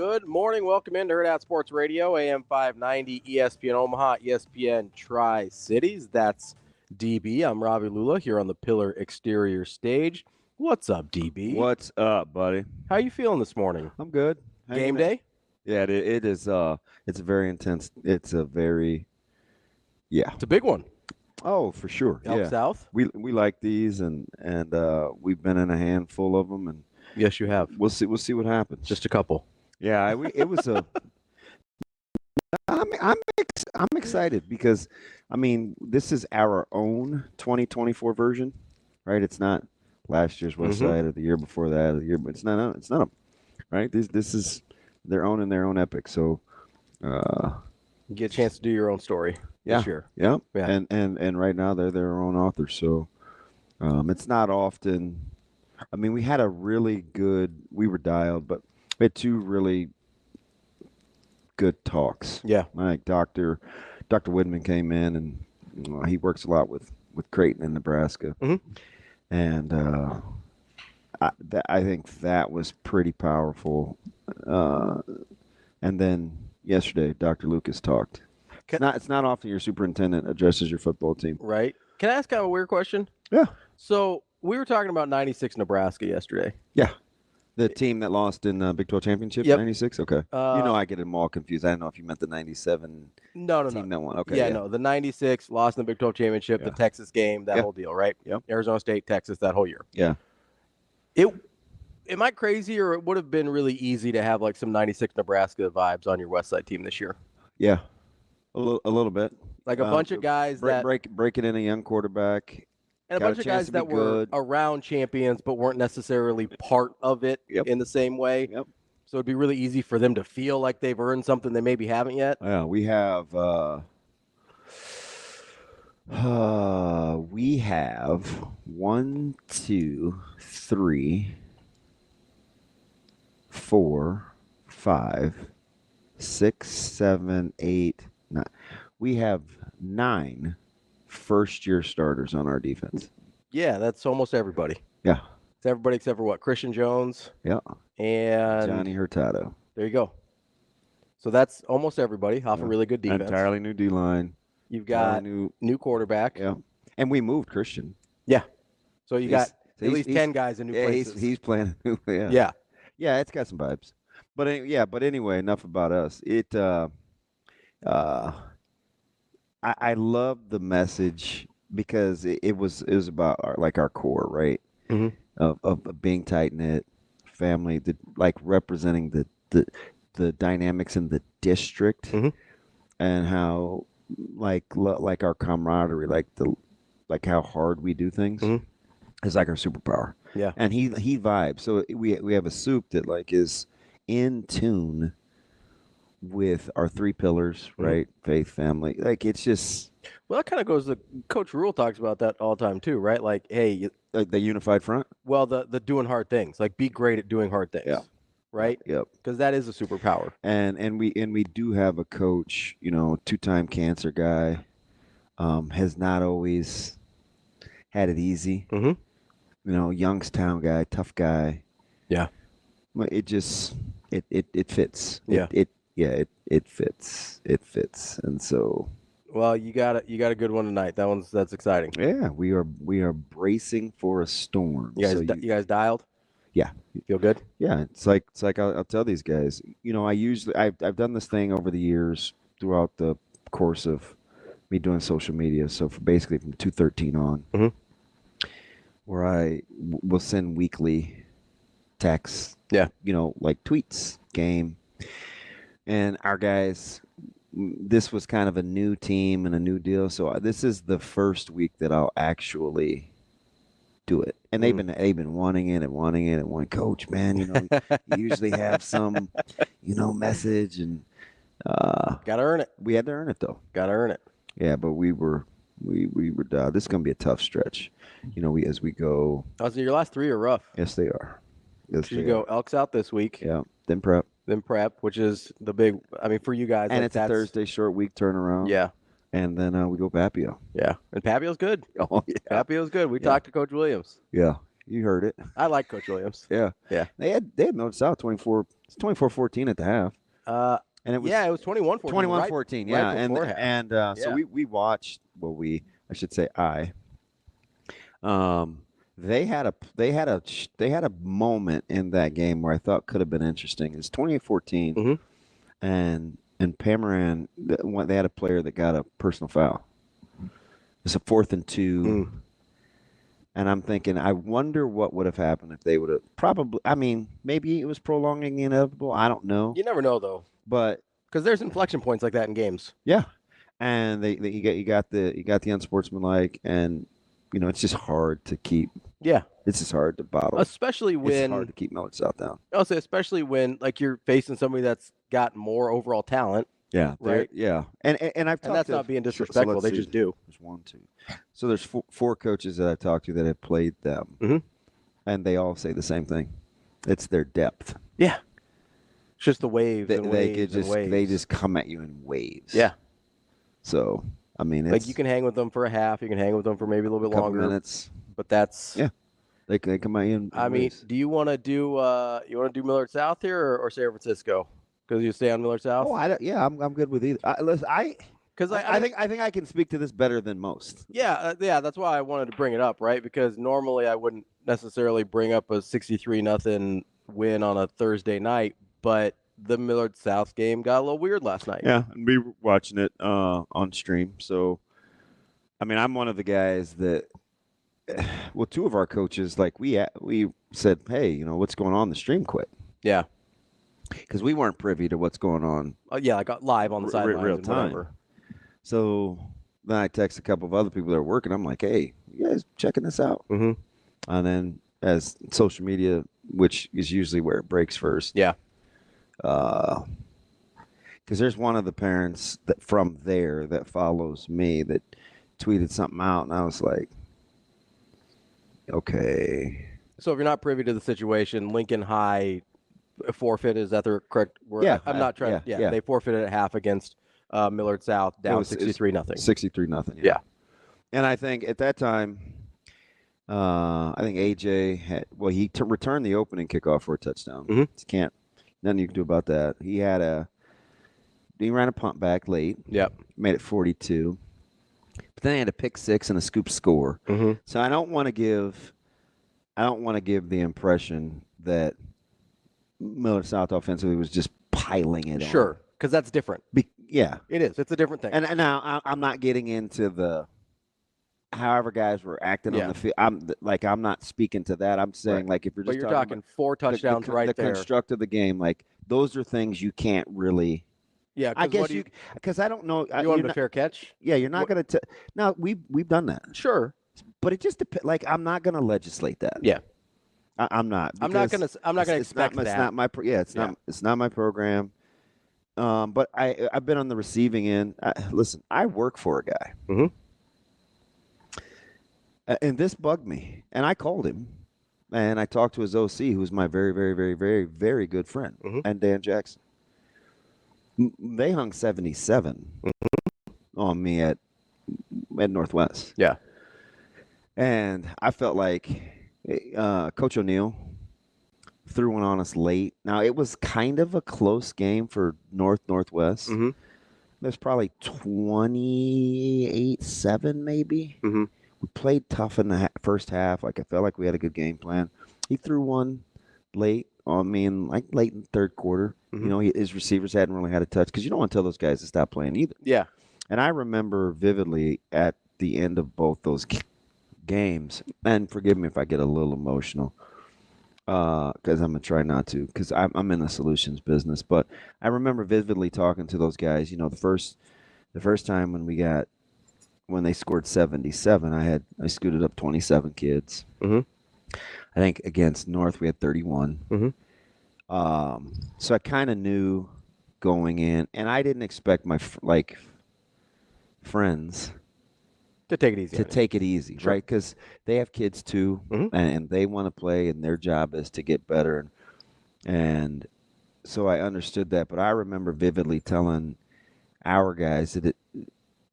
Good morning. Welcome into Hurrdat Sports Radio, AM 590, ESPN Omaha, ESPN Tri-Cities. That's DB. I'm Ravi Lulla here on the Pillar Exterior stage. What's up, DB? What's up, buddy? How you feeling this morning? I'm good. Game day? Yeah, it is. It's very intense. It's a very, It's a big one. Oh, for sure. Elk South? We like these, and we've been in a handful of them, and Yes, you have. we'll see what happens. Just a couple. Yeah, it was a. I'm excited because, I mean, this is our own 2024 version, right? It's not last year's West Side or the year before that, or the year, but it's not a, right? This is their own and their own epic. So, You get a chance to do your own story this year. Yeah. Yeah. And right now they're their own authors. So, it's not often. I mean, we had a really good. We were dialed, but we had two really good talks. Yeah. Like Dr. Whitman came in, and he works a lot with Creighton in Nebraska, and I think that was pretty powerful. And then yesterday, Dr. Lucas talked. It's not often your superintendent addresses your football team. Right. Can I ask kind of a weird question? Yeah. So we were talking about 96 Nebraska yesterday. Yeah. The team that lost in Big 12 Championship, Yep. 96? Okay. I get them all confused. I don't know if you meant the 97 No. team that won. Okay. Yeah, no. The 96 lost in the Big 12 Championship, the Texas game, that whole deal, right? Yep. Arizona State, Texas, that whole year. Yeah. Am I crazy, or it would have been really easy to have like some 96 Nebraska vibes on your West Side team this year? Yeah. A little bit. Like a bunch of guys breaking in a young quarterback. And a bunch of guys that were around champions but weren't necessarily part of it in the same way. Yep. So it'd be really easy for them to feel like they've earned something they maybe haven't yet. Yeah, we have 1, 2, 3, 4, 5, 6, 7, 8, 9. We have 9 first-year starters on our defense. Yeah, that's almost everybody. Yeah. It's everybody except for what? Christian Jones. Yeah. And Johnny Hurtado. There you go. So that's almost everybody off a really good defense. Entirely new D-line. You've got new quarterback. Yeah. And we moved Christian. Yeah. So you got at least 10 guys in new places. He's playing. Yeah. Yeah, it's got some vibes. But anyway, enough about us. I love the message because it was about our core, right? Of being tight knit, family, representing the dynamics in the district, and how like our camaraderie, like how hard we do things, is like our superpower. Yeah, and he vibes. So we have a soup that is in tune with our 3 pillars, right? Faith, family. It's just. Well, that kind of goes to Coach Rule talks about that all the time too, right? Like, hey, the unified front. Well, the doing hard things, like be great at doing hard things. Yeah. Right. Yep. Because that is a superpower. And we do have a coach, 2-time cancer guy, has not always had it easy. Youngstown guy, tough guy. Yeah. It just it fits. Yeah. It fits. It fits. And so. Well, you got a good one tonight. That's exciting. Yeah, we are bracing for a storm. You guys dialed? Yeah. You feel good? Yeah, it's like I'll tell these guys. I've done this thing over the years throughout the course of me doing social media. So basically from 213 on, where I will send weekly texts. Yeah. Like tweets, game, and our guys. This was kind of a new team and a new deal, so this is the first week that I'll actually do it. And they've been wanting it and wanting, Coach, man, you usually have some, message, and gotta earn it. We had to earn it though. Gotta earn it. Yeah, but we were this is gonna be a tough stretch, as we go. Oh, so your last 3 are rough. Yes, they are. Yes, you go Elks out this week. Yeah, then prep. Which is the big. I mean, for you guys, and it's a Thursday short week turnaround. Yeah, and then we go Papio. Yeah, and Papio's good. Oh yeah, Papio's good. We talked to Coach Williams. Yeah, You heard it. I like Coach Williams. Yeah. Yeah. They had Millard South 24-14 at the half. And it was it was 21-14. 21-14, yeah. Right before half. And so we watched. Well, I should say I. They had a moment in that game where I thought could have been interesting. It's 28-14, and Pamaran, they had a player that got a personal foul. It's a 4th and 2. And I'm thinking, I wonder what would have happened if they would have probably. I mean, maybe it was prolonging the inevitable. I don't know. You never know, though. But because there's inflection points like that in games. Yeah, and you got the unsportsmanlike, and it's just hard to keep. Yeah, it's just hard to bottle, especially when it's hard to keep Millard South down. I'll say, especially when you're facing somebody that's got more overall talent. Yeah, right. Yeah, and I've talked and that's to, not being disrespectful. They just do. There's 1, 2. So there's four coaches that I've talked to that have played them, and they all say the same thing. It's their depth. Yeah, it's just the waves. They just come at you in waves. Yeah. So I mean, it's you can hang with them for a half. You can hang with them for maybe a little bit longer. Minutes. But that's They come at you in waves. Mean, do you want to do Millard South here or San Francisco? Because you stay on Millard South. Oh, I'm good with either. I think I can speak to this better than most. Yeah, that's why I wanted to bring it up, right? Because normally I wouldn't necessarily bring up a 63-0 win on a Thursday night, but the Millard South game got a little weird last night. Yeah, and we were watching it on stream. So, I mean, I'm one of the guys that. Well, two of our coaches, we said, hey, what's going on? The stream quit. Yeah. Because we weren't privy to what's going on. I got live on the sidelines real and time. whatever. So then I text a couple of other people that are working. I'm like, hey, you guys checking this out? Mm-hmm. And then as social media, which is usually where it breaks first. Yeah. Because there's one of the parents that from there that follows me that tweeted something out, and I was like, okay. So if you're not privy to the situation, Lincoln High forfeit, is that the correct word? Yeah. I'm not trying. Yeah. They forfeited at half against Millard South, down 63-0. 63-0. Yeah. And I think at that time, I think AJ had he returned the opening kickoff for a touchdown. Mm-hmm. Nothing you can do about that. He ran a punt back late. Yep. Made it 42. But then he had a pick six and a scoop score. Mm-hmm. So I don't want to give the impression that Millard South offensively was just piling it on. Sure, because that's different. Yeah. It is. It's a different thing. And now I'm not getting into the however guys were acting on the field. I'm not speaking to that. I'm saying if you're just talking 4 touchdowns the there. The construct of the game, those are things you can't really. Yeah, I guess because I don't know. You want a fair catch? Yeah, you're not going to. Now we've done that. Sure, but it just depends. I'm not going to legislate that. Yeah, I'm not. I'm not going to expect that. It's not my. It's not my program. But I've been on the receiving end. Listen, I work for a guy. Mm-hmm. And this bugged me, and I called him, and I talked to his OC, who's my very, very, very, very, very good friend, and Dan Jackson. They hung 77 on me at Northwest. Yeah. And I felt like Coach O'Neill threw one on us late. Now, it was kind of a close game for Northwest. Mm-hmm. There's probably 28-7 maybe. Mm-hmm. We played tough in the first half. I felt like we had a good game plan. He threw one late on me late in the third quarter. Mm-hmm. His receivers hadn't really had a touch because you don't want to tell those guys to stop playing either. Yeah. And I remember vividly at the end of both those games, and forgive me if I get a little emotional because I'm going to try not to because I'm in the solutions business. But I remember vividly talking to those guys. The first time when they scored 77, I scooted up 27 kids. Mm-hmm. I think against North we had 31. Mm-hmm. So I kind of knew going in, and I didn't expect my friends to take it easy, sure. Right? Because they have kids too, and they want to play, and their job is to get better. And so I understood that, but I remember vividly telling our guys that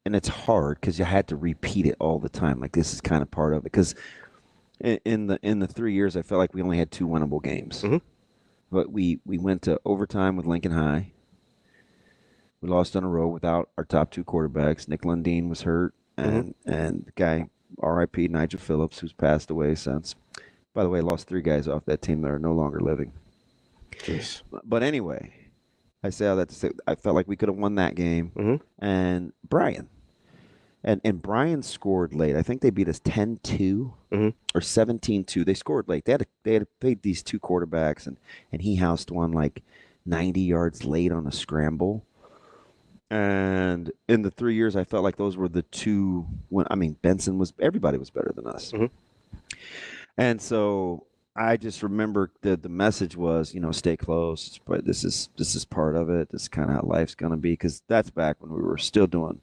and it's hard because you had to repeat it all the time. This is kind of part of it because in the 3 years, I felt like we only had 2 winnable games. Mhm. But we went to overtime with Lincoln High. We lost on a row without our top 2 quarterbacks. Nick Lundeen was hurt, and the guy, R.I.P. Nigel Phillips, who's passed away since. By the way, lost 3 guys off that team that are no longer living. Jeez. But anyway, I say all that to say I felt like we could have won that game. And Brian. And Brian scored late. I think they beat us 10-2 or 17-2. They scored late. They had played these 2 quarterbacks, and he housed one like 90 yards late on a scramble. And in the 3 years, I felt like those were the 2. Benson everybody was better than us. And so I just remember the message was, stay close. But this is part of it. This is kind of how life's going to be, because that's back when we were still doing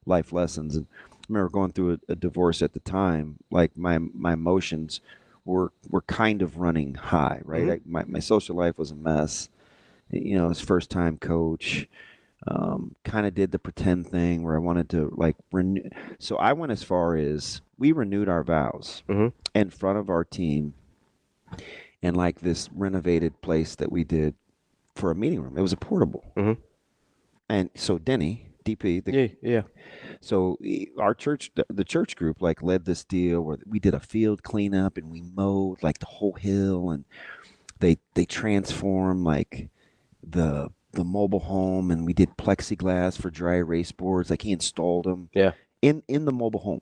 life lessons. And I remember going through a divorce at the time. Like my emotions were kind of running high, right? My social life was a mess. His first time coach, kind of did the pretend thing where I wanted to like renew. So I went as far as we renewed our vows in front of our team in like this renovated place that we did for a meeting room. It was a portable. And so Denny, DP, so our church, the church group, like led this deal where we did a field cleanup and we mowed like the whole hill, and they transformed like the mobile home, and we did plexiglass for dry erase boards. Like he installed them in the mobile home.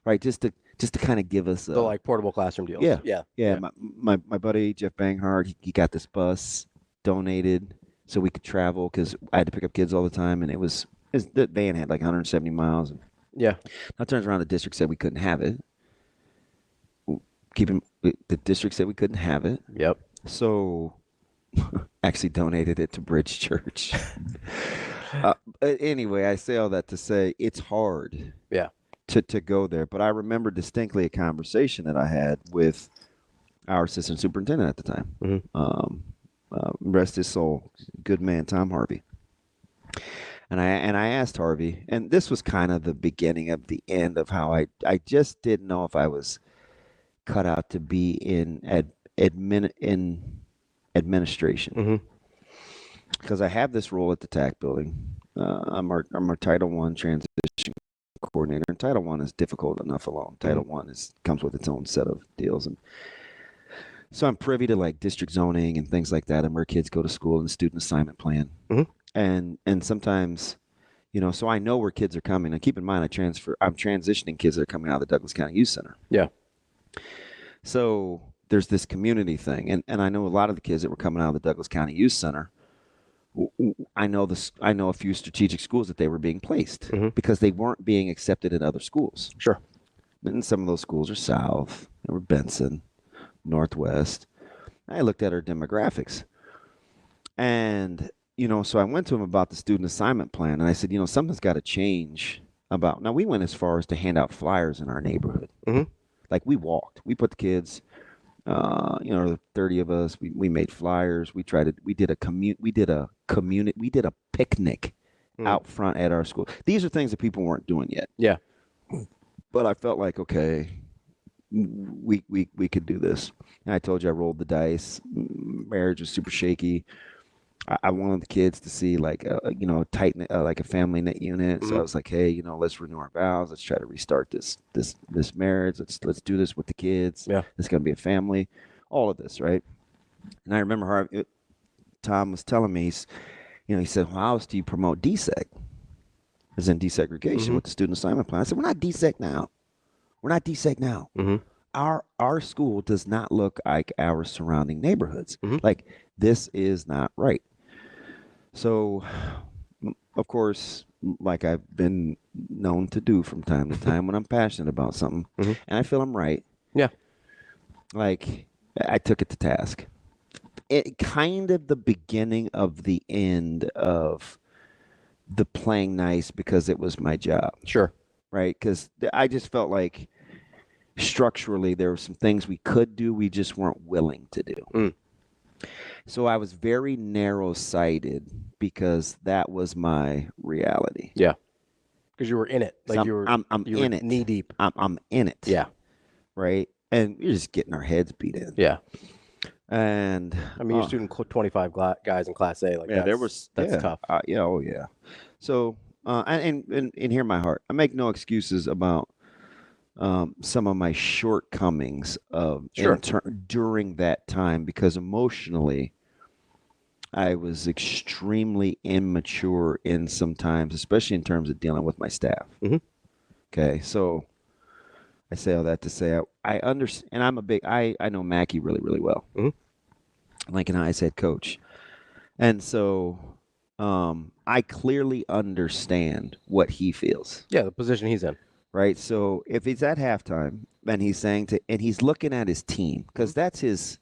Right. Just to kind of give us the like portable classroom deals. Yeah. My buddy Jeff Banghart, he got this bus donated so we could travel, because I had to pick up kids all the time, and the van had like 170 miles. Now turns around, the district said we couldn't have it. The district said we couldn't have it. So actually donated it to Bridge Church. Anyway, I say all that to say it's hard to go there. But I remember distinctly a conversation that I had with our assistant superintendent at the time. Rest his soul, good man, Tom Harvey. And I asked Harvey, and this was kind of the beginning of the end of how I just didn't know if I was cut out to be in administration, because I have this role at the TAC building. I'm our Title I transition coordinator, and Title I is difficult enough alone. Title I comes with its own set of deals, and so I'm privy to like district zoning and things like that, and where kids go to school and student assignment plan. And sometimes, so I know where kids are coming. And keep in mind, I'm transitioning kids that are coming out of the Douglas County Youth Center. So there's this community thing, and I know a lot of the kids that were coming out of the Douglas County Youth Center. I know a few strategic schools that they were being placed because they weren't being accepted in other schools. And some of those schools are south. They were Benson, Northwest. I looked at our demographics, and so I went to him about the student assignment plan, and I said, something's got to change about. Now we went as far as to hand out flyers in our neighborhood. Like we walked. We put the kids. 30 of us. We made flyers. We did a picnic out front at our school. These are things that people weren't doing yet. But I felt like, okay, we could do this. And I told you I rolled the dice. Marriage was super shaky. I wanted the kids to see like tight like a family knit unit. So I was like, hey, let's renew our vows. Let's try to restart this marriage. Let's do this with the kids. It's gonna be a family. All of this, right? And I remember Tom was telling me, he said, well, how else do you promote DSEC? As in desegregation with the student assignment plan. I said, we're not DSEC now. Our school does not look like our surrounding neighborhoods. Like this is not right. So, of course, like I've been known to do from time to time when I'm passionate about something and I feel I'm right. Like I took it to task. It kind of the beginning of the end of the playing nice because it was my job. Right? Because I just felt like structurally there were some things we could do, we just weren't willing to do. So I was very narrow-sighted because that was my reality. Because you were in it. Like so I'm you in were it. knee deep. I'm in it. Yeah. Right? and we're just getting our heads beat in. Yeah. And I mean, you're shooting 25 guys in Class A. Like, yeah, that's tough. Yeah, oh yeah. So, and hear my heart. I make no excuses about some of my shortcomings during that time, because emotionally, I was extremely immature in some times, especially in terms of dealing with my staff. Mm-hmm. Okay, so I say all that to say I understand, and I know Mackey really, really well. Mm-hmm. Lincoln High's head coach. And so I clearly understand what he feels. Yeah, the position he's in. Right? So if he's at halftime and he's and he's looking at his team, because that's his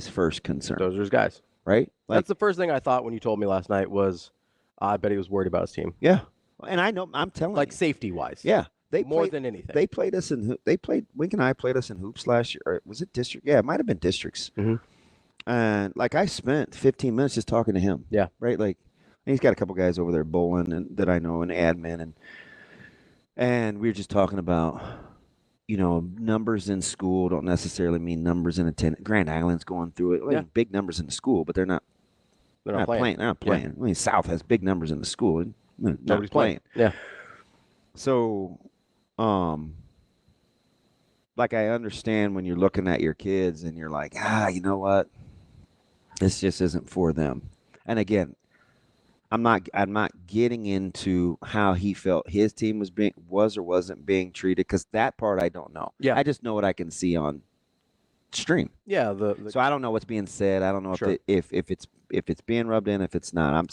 first concern. Those are his guys. Right? Like, that's the first thing I thought when you told me last night was, I bet he was worried about his team. Yeah. And I'm telling you. Like, safety-wise. Yeah. More than anything. Lincoln High played us in hoops last year. Or was it district? Yeah, it might have been districts. Mm-hmm. And like, I spent 15 minutes just talking to him. Yeah. Right? Like, and he's got a couple guys over there bowling and that I know, and admin, and we were just talking about, numbers in school don't necessarily mean numbers in attendance. Grand Island's going through it. Well, yeah. Big numbers in the school, but they're not playing. They're not playing. Yeah. I mean, South has big numbers in the school. And nobody's playing. Yeah. So, like, I understand when you're looking at your kids and you're like, you know what? This just isn't for them. And again, I'm not getting into how he felt his team was or wasn't being treated, because that part I don't know. Yeah. I just know what I can see on stream. Yeah. So I don't know what's being said. I don't know if it's being rubbed in, if it's not.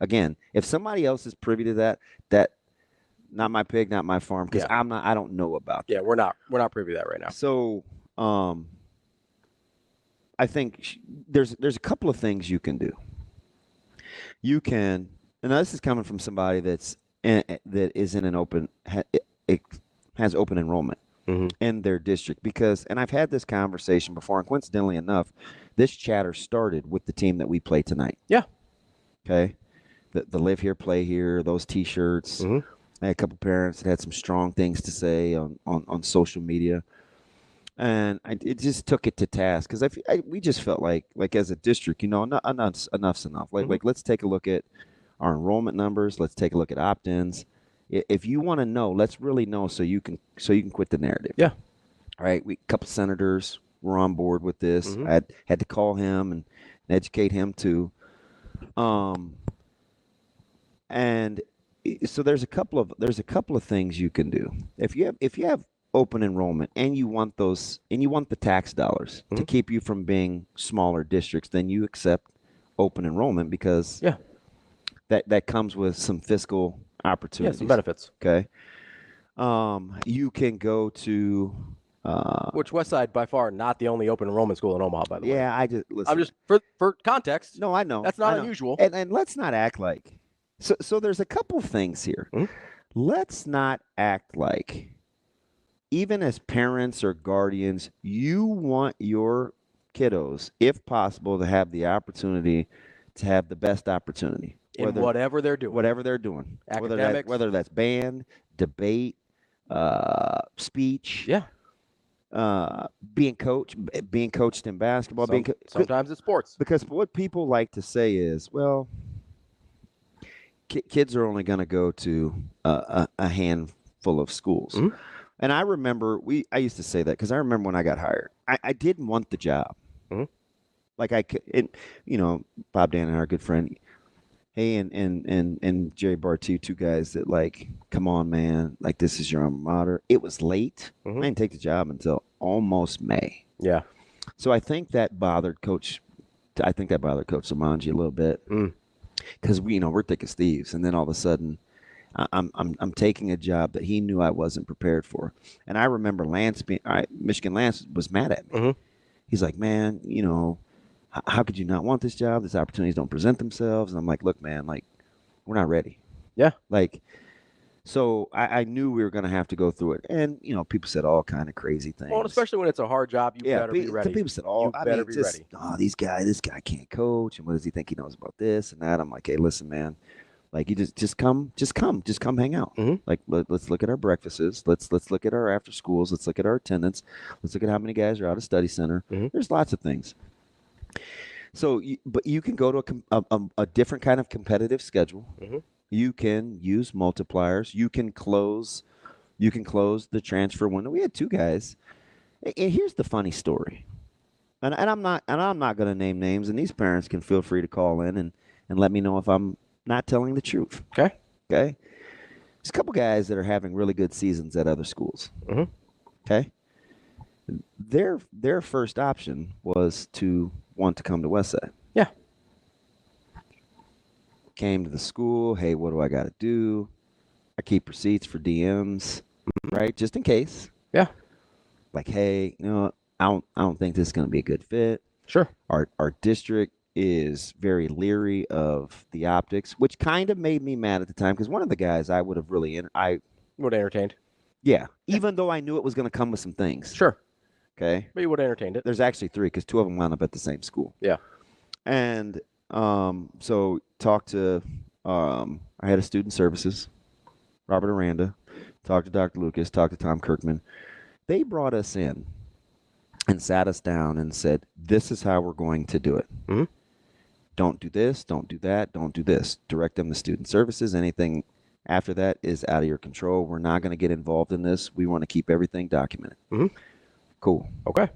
Again, if somebody else is privy to that not my pig, not my farm, because I don't know about that. Yeah, we're not privy to that right now. So I think there's a couple of things you can do. You can, and this is coming from somebody that is in an open, has open enrollment in their district, and I've had this conversation before, and coincidentally enough, this chatter started with the team that we play tonight. Yeah. Okay. The live here, play here, those T-shirts. Mm-hmm. I had a couple parents that had some strong things to say on social media. And it just took it to task, because we just felt like as a district, enough's enough. Like, let's take a look at our enrollment numbers. Let's take a look at opt-ins. If you want to know, let's really know, so you can quit the narrative. Yeah. All right. A couple senators were on board with this. Mm-hmm. I had to call him and educate him too. And so there's a couple of things you can do. If you have open enrollment and you want the tax dollars to keep you from being smaller districts, then you accept open enrollment, because that comes with some fiscal opportunities. Yeah, some benefits. Okay. You can go to which Westside, by far, not the only open enrollment school in Omaha, by the way. Yeah, I'm just for context. No, I know. That's not unusual. And let's not act like so there's a couple things here. Mm-hmm. Let's not act like, even as parents or guardians, you want your kiddos, if possible, to have the opportunity to have the best opportunity. Whatever they're doing. Academics. Whether that's band, debate, speech. Yeah. Being coached in basketball. Sometimes it's sports. Because what people like to say is, well, kids are only going to go to a handful of schools. Mm-hmm. And I remember I used to say that, because I remember when I got hired, I didn't want the job. Mm-hmm. Like Bob Dan and our good friend, hey, and Jerry Bartu, two guys that, like, come on, man, like, this is your alma mater. It was late. Mm-hmm. I didn't take the job until almost May. Yeah. So I think that bothered Coach Samanji a little bit, because we're thick as thieves, and then all of a sudden, I'm taking a job that he knew I wasn't prepared for. And I remember Michigan Lance was mad at me. Mm-hmm. He's like, man, how could you not want this job? These opportunities don't present themselves. And I'm like, look, man, like, we're not ready. Yeah. Like, so I knew we were going to have to go through it. And, people said all kind of crazy things. Well, especially when it's a hard job, you better be ready. People said be ready. Oh, this guy can't coach. And what does he think he knows about this and that? I'm like, hey, listen, man, Like you just come hang out. Mm-hmm. Like let's look at our breakfasts. Let's look at our after schools. Let's look at our attendance. Let's look at how many guys are out of study center. Mm-hmm. There's lots of things. So, but you can go to a different kind of competitive schedule. Mm-hmm. You can use multipliers. You can close the transfer window. We had 2 guys. And here's the funny story. And I'm not going to name names, and these parents can feel free to call in and let me know if I'm not telling the truth. Okay. Okay. There's a couple guys that are having really good seasons at other schools. Mm-hmm. Okay. Their first option was to want to come to Westside. Yeah. Came to the school. Hey, what do I got to do? I keep receipts for DMs, right? Just in case. Yeah. Like, hey, I don't think this is going to be a good fit. Sure. Our district is very leery of the optics, which kind of made me mad at the time because one of the guys I would have really would have entertained. Yeah, even though I knew it was going to come with some things. Sure. Okay. But you would have entertained it. There's actually 3 because 2 of them wound up at the same school. Yeah. And so talked to I had a student services, Robert Aranda, talked to Dr. Lucas, talked to Tom Kirkman. They brought us in and sat us down and said, this is how we're going to do it. Mm-hmm. Don't do this, don't do that, don't do this. Direct them to student services. Anything after that is out of your control. We're not going to get involved in this. We want to keep everything documented. Mm-hmm. Cool. Okay.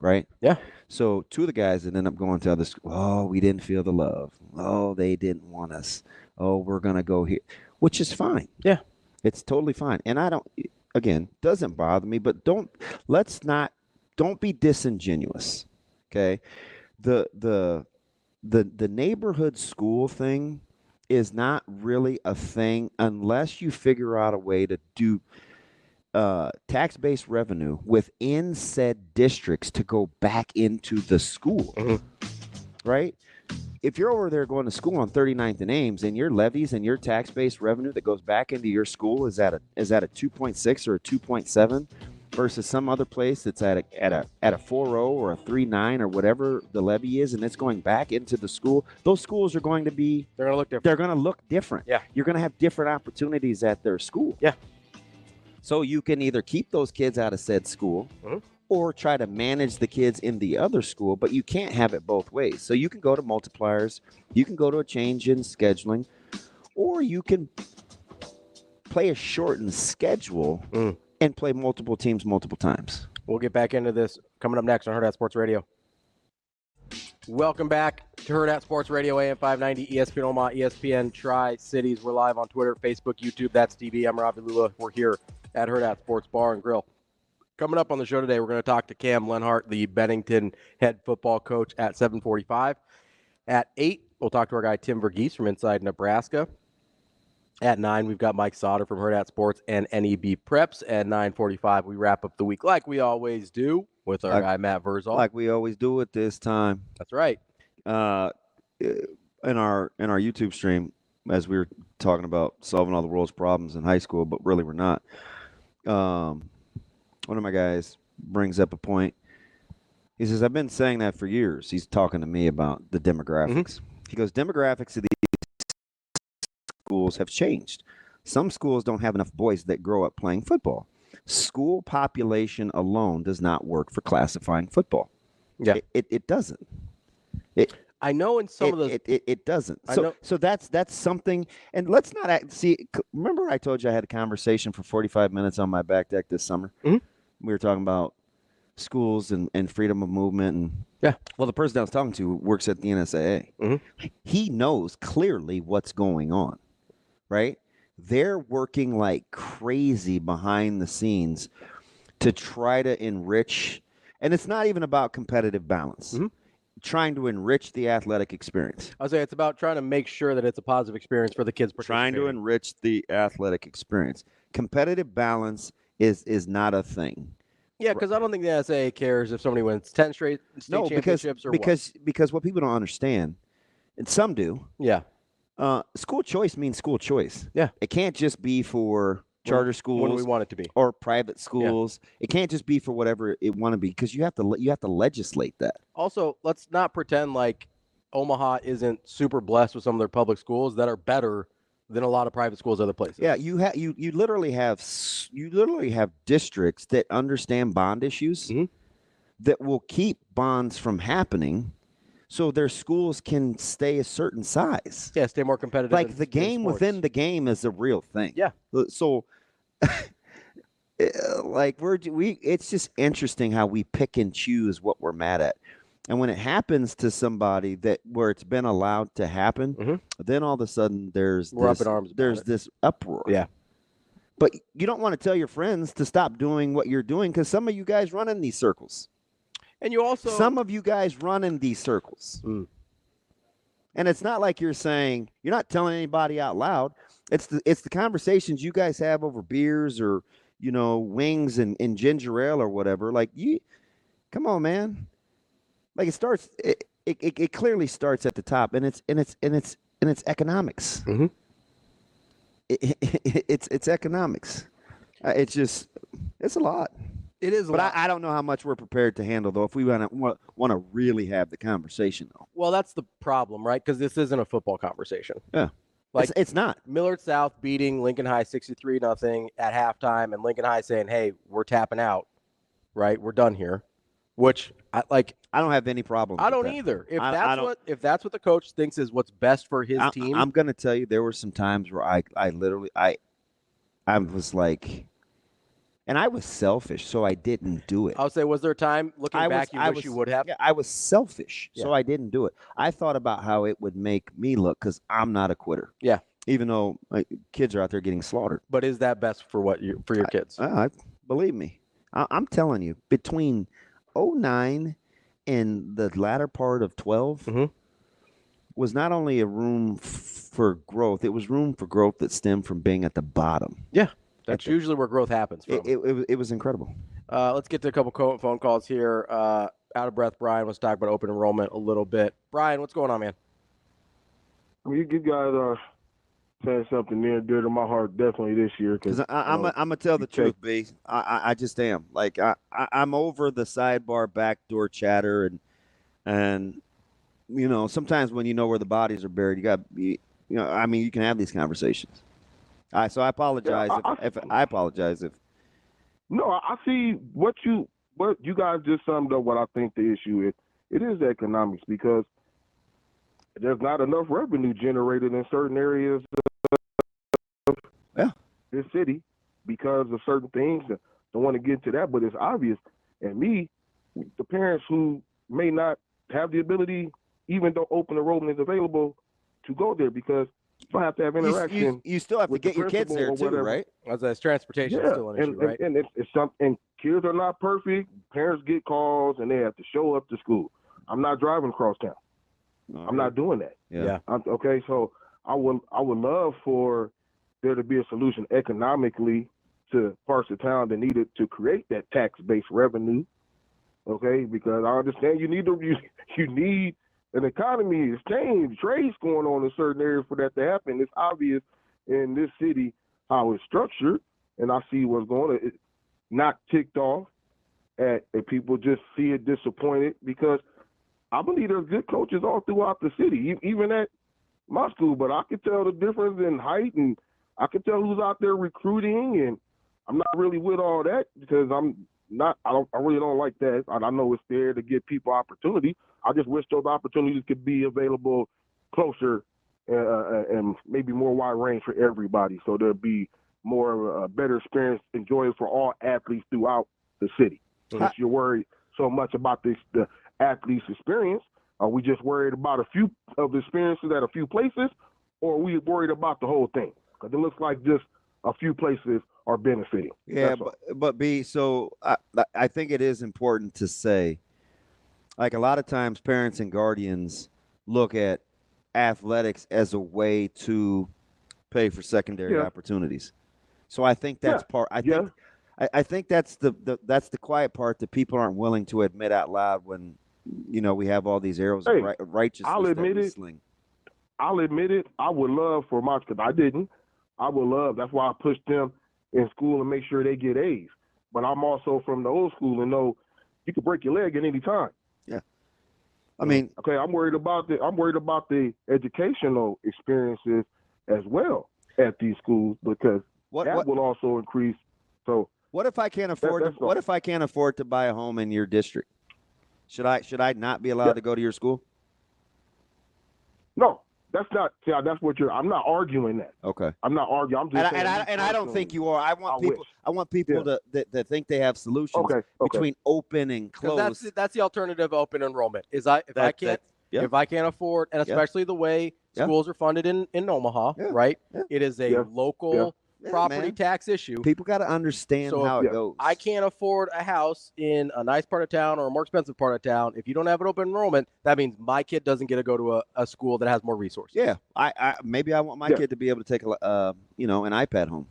Right? Yeah. So 2 of the guys that ended up going to other schools, oh, we didn't feel the love. Oh, they didn't want us. Oh, we're going to go here, which is fine. Yeah. It's totally fine. And doesn't bother me, but don't be disingenuous. Okay. The neighborhood school thing is not really a thing unless you figure out a way to do tax-based revenue within said districts to go back into the school. Mm-hmm. Right? If you're over there going to school on 39th and Ames and your levies and your tax-based revenue that goes back into your school is at a 2.6 or a 2.7 versus some other place that's at a 4.0 or a 3.9 or whatever the levy is, and it's going back into the school, those schools are going to be they're going to look different. They're going to look different. Yeah. You're going to have different opportunities at their school. Yeah. So you can either keep those kids out of said school or try to manage the kids in the other school, but you can't have it both ways. So you can go to multipliers, you can go to a change in scheduling, or you can play a shortened schedule and play multiple teams multiple times. We'll get back into this coming up next on Hurrdat Sports Radio. Welcome back to Hurrdat Sports Radio, AM 590, ESPN Omaha, ESPN Tri-Cities. We're live on Twitter, Facebook, YouTube. That's TV. I'm Ravi Lulla. We're here at Hurrdat Sports Bar and Grill. Coming up on the show today, we're going to talk to Kam Lenhart, the Bennington head football coach, at 7:45. At 8, we'll talk to our guy Tim Verghese from inside Nebraska. At 9, we've got Mike Sautter from Hurrdat Sports and NEB Preps. At 9:45, we wrap up the week like we always do with our guy Matt Vrzal. Like we always do at this time. That's right. In our YouTube stream, as we were talking about solving all the world's problems in high school, but really we're not. One of my guys brings up a point. He says, I've been saying that for years. He's talking to me about the demographics. He goes, demographics of these schools have changed. Some schools don't have enough boys that grow up playing football. School population alone does not work for classifying football. Yeah. It doesn't. I know in some of those. It doesn't. So that's something. And let's not see. Remember, I told you I had a conversation for 45 minutes on my back deck this summer. Mm-hmm. We were talking about schools and freedom of movement. And yeah. Well, the person I was talking to works at the NSAA. Mm-hmm. He knows clearly what's going on, right? They're working like crazy behind the scenes to try to enrich. And it's not even about competitive balance. Mm-hmm. Trying to enrich the athletic experience. I'll say it's about trying to make sure that it's a positive experience for the kids. Trying to enrich the athletic experience. Competitive balance is not a thing. Yeah, because I don't think the NSAA cares if somebody wins 10 straight state championships or because what people don't understand, and some do. Yeah. School choice means school choice. Yeah. It can't just be for charter schools when we want it to be, or private schools. Yeah. It can't just be for whatever it want to be, because you have to legislate that. Also, let's not pretend like Omaha isn't super blessed with some of their public schools that are better than a lot of private schools other places. Yeah, you literally have districts that understand bond issues that will keep bonds from happening, so their schools can stay a certain size. Yeah, stay more competitive. Like the game within the game is a real thing. Yeah. So, like it's just interesting how we pick and choose what we're mad at. And when it happens to somebody where it's been allowed to happen, then all of a sudden we're up in arms. There's this uproar. Yeah. But you don't want to tell your friends to stop doing what you're doing because some of you guys run in these circles. And you also some of you guys run in these circles. And it's not like you're not telling anybody out loud. It's the conversations you guys have over beers or wings and ginger ale or whatever. Like come on, man. Like it clearly starts at the top, and it's economics. It's economics. It's a lot. It is, but I don't know how much we're prepared to handle though. If we want to really have the conversation though. Well, that's the problem, right? Because this isn't a football conversation. Yeah, like it's not. Millard South beating Lincoln High 63-0 at halftime, and Lincoln High saying, "Hey, we're tapping out, right? We're done here." Which I don't have any problem. I don't either. If that's what the coach thinks is what's best for his team. I'm going to tell you, there were some times where I literally was like, and I was selfish, so I didn't do it. I would say, was there a time looking back you wish you would have? Yeah, I was selfish, so I didn't do it. I thought about how it would make me look because I'm not a quitter. Yeah. Even though kids are out there getting slaughtered. But is that best for your kids? Believe me, I'm telling you, between 09 and the latter part of 12 was not only a room for growth, it was room for growth that stemmed from being at the bottom. Yeah, that's usually where growth happens from. It was incredible. Let's get to a couple phone calls here. Out of breath, Brian wants to talk about open enrollment a little bit. Brian, what's going on, man? Well, you guys are saying something near and dear to my heart definitely this year. Because I'm gonna tell the truth, B. I just am. Like I'm over the sidebar backdoor chatter and sometimes when you know where the bodies are buried, you can have these conversations. So I apologize I apologize if. No, I see what you guys just summed up. What I think the issue is, it is economics because there's not enough revenue generated in certain areas of this city because of certain things. Don't want to get to that, but it's obvious. And the parents who may not have the ability, even though open enrollment is available, to go there because you don't have to have interaction. You still have to get your kids there too, right? As transportation is still an issue, right? And it's something. And kids are not perfect. Parents get calls and they have to show up to school. I'm not driving across town. I'm not doing that. Yeah. Okay, so I would love for there to be a solution economically to parts of town that needed to create that tax-based revenue. Okay, because I understand you need an economy, exchange, trades going on in certain areas for that to happen. It's obvious in this city how it's structured, and I see what's going on. It's not ticked off and people just see it disappointed because I believe there's good coaches all throughout the city, even at my school, but I can tell the difference in height and I can tell who's out there recruiting, and I'm not really with all that because I really don't like that. I know it's there to give people opportunity. I just wish those opportunities could be available closer and maybe more wide range for everybody. So there'll be more better experience enjoyed for all athletes throughout the city. Since you're worried so much about the athletes' experience, are we just worried about a few of the experiences at a few places, or are we worried about the whole thing? Because it looks like just a few places are benefiting. Yeah, but B, so I think it is important to say, like a lot of times parents and guardians look at athletics as a way to pay for secondary opportunities. So I think that's part. I think that's the quiet part that people aren't willing to admit out loud when we have all these arrows of righteousness. I'll admit it. I'll admit it. I would love for my, because I didn't. I would love. That's why I pushed them in school and make sure they get A's. But I'm also from the old school and know you can break your leg at any time. Yeah. I mean, okay, I'm worried about the educational experiences as well at these schools because that will also increase. So what if I can't afford what if I can't afford to buy a home in your district? Should I not be allowed to go to your school? No, that's not. See, that's what you're. I'm not arguing that. Okay. I'm not arguing. I'm just saying. And I don't think you are. I want people that think they have solutions between open and closed. That's the alternative open enrollment. If I can't afford, and especially the way schools are funded in Omaha, right? It is a local property tax issue. People got to understand how it goes. I can't afford a house in a nice part of town or a more expensive part of town. If you don't have an open enrollment, that means my kid doesn't get to go to a school that has more resources. Yeah, maybe I want my kid to be able to take an iPad home.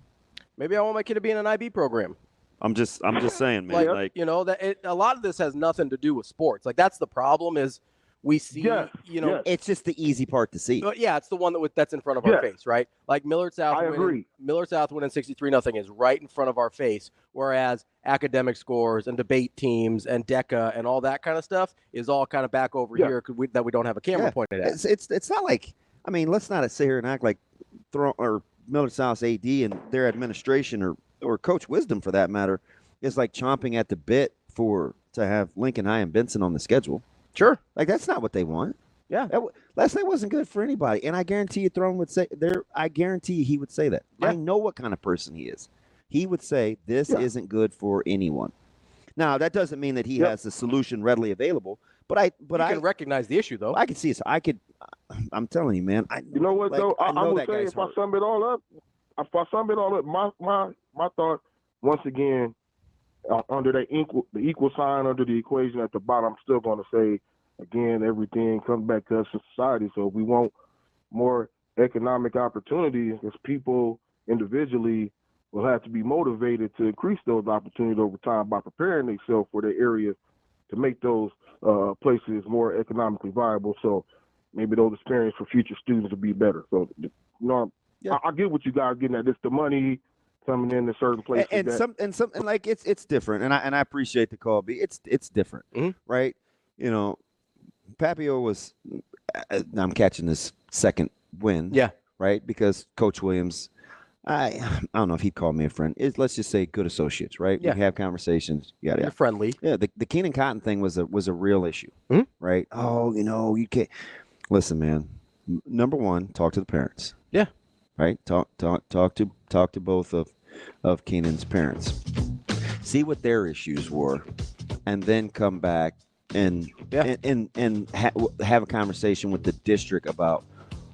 Maybe I want my kid to be in an IB program. I'm just saying, man. A lot of this has nothing to do with sports. Like that's the problem is. We see, it's just the easy part to see. Yeah, it's the one that's in front of our face, right? Like Millard South. I agree. Millard South winning 63-0 is right in front of our face, whereas academic scores and debate teams and DECA and all that kind of stuff is all kind of back over here that we don't have a camera pointed at. It's not like let's not sit here and act like Millard South's AD and their administration or Coach Wisdom for that matter is like chomping at the bit to have Lincoln High and Benson on the schedule. Sure. Like, that's not what they want. Yeah. Last night wasn't good for anybody. And I guarantee you Throne would say I guarantee he would say that. Yeah. I know what kind of person he is. He would say this isn't good for anyone. Now, that doesn't mean that he has the solution readily available. But I can recognize the issue, though. I can see it. I'm telling you, man. You know what, though? I would say if I sum it all up, my thought, once again, under the equal sign under the equation at the bottom, I'm still going to say, again, everything comes back to us in society. So if we want more economic opportunities, as people individually will have to be motivated to increase those opportunities over time by preparing themselves for their areas to make those places more economically viable. So maybe those experiences for future students will be better. So, I get what you guys are getting at. It's the money coming in certain places, and like it's different, and I appreciate the call, B. It's different, right? Papio was. I'm catching this second win, right? Because Coach Williams, I don't know if he'd call me a friend. Let's just say good associates, right? We have conversations. You're friendly. Yeah, the Keenan Cotton thing was a real issue, right? Oh, you can't listen, man. Number one, talk to the parents. Yeah. Right. Talk to both of Keenan's parents. See what their issues were, and then come back and have a conversation with the district about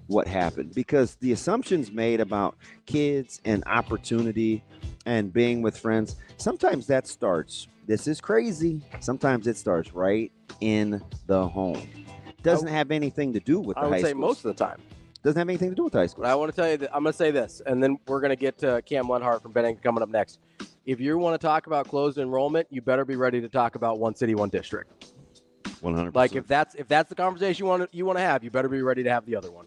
what happened. Because the assumptions made about kids and opportunity and being with friends, sometimes that starts. This is crazy. Sometimes it starts right in the home. Doesn't have anything to do with the high school. I would say most of the time. Doesn't have anything to do with high school. But I want to tell you that I'm going to say this, and then we're going to get to Kam Lenhart from Bennington coming up next. If you want to talk about closed enrollment, you better be ready to talk about one city, one district. 100%. Like if that's the conversation you want to have, you better be ready to have the other one.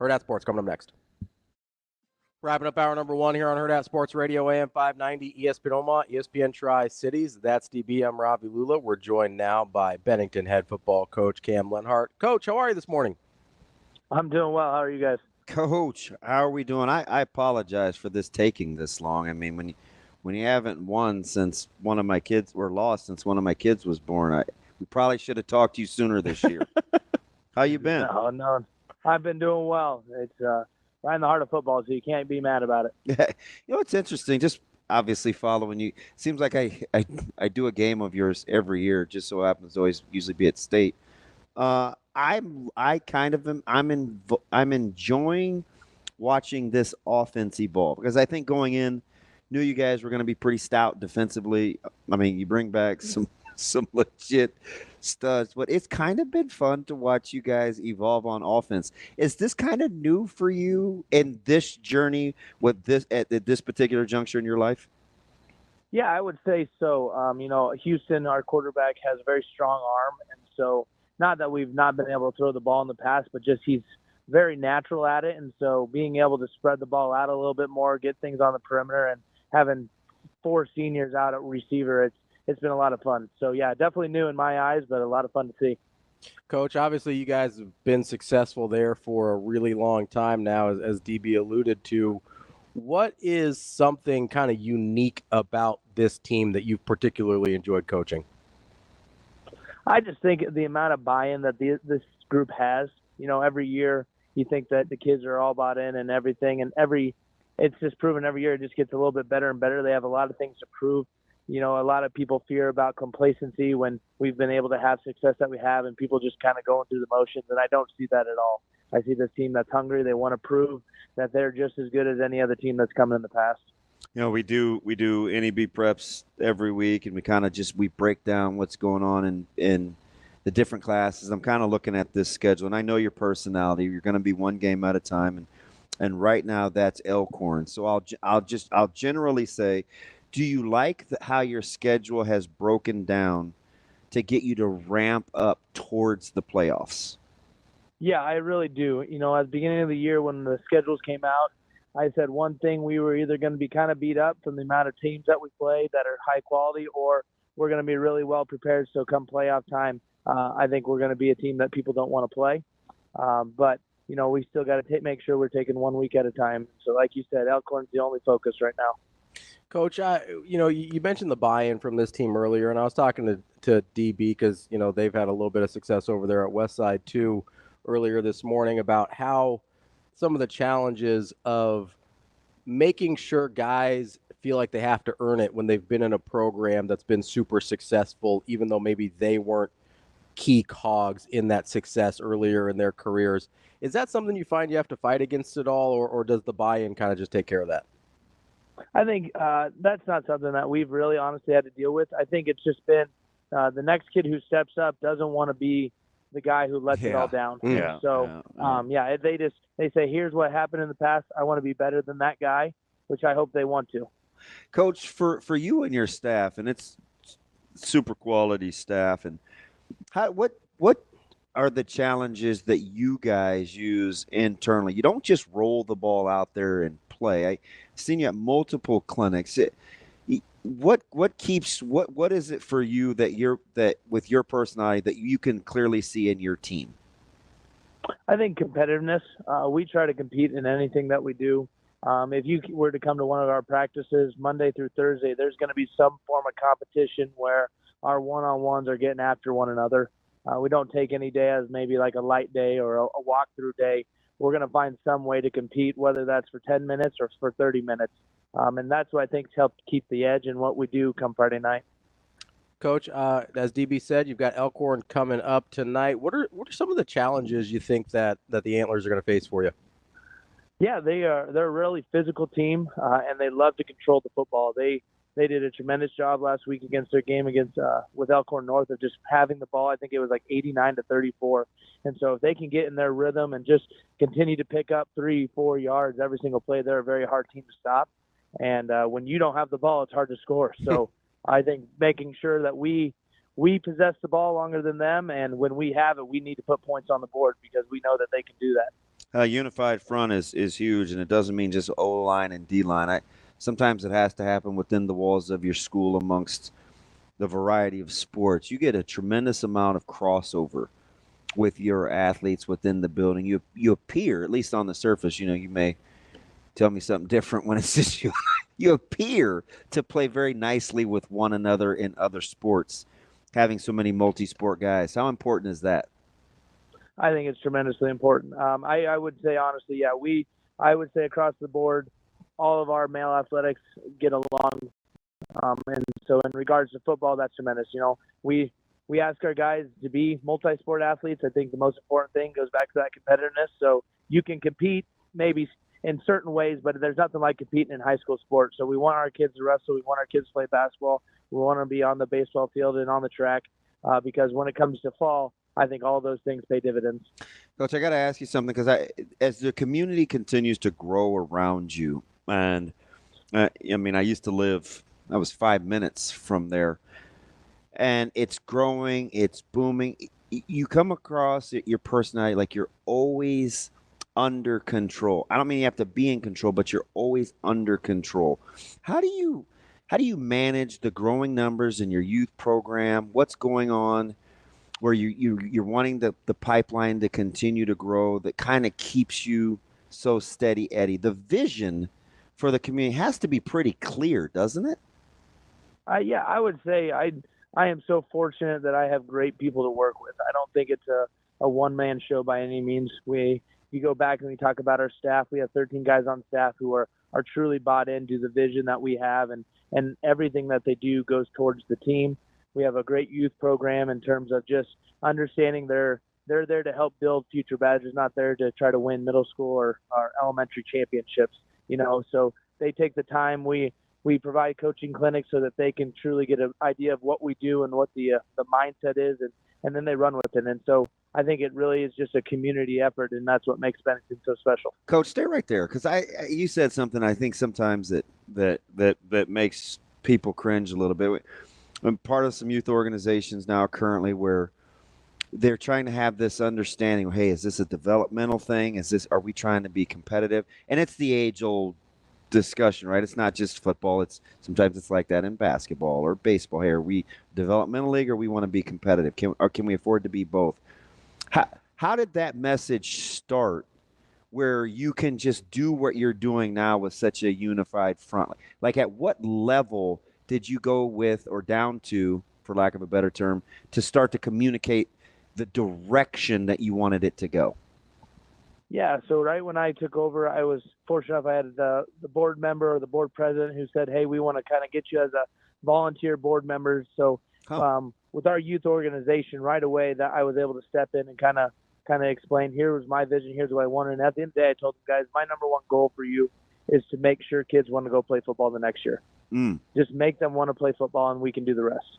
Hurrdat Sports coming up next. Wrapping up hour number one here on Hurrdat Sports Radio, AM 590, ESPN Omaha, ESPN Tri-Cities. That's DB. I'm Ravi Lulla. We're joined now by Bennington head football coach Kam Lenhart. Coach, how are you this morning? I'm doing well. How are you guys? Coach, how are we doing? I apologize for this taking this long. I mean, when you haven't won since one of my kids was born, we probably should have talked to you sooner this year. How you been? No, I've been doing well. It's right in the heart of football, so you can't be mad about it. It's interesting. Just obviously following you. Seems like I do a game of yours every year. Just so happens to always usually be at state. I'm enjoying watching this offense evolve because I think going in, knew you guys were going to be pretty stout defensively. I mean, you bring back some legit studs, but it's kind of been fun to watch you guys evolve on offense. Is this kind of new for you in this journey with this at this particular juncture in your life? Yeah, I would say so. Houston, our quarterback, has a very strong arm, and so. Not that we've not been able to throw the ball in the past, but just he's very natural at it. And so being able to spread the ball out a little bit more, get things on the perimeter, and having 4 seniors out at receiver, it's been a lot of fun. So, yeah, definitely new in my eyes, but a lot of fun to see. Coach, obviously you guys have been successful there for a really long time now, as DB alluded to. What is something kind of unique about this team that you've particularly enjoyed coaching? I just think the amount of buy-in that this group has. Every year you think that the kids are all bought in and everything, and it's just proven every year it just gets a little bit better and better. They have a lot of things to prove. A lot of people fear about complacency when we've been able to have success that we have, and people just kind of going through the motions, and I don't see that at all. I see this team that's hungry. They want to prove that they're just as good as any other team that's come in the past. We do NEB preps every week, and we break down what's going on in the different classes. I'm kind of looking at this schedule, and I know your personality. You're going to be one game at a time, and right now that's Elkhorn. So I'll generally say, do you like how your schedule has broken down to get you to ramp up towards the playoffs? Yeah, I really do. At the beginning of the year when the schedules came out, I said one thing: we were either going to be kind of beat up from the amount of teams that we play that are high quality, or we're going to be really well prepared. So come playoff time, I think we're going to be a team that people don't want to play. But we still got to make sure we're taking 1 week at a time. So like you said, Elkhorn's the only focus right now. Coach, you mentioned the buy-in from this team earlier, and I was talking to DB because, they've had a little bit of success over there at Westside too earlier this morning about how some of the challenges of making sure guys feel like they have to earn it when they've been in a program that's been super successful, even though maybe they weren't key cogs in that success earlier in their careers. Is that something you find you have to fight against at all, or does the buy-in kind of just take care of that? I think that's not something that we've really honestly had to deal with. I think it's just been the next kid who steps up doesn't want to be the guy who lets it all down. Yeah. So, they say, here's what happened in the past. I want to be better than that guy, which I hope they want to. Coach, for you and your staff, and it's super quality staff, and what are the challenges that you guys use internally? You don't just roll the ball out there and play. I've seen you at multiple clinics. What is it for you that with your personality that you can clearly see in your team? I think competitiveness. We try to compete in anything that we do. If you were to come to one of our practices Monday through Thursday, there's going to be some form of competition where our one-on-ones are getting after one another. We don't take any day as maybe like a light day or a walkthrough day. We're going to find some way to compete, whether that's for 10 minutes or for 30 minutes. And that's what I think's helped keep the edge in what we do come Friday night. Coach, as DB said, you've got Elkhorn coming up tonight. What are some of the challenges you think that the Antlers are going to face for you? Yeah, they're a really physical team, and they love to control the football. They did a tremendous job last week against their game with Elkhorn North of just having the ball. I think it was like 89-34. And so if they can get in their rhythm and just continue to pick up 3-4 yards every single play, they're a very hard team to stop. And when you don't have the ball, it's hard to score. So I think making sure that we possess the ball longer than them, and when we have it, we need to put points on the board because we know that they can do that. Unified front is huge, and it doesn't mean just O-line and D-line. Sometimes it has to happen within the walls of your school amongst the variety of sports. You get a tremendous amount of crossover with your athletes within the building. You appear, at least on the surface, you may tell me something different when it's just you. You appear to play very nicely with one another in other sports, having so many multi-sport guys. How important is that? I think it's tremendously important. I would say, honestly, I would say across the board, all of our male athletics get along. And so in regards to football, that's tremendous. We ask our guys to be multi-sport athletes. I think the most important thing goes back to that competitiveness. So you can compete maybe in certain ways, but there's nothing like competing in high school sports. So we want our kids to wrestle. We want our kids to play basketball. We want them to be on the baseball field and on the track because when it comes to fall, I think all those things pay dividends. Coach, I got to ask you something because as the community continues to grow around you, and I used to live, I was 5 minutes from there, and it's growing, it's booming. You come across your personality like you're always under control. I don't mean you have to be in control, but you're always under control. How do you manage the growing numbers in your youth program? What's going on where you're wanting the pipeline to continue to grow, that kind of keeps you so steady, Eddie? The vision for the community has to be pretty clear, doesn't it? Yeah, I would say I am so fortunate that I have great people to work with. I don't think it's a one-man show by any means. You go back and we talk about our staff. We have 13 guys on staff who are truly bought into the vision that we have, and everything that they do goes towards the team. We have a great youth program in terms of just understanding they're there to help build future badgers, not there to try to win middle school or elementary championships. So they take the time. We provide coaching clinics so that they can truly get an idea of what we do and what the mindset is, and then they run with it. And so I think it really is just a community effort, and that's what makes Bennington so special. Coach, stay right there, because you said something I think sometimes that makes people cringe a little bit. I'm part of some youth organizations now currently where they're trying to have this understanding. Hey, is this a developmental thing? Are we trying to be competitive? And it's the age-old discussion, right? It's not just football. Sometimes it's like that in basketball or baseball. Hey, are we developmental league or we want to be competitive? Can we afford to be both? How did that message start where you can just do what you're doing now with such a unified front? Like at what level did you go with or down to, for lack of a better term, to start to communicate the direction that you wanted it to go? Yeah, so right when I took over, I was fortunate enough I had the board member or the board president who said, hey, we want to kind of get you as a volunteer board member. So with our youth organization right away, that I was able to step in and kind of explain, here was my vision, here's what I wanted. And at the end of the day, I told them, guys, my number one goal for you is to make sure kids want to go play football the next year. Just make them want to play football, and we can do the rest.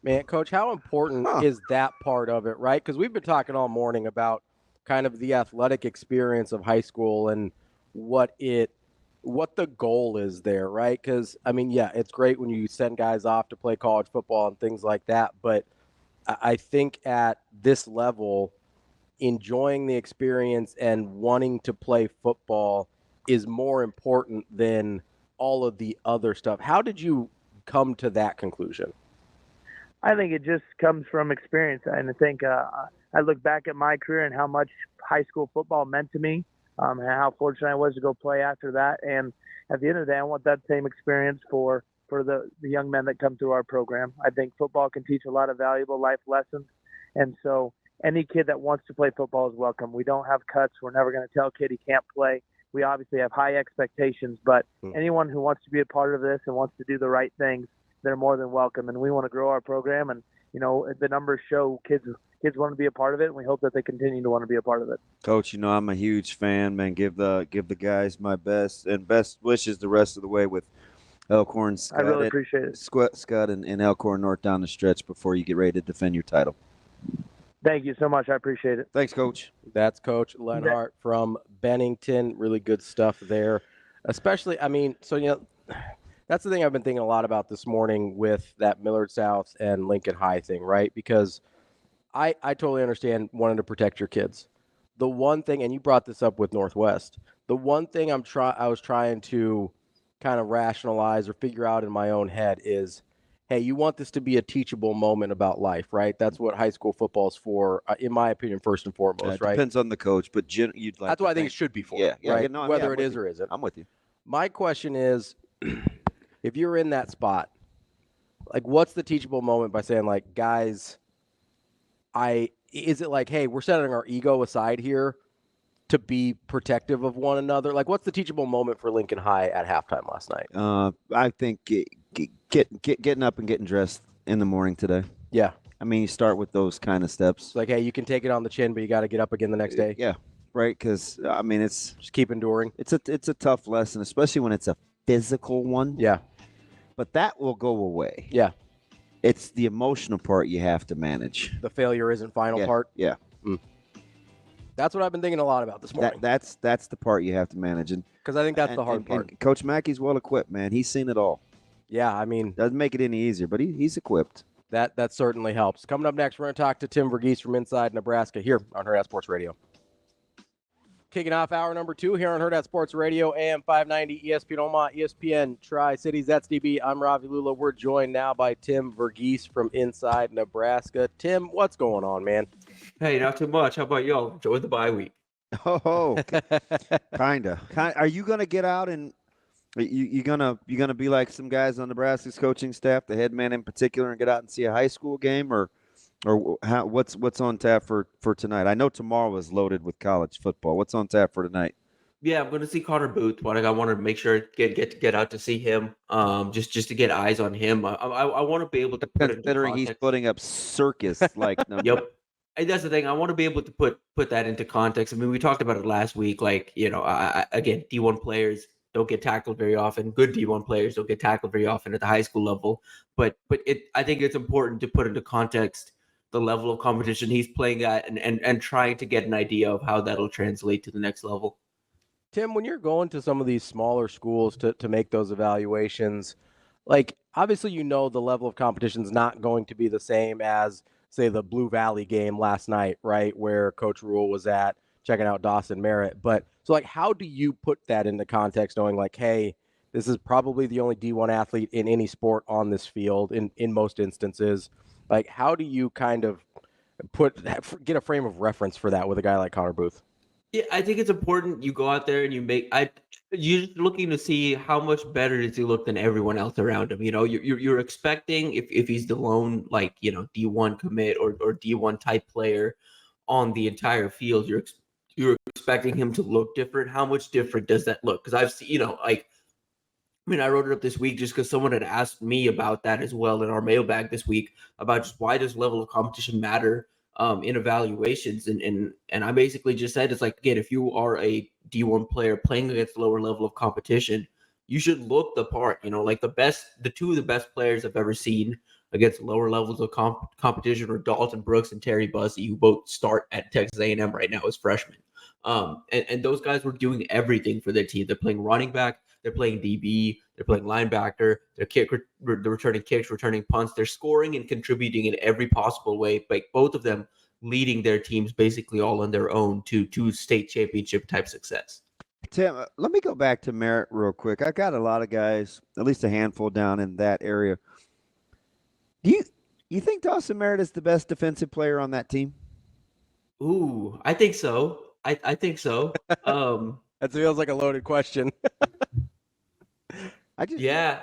Man, Coach, how important is that part of it, right? Because we've been talking all morning about kind of the athletic experience of high school and what the goal is there, right? Because, I mean, yeah, it's great when you send guys off to play college football and things like that, but I think at this level, enjoying the experience and wanting to play football is more important than all of the other stuff. How did you come to that conclusion? I think it just comes from experience. And I think I look back at my career and how much high school football meant to me, and how fortunate I was to go play after that. And at the end of the day, I want that same experience for the young men that come through our program. I think football can teach a lot of valuable life lessons. And so any kid that wants to play football is welcome. We don't have cuts. We're never going to tell a kid he can't play. We obviously have high expectations, but anyone who wants to be a part of this and wants to do the right things, they're more than welcome. And we want to grow our program. And, the numbers show kids want to be a part of it, and we hope that they continue to want to be a part of it. Coach, I'm a huge fan, man. Give the guys my best wishes the rest of the way with Elkhorn, Scott. I really appreciate it. Scott and Elkhorn North down the stretch before you get ready to defend your title. Thank you so much. I appreciate it. Thanks, Coach. That's Coach Lenhart from Bennington. Really good stuff there. Especially, that's the thing I've been thinking a lot about this morning with that Millard South and Lincoln High thing, right? Because I totally understand wanting to protect your kids. The one thing, and you brought this up with Northwest, the one thing I was trying to kind of rationalize or figure out in my own head is, hey, you want this to be a teachable moment about life, right? That's what high school football is for, in my opinion, first and foremost, right? Depends on the coach, but you'd like. That's what I think it should be for, right? Whether it is or isn't. I'm with you. My question is, if you're in that spot, like, what's the teachable moment by saying, like, guys, is it like, hey, we're setting our ego aside here to be protective of one another? Like, what's the teachable moment for Lincoln High at halftime last night? I think getting up and getting dressed in the morning today. Yeah. I mean, you start with those kind of steps. It's like, hey, you can take it on the chin, but you got to get up again the next day. Yeah, right. Because it's just keep enduring. It's a tough lesson, especially when it's a physical one. Yeah. But that will go away. Yeah. It's the emotional part you have to manage. The failure isn't final part. Yeah. That's what I've been thinking a lot about this morning. That's the part you have to manage, and because I think that's the hard part. And Coach Mackey's well equipped, man. He's seen it all. Yeah, I mean, doesn't make it any easier, but he's equipped. That certainly helps. Coming up next, we're going to talk to Tim Verghese from inside Nebraska here on Hurrdat Sports Radio. kicking off hour number 2 here on Hurrdat Sports Radio, AM 590, ESPN Omaha, ESPN Tri-Cities. That's DB. I'm Ravi Lulla. We're joined now by Tim Verghese from inside Nebraska. Tim, what's going on, man? Hey, not too much. How about y'all? Enjoy the bye week. Oh, kinda. Are you gonna get out and you gonna be like some guys on Nebraska's coaching staff, the head man in particular, and get out and see a high school game, or what's on tap for tonight? I know tomorrow is loaded with college football. What's on tap for tonight? Yeah, I'm going to see Connor Booth, but I want to make sure get out to see him. Just to get eyes on him. I want to be able to put it Considering he's putting up circus like numbers. Yep. And that's the thing. I want to be able to put that into context. I mean, we talked about it last week. Like, again, D1 players don't get tackled very often. Good D1 players don't get tackled very often at the high school level. But I think it's important to put into context the level of competition he's playing at and trying to get an idea of how that'll translate to the next level. Tim, when you're going to some of these smaller schools to make those evaluations, like obviously the level of competition is not going to be the same as, say, the Blue Valley game last night, right, where Coach Rule was at checking out Dawson Merritt. But so, like, how do you put that into context, knowing like, hey, this is probably the only D1 athlete in any sport on this field in most instances? Like, how do you kind of get a frame of reference for that with a guy like Connor Booth? Yeah, I think it's important you go out there and you're just looking to see how much better does he look than everyone else around him. You're expecting if he's the lone, like, D1 commit or D1 type player on the entire field, you're expecting him to look different. How much different does that look? Because I've seen, I wrote it up this week just because someone had asked me about that as well in our mailbag this week about just why does level of competition matter in evaluations. And I basically just said, it's like, again, if you are a D1 player playing against lower level of competition, you should look the part, like the two of the best players I've ever seen against lower levels of competition are Dalton Brooks and Terry Bussey, who both start at Texas A&M right now as freshmen. And those guys were doing everything for their team. They're playing running back, they're playing DB, they're playing linebacker, they're returning kicks, returning punts. They're scoring and contributing in every possible way. Like both of them leading their teams basically all on their own to state championship type success. Tim, let me go back to Merritt real quick. I got a lot of guys, at least a handful down in that area. Do you think Dawson Merritt is the best defensive player on that team? Ooh, I think so. I think so. That feels like a loaded question. Okay. Yeah,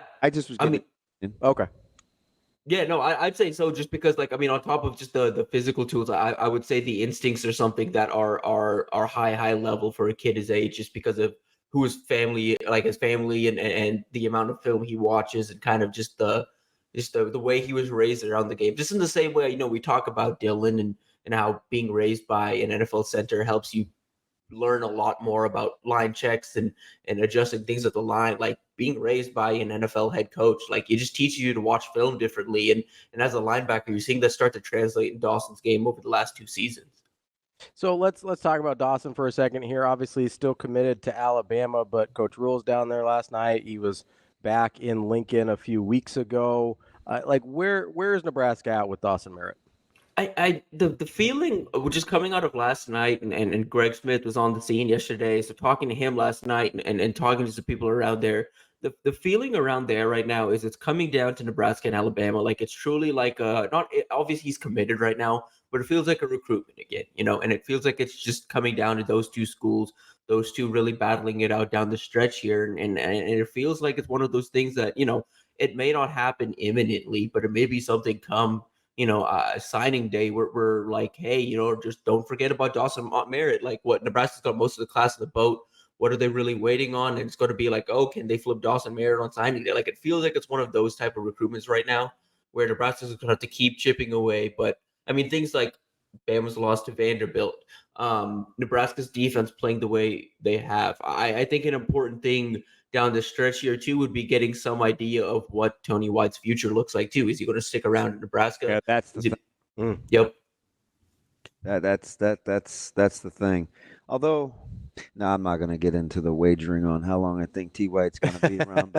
no, I'd say so, just because, on top of just the physical tools, I would say the instincts are something that are high level for a kid his age, just because of who his family, and the amount of film he watches, and kind of just the way he was raised around the game. Just in the same way, we talk about Dylan and how being raised by an NFL center helps you learn a lot more about line checks and adjusting things at the line. Like being raised by an NFL head coach, like it just teaches you to watch film differently. And as a linebacker, you're seeing that start to translate in Dawson's game over the last 2 seasons. So let's talk about Dawson for a second here. Obviously, he's still committed to Alabama, but Coach Rule's down there last night. He was back in Lincoln a few weeks ago. Where is Nebraska at with Dawson Merritt? The feeling just coming out of last night, and Greg Smith was on the scene yesterday, so talking to him last night and talking to some people around there, the feeling around there right now is it's coming down to Nebraska and Alabama. Like it's truly like obviously he's committed right now, but it feels like a recruitment again, and it feels like it's just coming down to those two schools, those two really battling it out down the stretch here, and it feels like it's one of those things that it may not happen imminently, but it may be something come signing day where we're like, hey, just don't forget about Dawson Merritt. Like what, Nebraska's got most of the class in the boat. What are they really waiting on? And it's going to be like, oh, can they flip Dawson Merritt on signing day? Like it feels like it's one of those type of recruitments right now where Nebraska's going to have to keep chipping away. But I mean, things like Bama's loss to Vanderbilt, Nebraska's defense playing the way they have. I think an important thing down the stretch here too would be getting some idea of what Tony White's future looks like too. Is he going to stick around in Nebraska? Yeah, that's the thing. Yep. That's the thing. Although, no, I'm not going to get into the wagering on how long I think T. White's going to be around.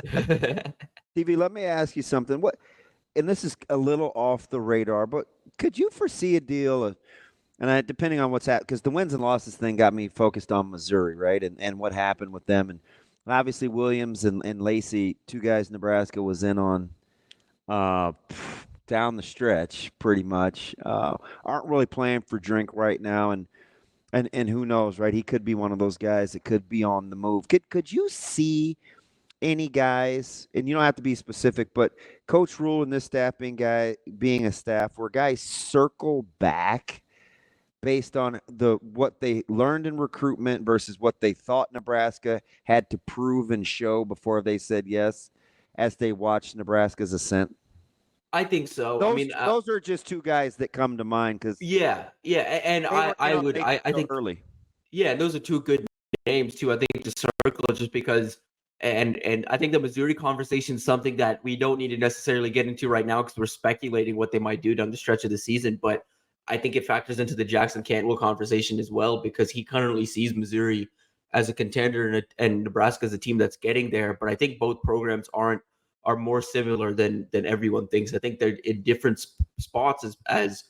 TV, let me ask you something. And this is a little off the radar, but could you foresee a deal, And depending on what's happened, because the wins and losses thing got me focused on Missouri, right, and what happened with them. And obviously Williams and Lacey, two guys Nebraska was in on down the stretch pretty much, aren't really playing for drink right now. And who knows, right? He could be one of those guys that could be on the move. Could you see any guys, and you don't have to be specific, but Coach Rule and this staff being a staff where guys circle back based on what they learned in recruitment versus what they thought Nebraska had to prove and show before they said yes, as they watched Nebraska's ascent? I think so. Those are just two guys that come to mind because and I think early. Yeah, those are two good names too. I think to circle just because, and I think the Missouri conversation is something that we don't need to necessarily get into right now because we're speculating what they might do down the stretch of the season. But I think it factors into the Jackson Cantwell conversation as well because he currently sees Missouri as a contender and Nebraska as a team that's getting there. But I think both programs are more similar than everyone thinks. I think they're in different spots as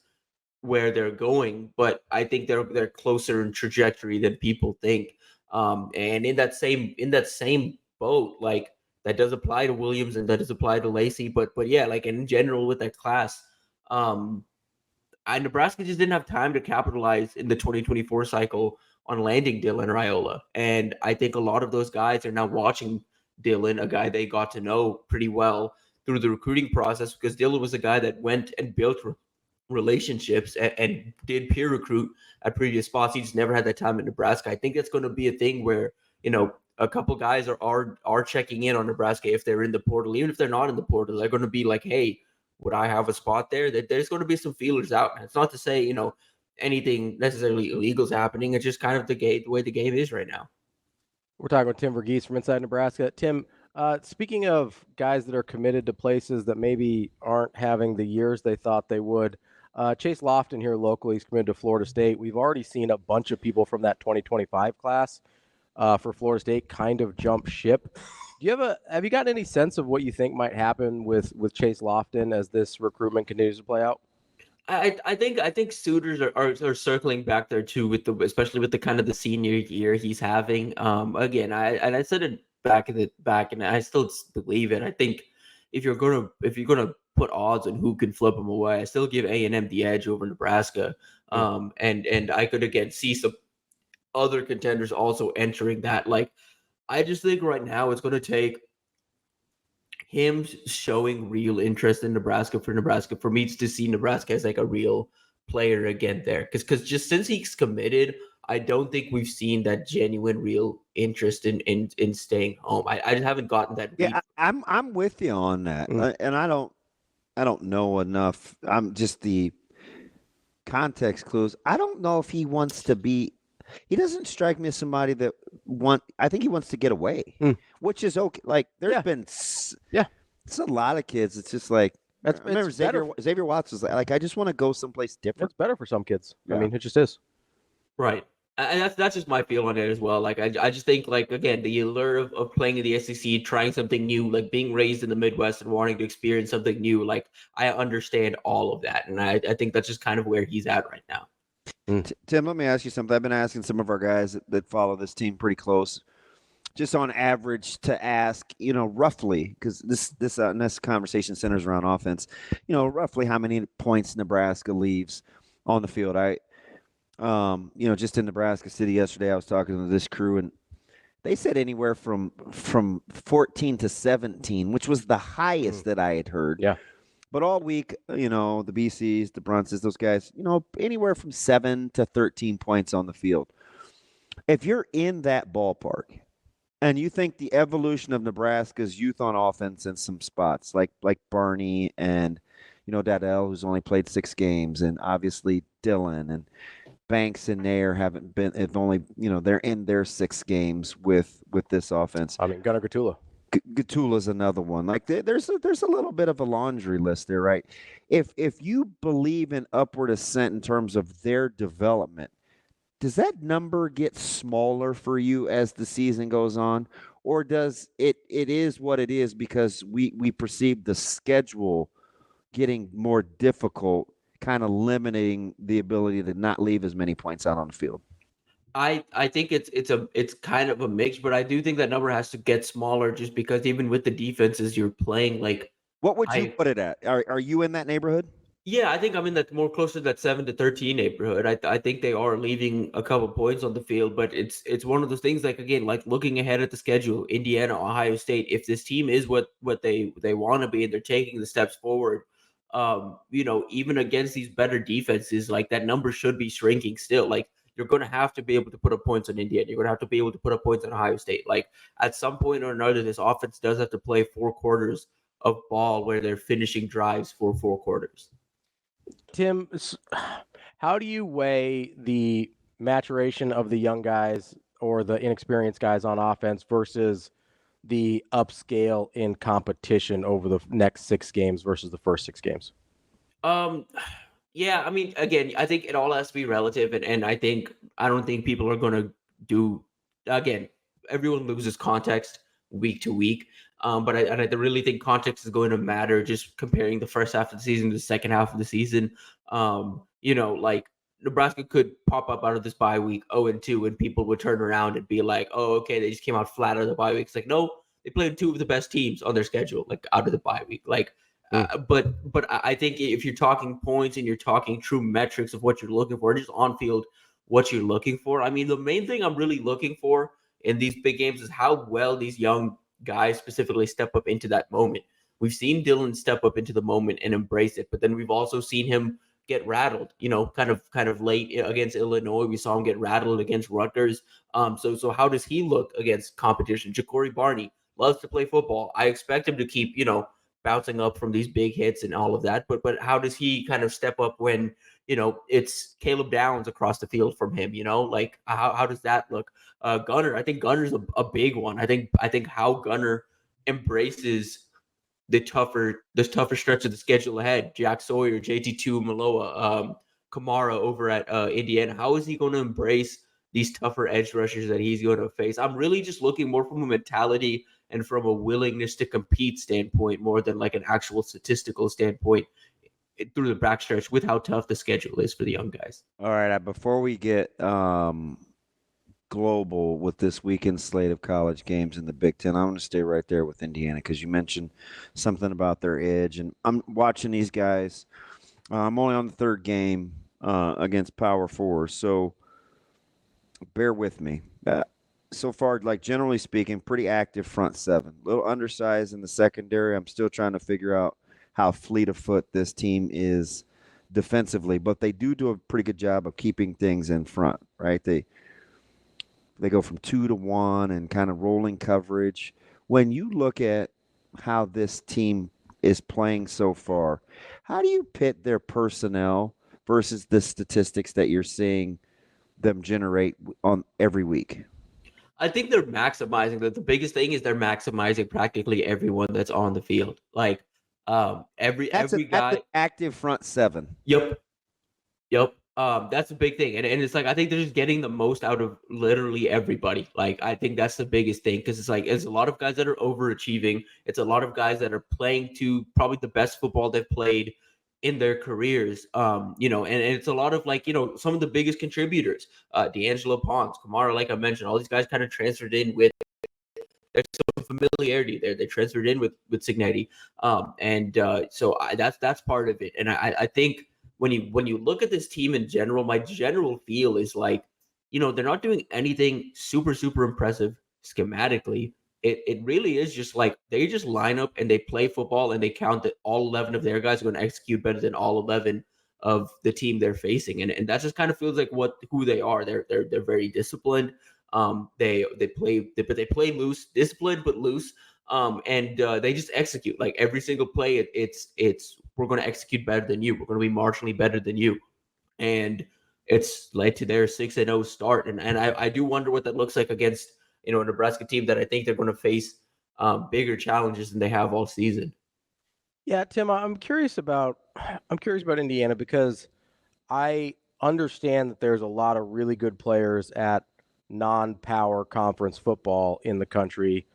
where they're going, but I think they're closer in trajectory than people think. And in that same boat, like that does apply to Williams and that does apply to Lacey. But yeah, like in general with that class, Nebraska just didn't have time to capitalize in the 2024 cycle on landing Dylan Raiola. And I think a lot of those guys are now watching Dylan, a guy they got to know pretty well through the recruiting process because Dylan was a guy that went and built relationships and did peer recruit at previous spots. He just never had that time in Nebraska. I think that's going to be a thing where, a couple guys are checking in on Nebraska if they're in the portal. Even if they're not in the portal, they're going to be like, hey, would I have a spot there? That there's going to be some feelers out. And it's not to say, anything necessarily illegal is happening. It's just kind of the way the game is right now. We're talking with Tim Verghese from Inside Nebraska. Tim, speaking of guys that are committed to places that maybe aren't having the years they thought they would, Chase Lofton here locally is committed to Florida State. We've already seen a bunch of people from that 2025 class for Florida State kind of jump ship. Have you gotten any sense of what you think might happen with Chase Lofton as this recruitment continues to play out? I think suitors are circling back there too especially with the kind of the senior year he's having. Again, I said it back and I still believe it. I think if you're gonna put odds on who can flip him away, I still give A&M the edge over Nebraska. And I could again see some other contenders also entering that. Like, I just think right now it's going to take him showing real interest in Nebraska for me to see Nebraska as like a real player again there. Because just since he's committed, I don't think we've seen that genuine, real interest in staying home. I just haven't gotten that. Yeah, I'm with you on that, and I don't know enough. I'm just the context clues. I don't know if he wants to be. He doesn't strike me as somebody that I think he wants to get away, which is okay. Like there's been, it's a lot of kids. It's just like I remember Xavier Watts was like, I just want to go someplace different. It's better for some kids. Yeah. I mean, it just is. Right. And that's just my feel on it as well. Like I just think like again the allure of playing in the SEC, trying something new, like being raised in the Midwest and wanting to experience something new. Like I understand all of that, and I think that's just kind of where he's at right now. Tim, let me ask you something. I've been asking some of our guys that follow this team pretty close, just on average, to ask, roughly, because this conversation centers around offense, roughly how many points Nebraska leaves on the field. Just in Nebraska City yesterday, I was talking to this crew, and they said anywhere from 14 to 17, which was the highest that I had heard. Yeah. But all week, the BCs, the Brunses, those guys, anywhere from 7 to 13 points on the field. If you're in that ballpark and you think the evolution of Nebraska's youth on offense in some spots, like Barney and, Dadell, who's only played 6 games, and obviously Dylan and Banks and Nair have only, they're in their 6 games with this offense. I mean, Gunnar Gatula. Gatula's another one. Like there's a little bit of a laundry list there, right? If you believe in upward ascent in terms of their development, does that number get smaller for you as the season goes on, or does it is what it is because we perceive the schedule getting more difficult kind of limiting the ability to not leave as many points out on the field? I think it's kind of a mix, but I do think that number has to get smaller just because even with the defenses you're playing, like what would you put it at? Are you in that neighborhood? Yeah, I think I'm in that more closer to that 7-13 neighborhood. I think they are leaving a couple points on the field, but it's one of those things like again, like looking ahead at the schedule, Indiana, Ohio State, if this team is what they want to be and they're taking the steps forward, even against these better defenses, like that number should be shrinking still. Like you're going to have to be able to put up points on Indiana. You're going to have to be able to put up points on Ohio State. Like at some point or another, this offense does have to play 4 quarters of ball where they're finishing drives for 4 quarters. Tim, how do you weigh the maturation of the young guys or the inexperienced guys on offense versus the upscale in competition over the next 6 games versus the first 6 games? Yeah, I mean, again, I think it all has to be relative, and I don't think people are going to do, again, everyone loses context week to week. But I really think context is going to matter just comparing the first half of the season to the second half of the season. Like Nebraska could pop up out of this bye week 0-2, and people would turn around and be like, oh, okay, they just came out flat out of the bye week. It's like, no, they played 2 of the best teams on their schedule, like out of the bye week. Like, but I think if you're talking points and you're talking true metrics of what you're looking for, just on field, what you're looking for. I mean, the main thing I'm really looking for in these big games is how well these young guys specifically step up into that moment. We've seen Dylan step up into the moment and embrace it, but then we've also seen him get rattled, kind of late against Illinois. We saw him get rattled against Rutgers. So how does he look against competition? Ja'Cory Barney loves to play football. I expect him to keep, bouncing up from these big hits and all of that. But how does he kind of step up when, it's Caleb Downs across the field from him, like how does that look? Gunner, I think Gunner's a big one. I think how Gunner embraces the tougher stretch of the schedule ahead. Jack Sawyer, JT2, Maloa, Kamara over at Indiana. How is he going to embrace these tougher edge rushers that he's going to face? I'm really just looking more from a mentality and from a willingness to compete standpoint more than like an actual statistical standpoint through the backstretch with how tough the schedule is for the young guys. All right, before we get global with this weekend slate of college games in the Big Ten, I'm going to stay right there with Indiana because you mentioned something about their edge, and I'm watching these guys. I'm only on the 3rd game against Power 4, so bear with me. So far, like generally speaking, pretty active front 7. A little undersized in the secondary. I'm still trying to figure out how fleet of foot this team is defensively, but they do a pretty good job of keeping things in front, right? They go from 2 to 1 and kind of rolling coverage. When you look at how this team is playing so far, how do you pit their personnel versus the statistics that you're seeing them generate on every week? I think they're maximizing that. The biggest thing is they're maximizing practically everyone that's on the field. Like every guy active front 7. Yep. That's a big thing. And it's like I think they're just getting the most out of literally everybody. Like I think that's the biggest thing because it's a lot of guys that are overachieving. It's a lot of guys that are playing to probably the best football they've played in their careers. And it's a lot of some of the biggest contributors, D'Angelo Pons, Kamara, like I mentioned, all these guys kind of transferred in with there's some familiarity there. They transferred in with Cignetti. So that's part of it. And I think when you look at this team in general, my general feel is like, they're not doing anything super, super impressive schematically. It really is just like they just line up and they play football and they count that all 11 of their guys are going to execute better than all 11 of the team they're facing. And that just kind of feels like who they are. They're very disciplined. They play loose, disciplined but loose. And they just execute like every single play. It's we're going to execute better than you. We're going to be marginally better than you, and it's led to their 6-0 start. And I do wonder what that looks like against a Nebraska team that I think they're going to face bigger challenges than they have all season. Yeah, Tim, I'm curious about Indiana because I understand that there's a lot of really good players at non-power conference football in the country.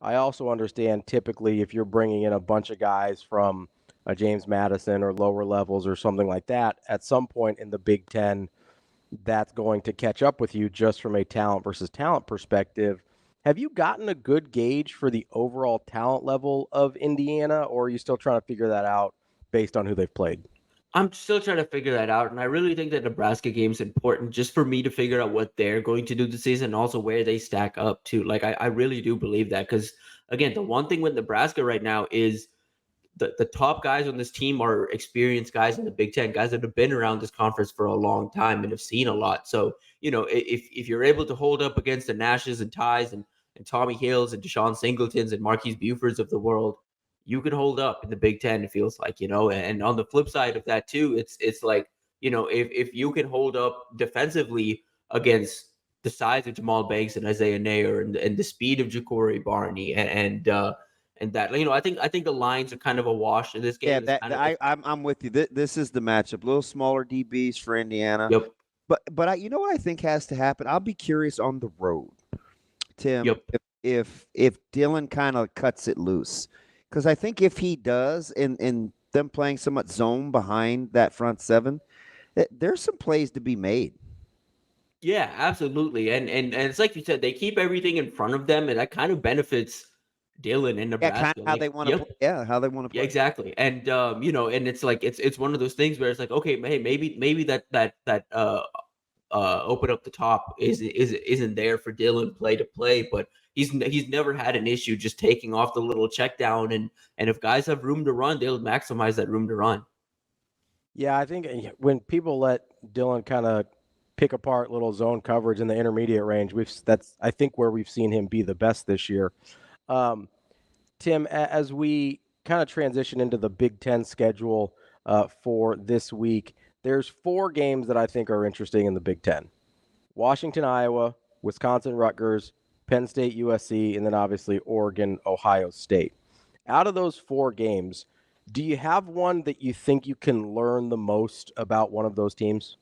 I also understand typically if you're bringing in a bunch of guys from a James Madison or lower levels or something like that, at some point in the Big Ten, that's going to catch up with you just from a talent versus talent perspective. Have you gotten a good gauge for the overall talent level of Indiana, or are you still trying to figure that out based on who they've played? I'm still trying to figure that out, and I really think that Nebraska game is important just for me to figure out what they're going to do this season and also where they stack up to. Like, I really do believe that because, again, the one thing with Nebraska right now is the top guys on this team are experienced guys in the Big Ten, guys that have been around this conference for a long time and have seen a lot. So, if you're able to hold up against the Nashes and Ties and Tommy Hills and Deshaun Singletons and Marquise Bufords of the world, you can hold up in the Big Ten, it feels like, and on the flip side of that too, it's like, if you can hold up defensively against the size of Jamal Banks and Isaiah Nair and the speed of Ja'Cory Barney and that, I think the lines are kind of a wash in this game. Yeah, I'm with you. This is the matchup. A little smaller DBs for Indiana. Yep. But you know what I think has to happen? I'll be curious on the road, Tim. Yep. If Dylan kind of cuts it loose, because I think if he does, in them playing so much zone behind that front seven, there's some plays to be made. Yeah, absolutely. And it's like you said, they keep everything in front of them, and that kind of benefits Dylan in Nebraska. Yeah, kind of how they want to play. Yeah, how they want to play. Yeah, exactly. And and it's like it's one of those things where it's like, okay, hey, maybe that open up the top isn't there for Dylan play to play, but he's never had an issue just taking off the little check down, and if guys have room to run, they'll maximize that room to run. Yeah, I think when people let Dylan kind of pick apart little zone coverage in the intermediate range, that's I think where we've seen him be the best this year. Tim, as we kind of transition into the Big Ten schedule for this week, there's 4 games that I think are interesting in the Big Ten: Washington, Iowa, Wisconsin, Rutgers, Penn State, USC, and then obviously Oregon, Ohio State. Out of those 4 games, do you have one that you think you can learn the most about one of those teams?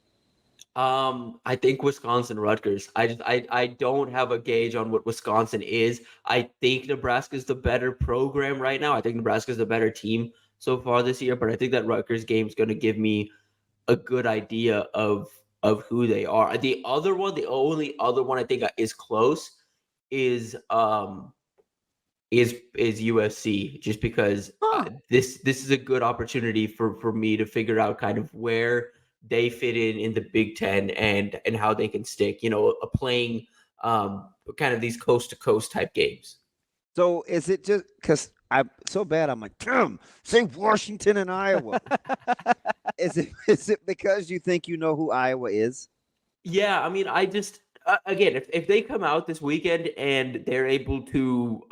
I think Wisconsin, Rutgers. I don't have a gauge on what Wisconsin is. I think Nebraska's the better program right now. I think Nebraska's the better team so far this year, but I think that Rutgers game is going to give me a good idea of who they are. The only other one I think is close is USC, just because this is a good opportunity for me to figure out kind of where they fit in the Big Ten and how they can stick, playing kind of these coast to coast type games. So is it just because I'm so bad? I'm like, Tim, say Washington and Iowa. Is it because you think you know who Iowa is? Yeah, I mean, I just again, if they come out this weekend and they're able to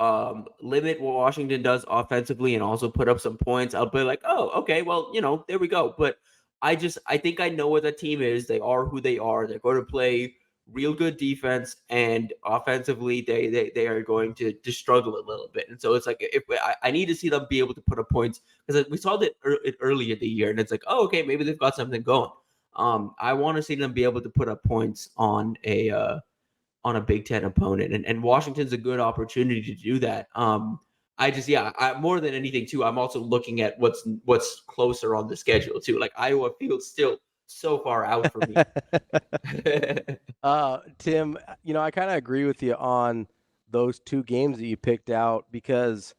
limit what Washington does offensively and also put up some points, I'll be like, oh, okay, well, there we go. But I think I know what that team is. They are who they are. They're going to play real good defense, and offensively, they are going to struggle a little bit. And so it's like, if I need to see them be able to put up points, because we saw that early in the year, and it's like, oh, okay, maybe they've got something going. I want to see them be able to put up points on a Big Ten opponent, and Washington's a good opportunity to do that. I more than anything too, I'm also looking at what's closer on the schedule too. Like Iowa feels still so far out for me. Tim, I kind of agree with you on those 2 games that you picked out because,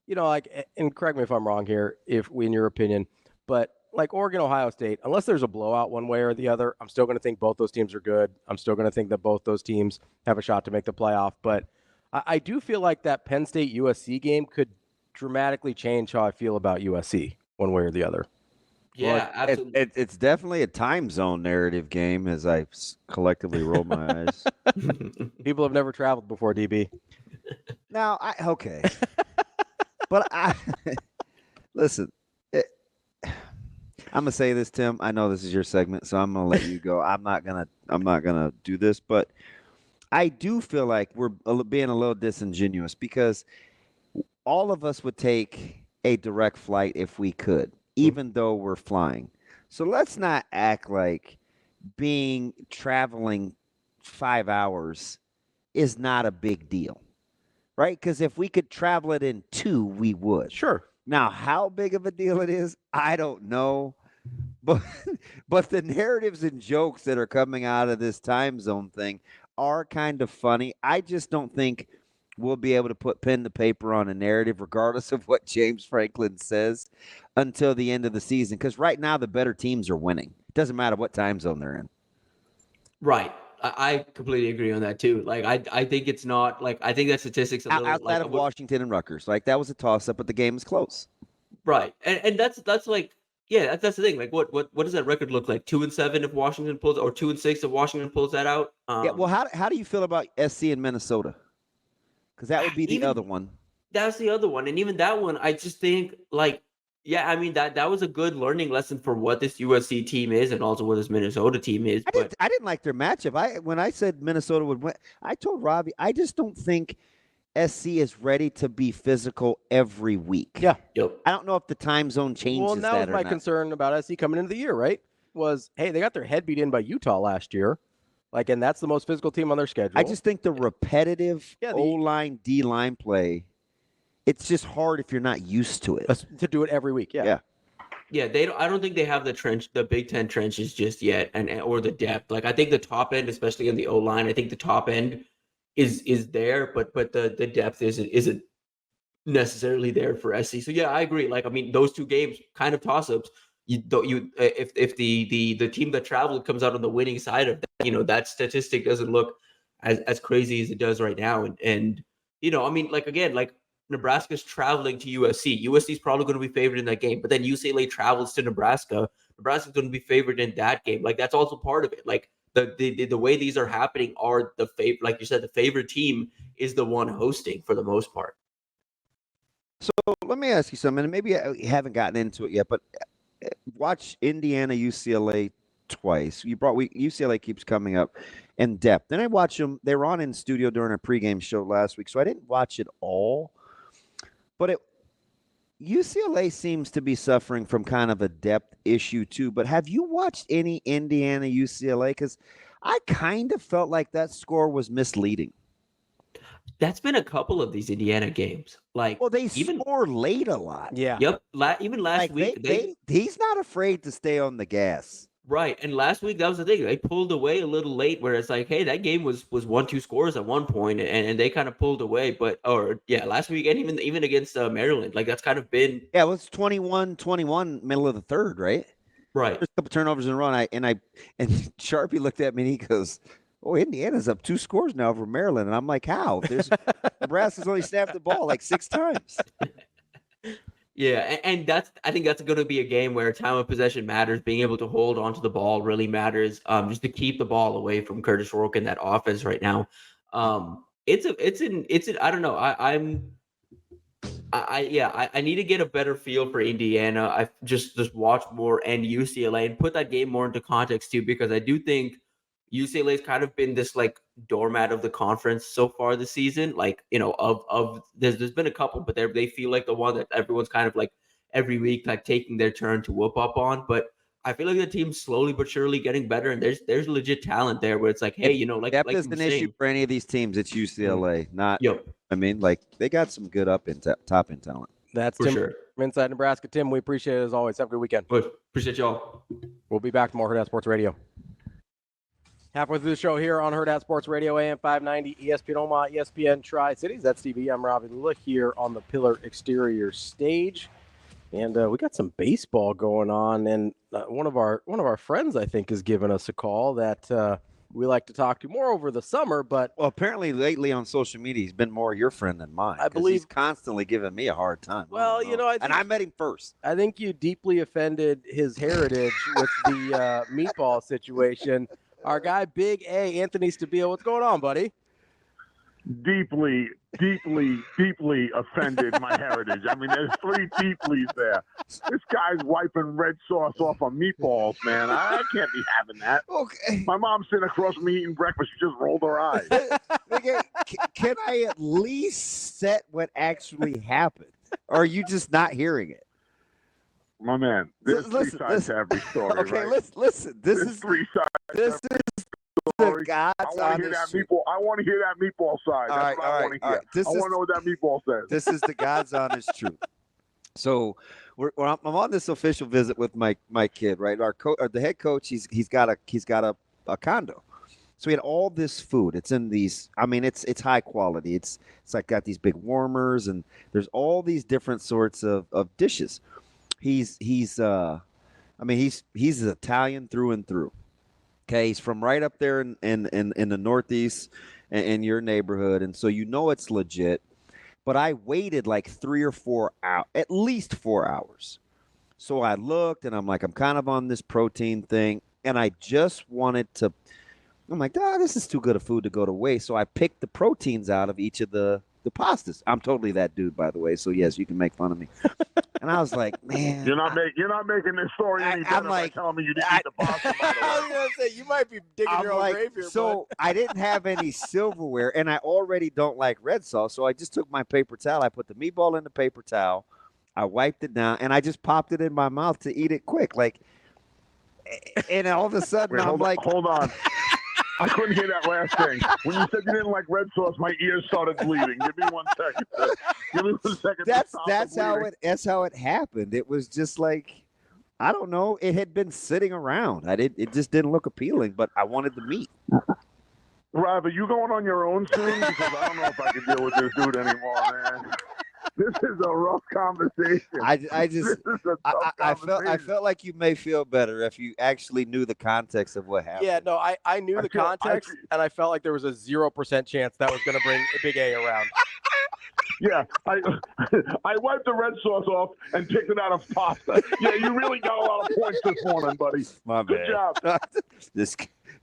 and correct me if I'm wrong here, in your opinion, but like Oregon, Ohio State, unless there's a blowout one way or the other, I'm still going to think both those teams are good. I'm still going to think that both those teams have a shot to make the playoff, but I do feel like that Penn State USC game could dramatically change how I feel about USC one way or the other. Yeah, absolutely. It's definitely a time zone narrative game as I collectively roll my eyes. People have never traveled before, DB. Now, okay. But listen, I'm going to say this, Tim. I know this is your segment, so I'm going to let you go. I'm not going to do this, but I do feel like we're being a little disingenuous because all of us would take a direct flight if we could, even though we're flying. So let's not act like traveling 5 hours is not a big deal, right? Because if we could travel it in 2, we would. Sure. Now, how big of a deal it is, I don't know. But the narratives and jokes that are coming out of this time zone thing are kind of funny. I just don't think we'll be able to put pen to paper on a narrative, regardless of what James Franklin says, until the end of the season. Because right now, the better teams are winning. It doesn't matter what time zone they're in. Right. I completely agree on that too. Like I think it's not like I think that statistics a little Outside like of Washington and Rutgers, like that was a toss up, but the game was close. right. And that's like that's the thing. Like what does that record look like? 2-7 if Washington pulls, or 2-6 if Washington pulls that out. Yeah. Well, how do you feel about SC in Minnesota? Because that would be the other one. That's the other one, and even that one, I just think like. Yeah, I mean that was a good learning lesson for what this USC team is, and also what this Minnesota team is. I didn't like their matchup. When I said Minnesota would win, I told Ravi I just don't think SC is ready to be physical every week. Yeah. Yep. I don't know if the time zone changes. Well, and that was my concern about SC coming into the year. Right? Was hey, they got their head beat in by Utah last year, like, and that's the most physical team on their schedule. I just think the repetitive O-line, D-line play. It's just hard if you're not used to it. To do it every week, yeah. Yeah, I don't think they have the Big Ten trenches just yet, or the depth. Like I think the top end, especially in the O line, I think the top end is there, but the depth isn't necessarily there for SC. So yeah, I agree. Like I mean, those two games kind of toss ups. If the team that traveled comes out on the winning side of that, that statistic doesn't look as crazy as it does right now. And I mean, like again, like. Nebraska's traveling to USC. USC is probably going to be favored in that game, but then UCLA travels to Nebraska. Nebraska's going to be favored in that game. Like that's also part of it. Like the way these are happening are like you said, the favorite team is the one hosting for the most part. So let me ask you something, and maybe I haven't gotten into it yet, but watch Indiana UCLA twice. UCLA keeps coming up in depth. Then I watch them. They were on in studio during a pregame show last week, so I didn't watch it all. But UCLA seems to be suffering from kind of a depth issue too. But have you watched any Indiana UCLA? Because I kind of felt like that score was misleading. That's been a couple of these Indiana games. Like, well, they score late a lot. Yeah. Yep. Even last week, he's not afraid to stay on the gas. Right. And last week, that was the thing. They pulled away a little late where it's like, hey, that game was 1-2 scores at one point, and they kind of pulled away. Last week, and even against Maryland, like that's kind of been. Yeah, it was 21-21 middle of the third, right? Right. There's a couple turnovers in a row, and Sharpie looked at me and he goes, oh, Indiana's up 2 scores now over Maryland. And I'm like, how? Nebraska's only snapped the ball like 6 times. Yeah, and I think that's going to be a game where time of possession matters. Being able to hold onto the ball really matters. Just to keep the ball away from Curtis Rourke in that offense right now. I don't know. I need to get a better feel for Indiana. I just watch more and UCLA and put that game more into context too, because I do think UCLA's kind of been this like doormat of the conference so far this season. Like, there's been a couple, but they feel like the one that everyone's kind of like every week, like taking their turn to whoop up on. But I feel like the team's slowly but surely getting better, and there's legit talent there where it's like, hey, depth isn't an issue for any of these teams. It's UCLA, not. Yep. I mean, like they got some good top end talent. That's for Tim sure. From Inside Nebraska. Tim, we appreciate it as always. Have a good weekend. Appreciate y'all. We'll be back tomorrow. Hurrdat Sports Radio. Halfway through the show here on Hurrdat Sports Radio, AM 590, ESPN Omaha, ESPN Tri-Cities. That's TV. I'm Ravi Lulla here on the Pillar Exterior stage. And we got some baseball going on. And one of our friends, I think, has given us a call that we like to talk to more over the summer. But well, apparently lately on social media, he's been more your friend than mine. I believe he's constantly giving me a hard time. Well, and I met him first. I think you deeply offended his heritage with the meatball situation. Our guy, Big A, Anthony Stabile. What's going on, buddy? Deeply offended my heritage. I mean, there's 3 deeplies there. This guy's wiping red sauce off of meatballs, man. I can't be having that. Okay. My mom's sitting across from me eating breakfast. She just rolled her eyes. Can I at least set what actually happened? Or are you just not hearing it? My man, there's 3 sides to every story. Okay, right? listen. This is 3 sides. This is the God's honest truth. I want to hear that meatball side. That's what I want to hear. I want to know what that meatball says. This is the God's honest truth. I'm on this official visit with my kid, right? The head coach, he's got a condo. So we had all this food. It's in these. I mean, it's high quality. It's like got these big warmers, and there's all these different sorts of dishes. He's Italian through and through. Okay, he's from right up there in the Northeast in your neighborhood, and so it's legit. But I waited like 3 or 4 hours, at least 4 hours. So I looked, and I'm like, I'm kind of on this protein thing, and I just wanted to. I'm like, this is too good of food to go to waste. So I picked the proteins out of each of the pastas. I'm totally that dude, by the way. So yes, you can make fun of me. And I was like, man, you're not making this story any better by telling me you didn't eat the pasta. By the way. I was gonna say you might be digging your own grave here. So I didn't have any silverware, and I already don't like red sauce. So I just took my paper towel. I put the meatball in the paper towel. I wiped it down, and I just popped it in my mouth to eat it quick. And all of a sudden, hold on. I couldn't hear that last thing. When you said you didn't like red sauce, my ears started bleeding. Give me 1 second. Give me 1 second. That's how it happened. It was just like, I don't know. It had been sitting around. It just didn't look appealing, but I wanted the meat. Ravi, you going on your own soon? Because I don't know if I can deal with this dude anymore, man. This is a rough conversation. I felt like you may feel better if you actually knew the context of what happened. Yeah, no, I knew the context, and I felt like there was a 0% chance that was going to bring a Big A around. Yeah, I wiped the red sauce off and picked it out of pasta. Yeah, you really got a lot of points this morning, buddy. My Good bad. job.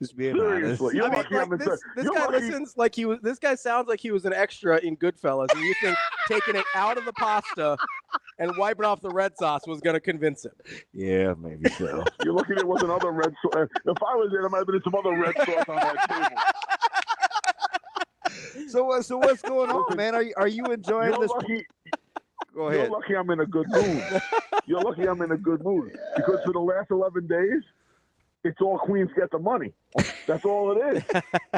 Just being Seriously, honest. This guy sounds like he was an extra in Goodfellas, and you think taking it out of the pasta and wiping off the red sauce was going to convince him? Yeah, maybe so. You're looking at with another red sauce. If I was there might have been some other red sauce on that table. So what's going on, man? Are you enjoying this? Go ahead. You're lucky I'm in a good mood. You're lucky I'm in a good mood because for the last 11 days, it's all Queens get the money. That's all it is.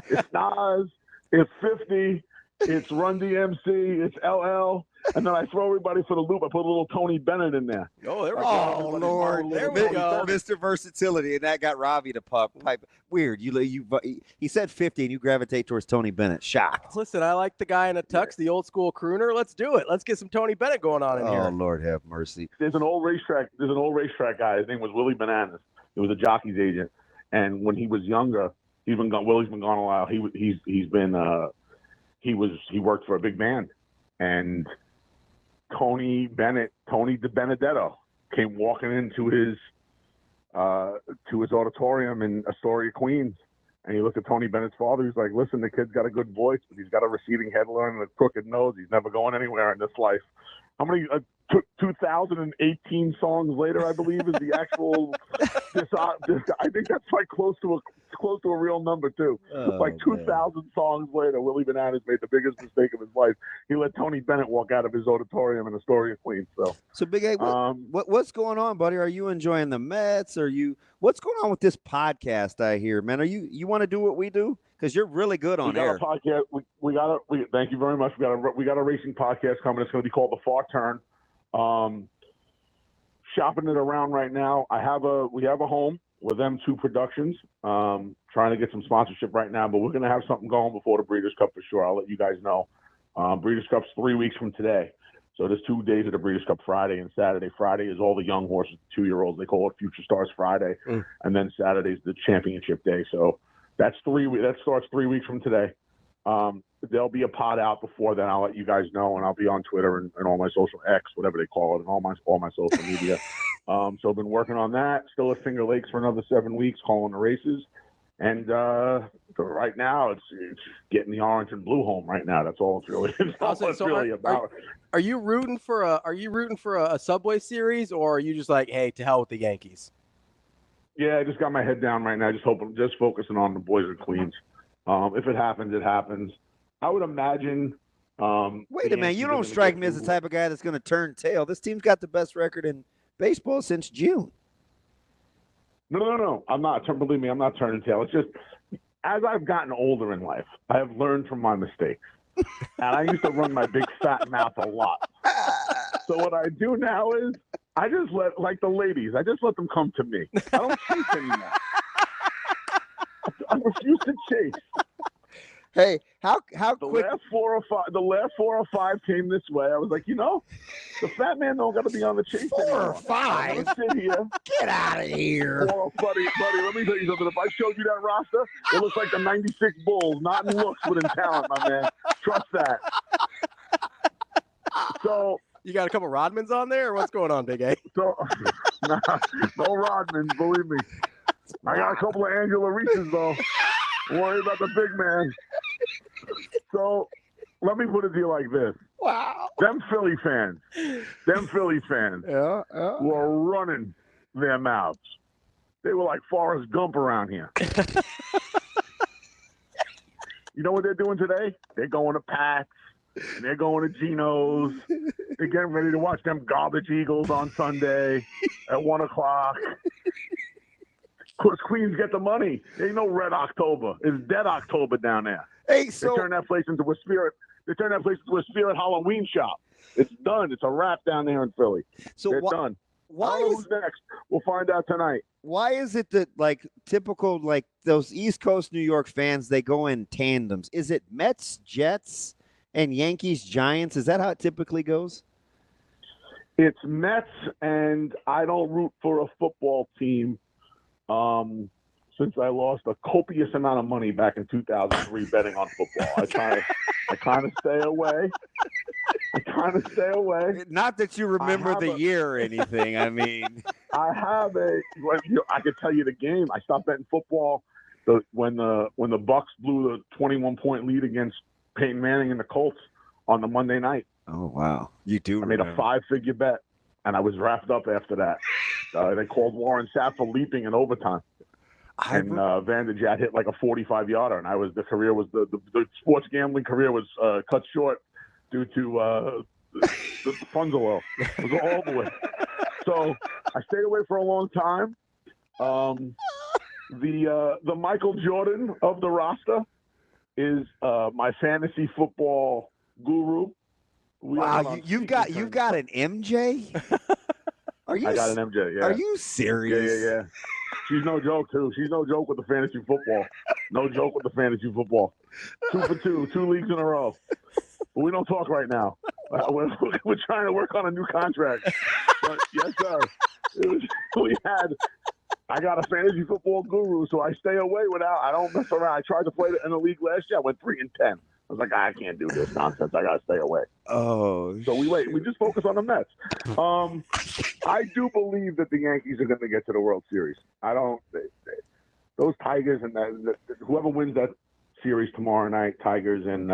It's Nas, it's 50, it's Run DMC, it's LL, and then I throw everybody for the loop. I put a little Tony Bennett in there. Oh, there we go. Oh, Lord. There we go. Mr. Versatility, and that got Ravi to pipe. Weird. He said 50, and you gravitate towards Tony Bennett. Shocked. Listen, I like the guy in a tux, the old school crooner. Let's do it. Let's get some Tony Bennett going on in here. Oh, Lord have mercy. There's an old racetrack guy. His name was Willie Bananas. He was a jockey's agent, and when he was younger, Willie's been gone a while. He worked for a big band, and Tony De Benedetto came walking into his auditorium in Astoria, Queens, and he looked at Tony Bennett's father. He's like, "Listen, the kid's got a good voice, but he's got a receding headline and a crooked nose. He's never going anywhere in this life." How many 2018 songs later, I believe, is the actual. I think that's like close to a real number too. Like 2,000 songs later, Willie Bananas made the biggest mistake of his life. He let Tony Bennett walk out of his auditorium in Astoria, Queens. So Big A, what's going on, buddy? Are you enjoying the Mets? What's going on with this podcast? I hear, man. You want to do what we do? Because you're really good on air. We got a podcast. Thank you very much. We got a racing podcast coming. It's going to be called The Far Turn. Shopping it around right now. We have a home with M2 Productions. Trying to get some sponsorship right now, but we're going to have something going before the Breeders' Cup for sure. I'll let you guys know. Breeders' Cup's 3 weeks from today. So there's 2 days of the Breeders' Cup, Friday and Saturday. Friday is all the young horses, 2-year-olds. They call it Future Stars Friday. And then Saturday's the championship day. So that starts 3 weeks from today. There'll be a pod out before then. I'll let you guys know, and I'll be on Twitter and all my social X, whatever they call it, and all my social media. So I've been working on that. Still at Finger Lakes for another 7 weeks, calling the races. And right now, it's getting the orange and blue home. Right now, that's all it's really about. Are you rooting for a Subway series, or are you just like, hey, to hell with the Yankees? Yeah, I just got my head down right now. Just focusing on the boys and Queens. If it happens, it happens. I would imagine. Wait a minute, you don't strike me as the type of guy that's going to turn tail. This team's got the best record in baseball since June. No. I'm not. Believe me, I'm not turning tail. It's just as I've gotten older in life, I have learned from my mistakes, and I used to run my big fat mouth a lot. So what I do now is I just let, like the ladies, I just let them come to me. I don't chase anymore. I refuse to chase. Hey, how The quick? last four or five came this way. I was like, the fat man don't got to be on the chase anymore. 4 or 5? I'm gonna sit here. Get out of here. Oh, buddy, let me tell you something. If I showed you that roster, it looks like the 96 Bulls, not in looks, but in talent, my man. Trust that. So You got a couple Rodmans on there, or what's going on, Big A? no Rodman, believe me. I got a couple of Angela Reeses, though. Don't worry about the big man. So let me put it to you like this. Wow. Them Philly fans Yeah. were running their mouths. They were like Forrest Gump around here. You know what they're doing today? They're going to Pat's, and they're going to Geno's. They're getting ready to watch them garbage Eagles on Sunday at 1 o'clock. Because Queens get the money. There ain't no Red October. It's Dead October down there. Hey, They so turn that place into a spirit. They turn that place into a spirit Halloween shop. It's done. It's a wrap down there in Philly. They're done. I why don't know is who's next? We'll find out tonight. why is it that like typical like those East Coast New York fans, they go in tandems? Is it Mets, Jets, and Yankees, Giants? Is that how it typically goes? It's Mets, and I don't root for a football team since I lost a copious amount of money back in 2003 betting on football. I kind of stay away. Not that you remember the year or anything. I mean, I could tell you the game. I stopped betting football when the Bucks blew the 21-point lead against Peyton Manning and the Colts on the Monday night. oh wow, you do. I made a 5-figure bet, and I was wrapped up after that. They called Warren Sapp for leaping in overtime. And Vanderjagt hit like a 45-yarder, and the sports gambling career was cut short due to the funds oil. It was all over with. So I stayed away for a long time. The Michael Jordan of the roster is my fantasy football guru. Wow, you've got an MJ? Are you? I got an MJ. Yeah. Are you serious? Yeah. She's no joke too. She's no joke with the fantasy football. No joke with the fantasy football. 2 for 2, 2 leagues in a row. But we don't talk right now. We're trying to work on a new contract. But yes, sir. I got a fantasy football guru, so I stay away I don't mess around. I tried to play in the league last year. I went 3-10. I was like, I can't do this nonsense. I gotta stay away. Oh, so we just focus on the Mets. I do believe that the Yankees are going to get to the World Series. Those Tigers and whoever wins that series tomorrow night, Tigers and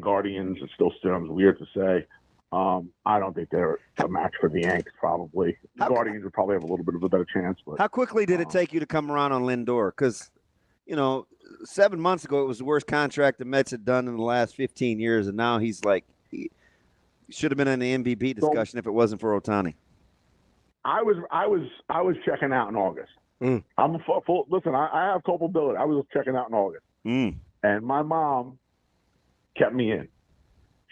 Guardians. It still sounds weird to say. I don't think they're a match for the Yanks. Probably the Guardians would probably have a little bit of a better chance. But how quickly did it take you to come around on Lindor? Because 7 months ago, it was the worst contract the Mets had done in the last 15 years, and now he's like, he should have been in the MVP discussion if it wasn't for Ohtani. I was checking out in August. I'm full. Listen, I have culpability. I was checking out in August, and my mom kept me in.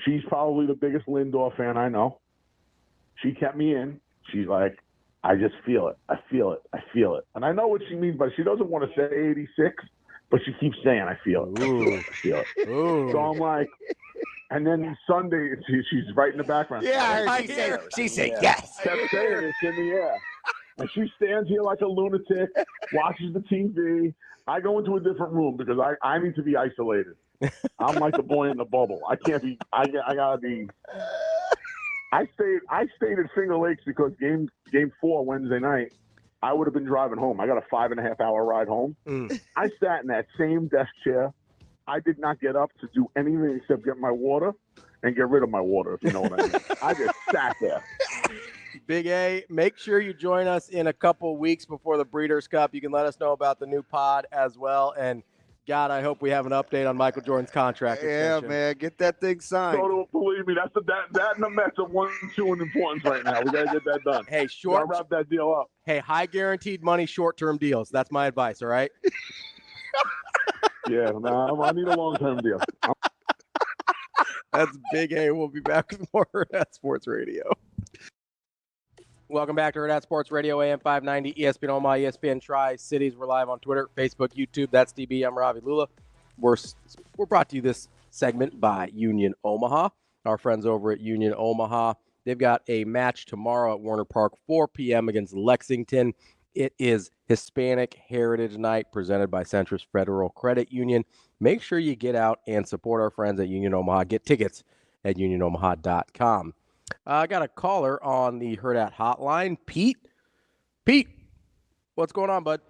She's probably the biggest Lindor fan I know. She kept me in. She's like, I just feel it. I feel it. And I know what she means, but she doesn't want to say 86. But she keeps saying, I feel it. I feel it. So I'm like, and then Sunday, she's right in the background. Yeah, she said yes. Kept saying it's in the air. And she stands here like a lunatic, watches the TV. I go into a different room because I need to be isolated. I'm like the boy in the bubble. I can't be, I gotta be. I stayed at Finger Lakes because game 4 Wednesday night, I would have been driving home. I got a 5.5-hour ride home. I sat in that same desk chair. I did not get up to do anything except get my water and get rid of my water, if you know what I mean. I just sat there. Big A, make sure you join us in a couple weeks before the Breeders' Cup. You can let us know about the new pod as well. And God, I hope we have an update on Michael Jordan's contract extension. Yeah, man, get that thing signed. So believe me, that and the Mets are 1-2 in importance right now. We gotta get that done. Hey, gotta wrap that deal up. Hey, high guaranteed money, short-term deals. That's my advice. All right. Yeah, I need a long-term deal. That's Big A. We'll be back with more Hurrdat Sports Radio. Welcome back to Hurrdat Sports Radio, AM 590, ESPN Omaha, ESPN Tri-Cities. We're live on Twitter, Facebook, YouTube. That's DB. I'm Ravi Lulla. We're brought to you this segment by Union Omaha. Our friends over at Union Omaha. They've got a match tomorrow at Warner Park, 4 p.m. against Lexington. It is Hispanic Heritage Night presented by Centris Federal Credit Union. Make sure you get out and support our friends at Union Omaha. Get tickets at unionomaha.com. I got a caller on the Hurrdat hotline. Pete, what's going on, bud?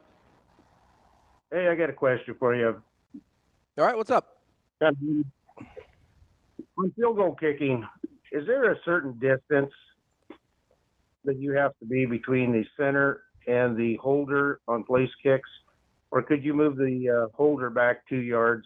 Hey, I got a question for you. All right, what's up? On field goal kicking, is there a certain distance that you have to be between the center and the holder on place kicks? Or could you move the holder back 2 yards,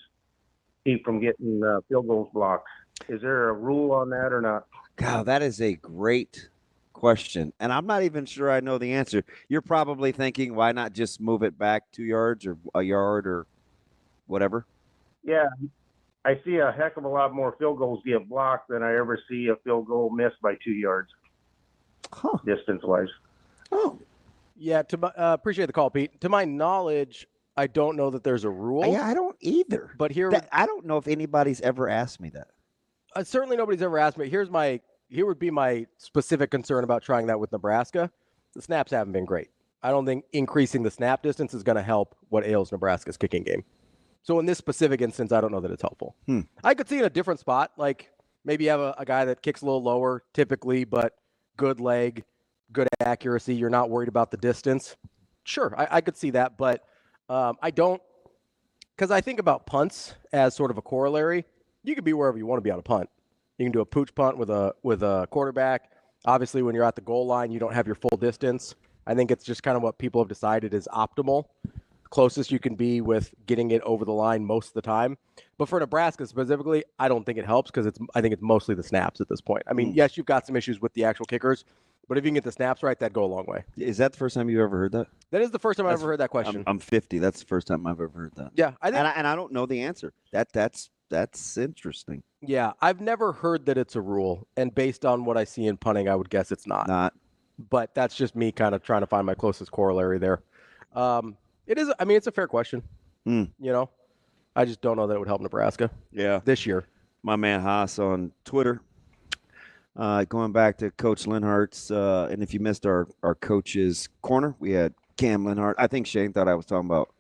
keep from getting field goals blocked? Is there a rule on that or not? God, that is a great question. And I'm not even sure I know the answer. You're probably thinking, why not just move it back 2 yards or a yard or whatever? Yeah, I see a heck of a lot more field goals get blocked than I ever see a field goal missed by 2 yards, distance-wise. Oh. Yeah, appreciate the call, Pete. To my knowledge, I don't know that there's a rule. Yeah, I don't either. But I don't know if anybody's ever asked me that. Certainly nobody's ever asked me. Here would be my specific concern about trying that with Nebraska. The snaps haven't been great. I don't think increasing the snap distance is going to help what ails Nebraska's kicking game. So in this specific instance, I don't know that it's helpful. I could see in a different spot, like maybe you have a guy that kicks a little lower typically, but good leg, good accuracy. You're not worried about the distance. Sure, I could see that, but I don't, because I think about punts as sort of a corollary. You can be wherever you want to be on a punt. You can do a pooch punt with a quarterback. Obviously, when you're at the goal line, you don't have your full distance. I think it's just kind of what people have decided is optimal, closest you can be with getting it over the line most of the time. But for Nebraska specifically, I don't think it helps because I think it's mostly the snaps at this point. I mean, yes, you've got some issues with the actual kickers, but if you can get the snaps right, that'd go a long way. Is that the first time you've ever heard that? That is the first time I've ever heard that question. I'm 50. That's the first time I've ever heard that. Yeah, I think, and I don't know the answer. That's interesting. Yeah, I've never heard that it's a rule, and based on what I see in punting, I would guess it's not. But that's just me kind of trying to find my closest corollary there. It is. I mean, it's a fair question. You know, I just don't know that it would help Nebraska. Yeah, this year. My man Haas on Twitter, going back to Coach Lenhart's, and if you missed our coach's corner, we had Kam Lenhart. I think Shane thought I was talking about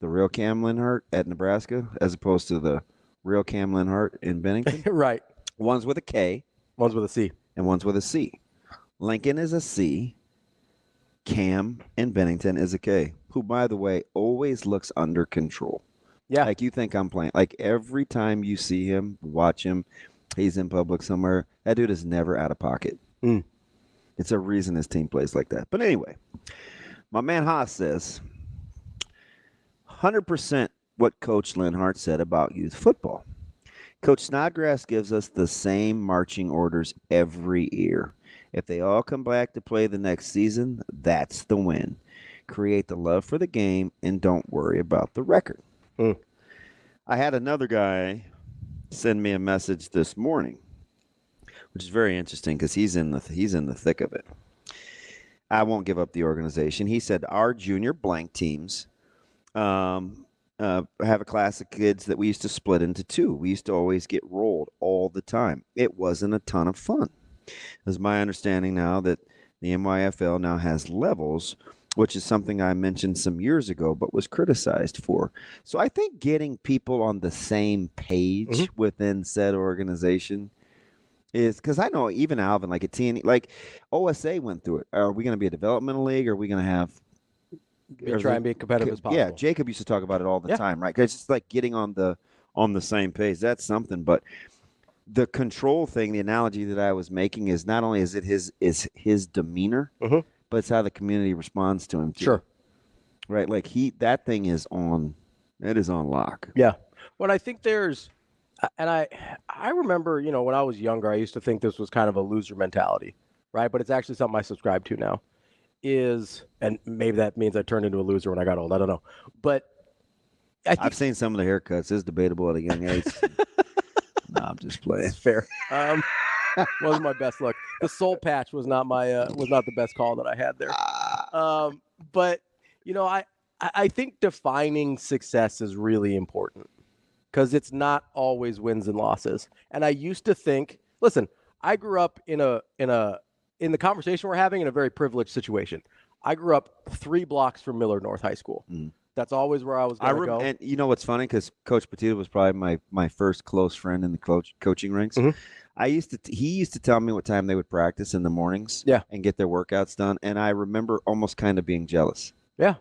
the real Kam Lenhart at Nebraska, as opposed to the real Kam Lenhart in Bennington. Right. One's with a K. One's with a C. And one's with a C. Lincoln is a C. Kam in Bennington is a K, who, by the way, always looks under control. Yeah. Like you think I'm playing. Like every time you see him, watch him, he's in public somewhere, that dude is never out of pocket. It's a reason his team plays like that. But anyway, my man Haas says 100% what Coach Lenhart said about youth football. Coach Snodgrass gives us the same marching orders every year. If they all come back to play the next season, that's the win. Create the love for the game and don't worry about the record. I had another guy send me a message this morning, which is very interesting because he's in the thick of it. I won't give up the organization. He said our junior blank teams have a class of kids that we used to split into two. We used to always get rolled all the time. It wasn't a ton of fun. It's my understanding now that the NYFL now has levels, which is something I mentioned some years ago but was criticized for. So I think getting people on the same page within said organization is, because I know even Alvin, like a TNE, like OSA went through it. Are we going to be a developmental league? Or are we going to have try and be competitive as possible? Yeah, Jacob used to talk about it all the time, right? Because it's just like getting on the same page. That's something. But the control thing, the analogy that I was making is not only is it his demeanor, but it's how the community responds to him too. Sure. Right? Like that thing is on lock. Yeah. But I think there's, and I remember, you know, when I was younger, I used to think this was kind of a loser mentality, right? But it's actually something I subscribe to now. And maybe that means I turned into a loser when I got old. I don't know. But I've seen some of the haircuts. It's debatable at a young age. No, I'm just playing. It's fair. Wasn't my best look. The soul patch was not the best call that I had there. But I think defining success is really important because it's not always wins and losses. And I used to think, listen, I grew up in the conversation we're having in a very privileged situation. I grew up 3 blocks from Millard North High School. That's always where I was going to go. And you know what's funny? Because Coach Petito was probably my first close friend in the coaching ranks. He used to tell me what time they would practice in the mornings and get their workouts done. And I remember almost kind of being jealous. Yeah.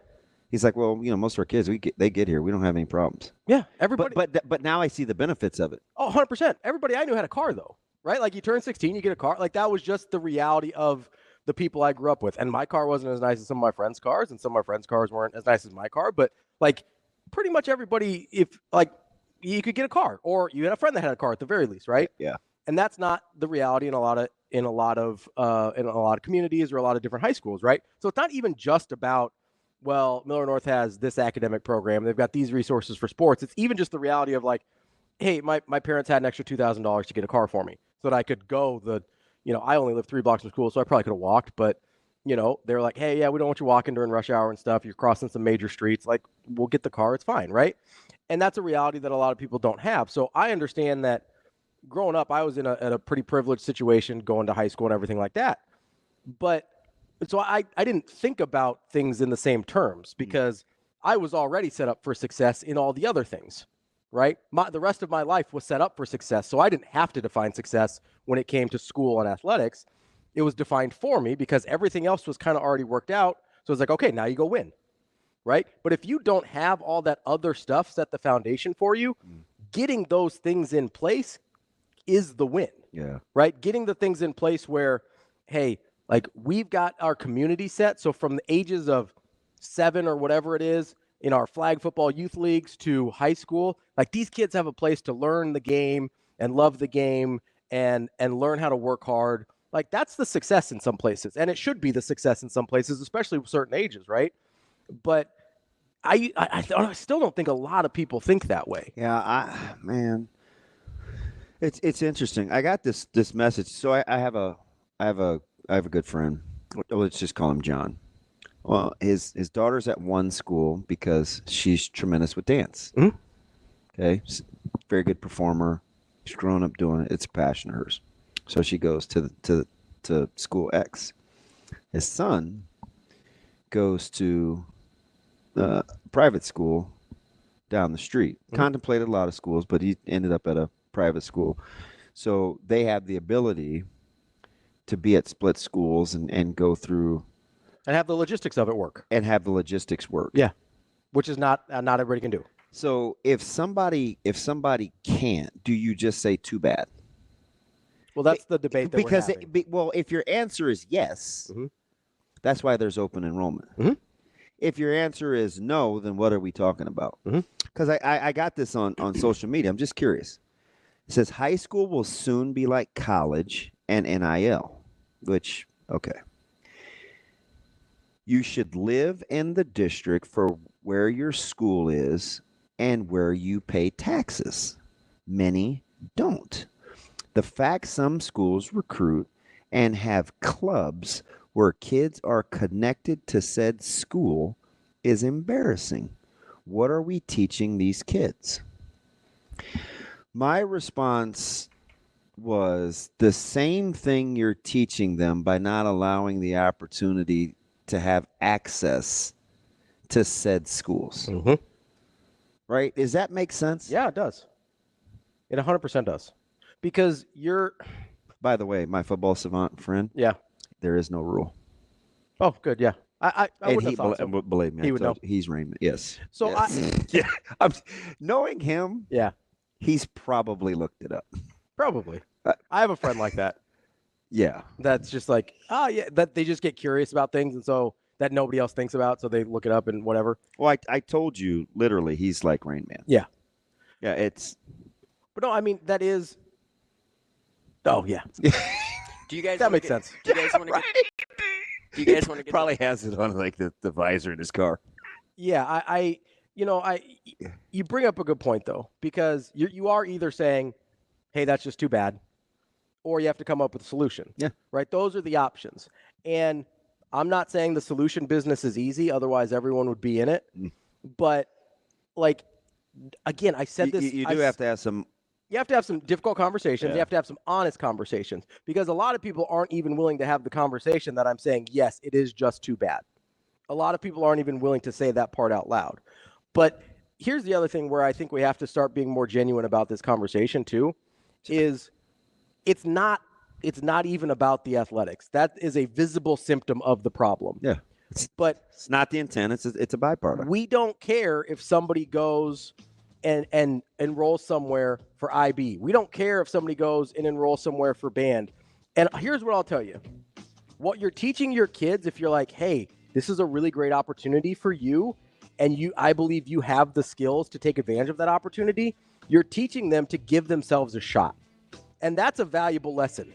He's like, well, most of our kids, they get here. We don't have any problems. Yeah, everybody. But now I see the benefits of it. Oh, 100%. Everybody I knew had a car, though, right? Like, you turn 16, you get a car. Like, that was just the reality of the people I grew up with. And my car wasn't as nice as some of my friends' cars, and some of my friends' cars weren't as nice as my car. But, like, pretty much everybody, you could get a car, or you had a friend that had a car at the very least, right? Yeah. And that's not the reality in a lot of communities or a lot of different high schools, right? So it's not even just about, well, Millard North has this academic program, they've got these resources for sports. It's even just the reality of, like, hey, my parents had an extra $2,000 to get a car for me so that I could go I only live 3 blocks from school, so I probably could have walked, but they're like, hey, yeah, we don't want you walking during rush hour and stuff. You're crossing some major streets. Like, we'll get the car. It's fine, right? And that's a reality that a lot of people don't have. So I understand that growing up, I was in a pretty privileged situation going to high school and everything like that. But so I didn't think about things in the same terms because I was already set up for success in all the other things, right? The rest of my life was set up for success. So I didn't have to define success when it came to school and athletics. It was defined for me because everything else was kind of already worked out. So it's like, okay, now you go win, right? But if you don't have all that other stuff set the foundation for you, getting those things in place is the win. Yeah. Right? Getting the things in place where, hey, like, we've got our community set. So from the ages of 7 or whatever it is in our flag football youth leagues to high school, like, these kids have a place to learn the game and love the game and learn how to work hard. Like, that's the success in some places. And it should be the success in some places, especially with certain ages, right? But I still don't think a lot of people think that way. Yeah, It's interesting. I got this message. So I have a good friend. Let's just call him John. Well, his daughter's at one school because she's tremendous with dance. Okay, very good performer. She's grown up doing it. It's a passion of hers. So she goes to school X. His son goes to private school down the street. Contemplated a lot of schools, but he ended up at a private school. So they have the ability to be at split schools and go through and have the logistics of it work. Yeah. Which is not everybody can do. So if somebody can't, do you just say too bad? Well, that's the debate that we're having. If your answer is yes, that's why there's open enrollment. If your answer is no, then what are we talking about? Because I got this on social media. I'm just curious. It says high school will soon be like college and NIL, which, okay. You should live in the district for where your school is and where you pay taxes. Many don't. The fact some schools recruit and have clubs where kids are connected to said school is embarrassing. What are we teaching these kids? My response was the same thing you're teaching them by not allowing the opportunity to have access to said schools. Right? Does that make sense? Yeah, it does. It 100% does. Because by the way, my football savant friend. Yeah. There is no rule. Oh, good. Yeah. I wouldn't have thought so. Believe me, he would know. He's Raymond. Yes. So yes. Knowing him. Yeah. He's probably looked it up. Probably. I have a friend like that. Yeah. That's just like, that they just get curious about things, and so that nobody else thinks about, so they look it up and whatever. Well, I told you, literally, he's like Rain Man. Yeah. Yeah, it's... But no, I mean, that is... Oh, yeah. Do you guys... That makes sense. Do you guys want to Do you guys want to get... Probably has it on, like, the visor in his car. Yeah, you bring up a good point, though, because you are either saying, hey, that's just too bad, or you have to come up with a solution. Yeah. Right? Those are the options. And I'm not saying the solution business is easy, otherwise everyone would be in it. But, like, again, I said this. You do have to have some. You have to have some difficult conversations. Yeah. You have to have some honest conversations, because a lot of people aren't even willing to have the conversation that I'm saying, yes, it is just too bad. A lot of people aren't even willing to say that part out loud. But here's the other thing where I think we have to start being more genuine about this conversation too, is it's not even about the athletics. That is a visible symptom of the problem. Yeah. But it's not the intent. It's a byproduct. We don't care if somebody goes and enroll somewhere for IB. We don't care if somebody goes and enroll somewhere for band. And here's what I'll tell you. What you're teaching your kids, if you're like, hey, this is a really great opportunity for you, and I believe you have the skills to take advantage of that opportunity, you're teaching them to give themselves a shot. And that's a valuable lesson,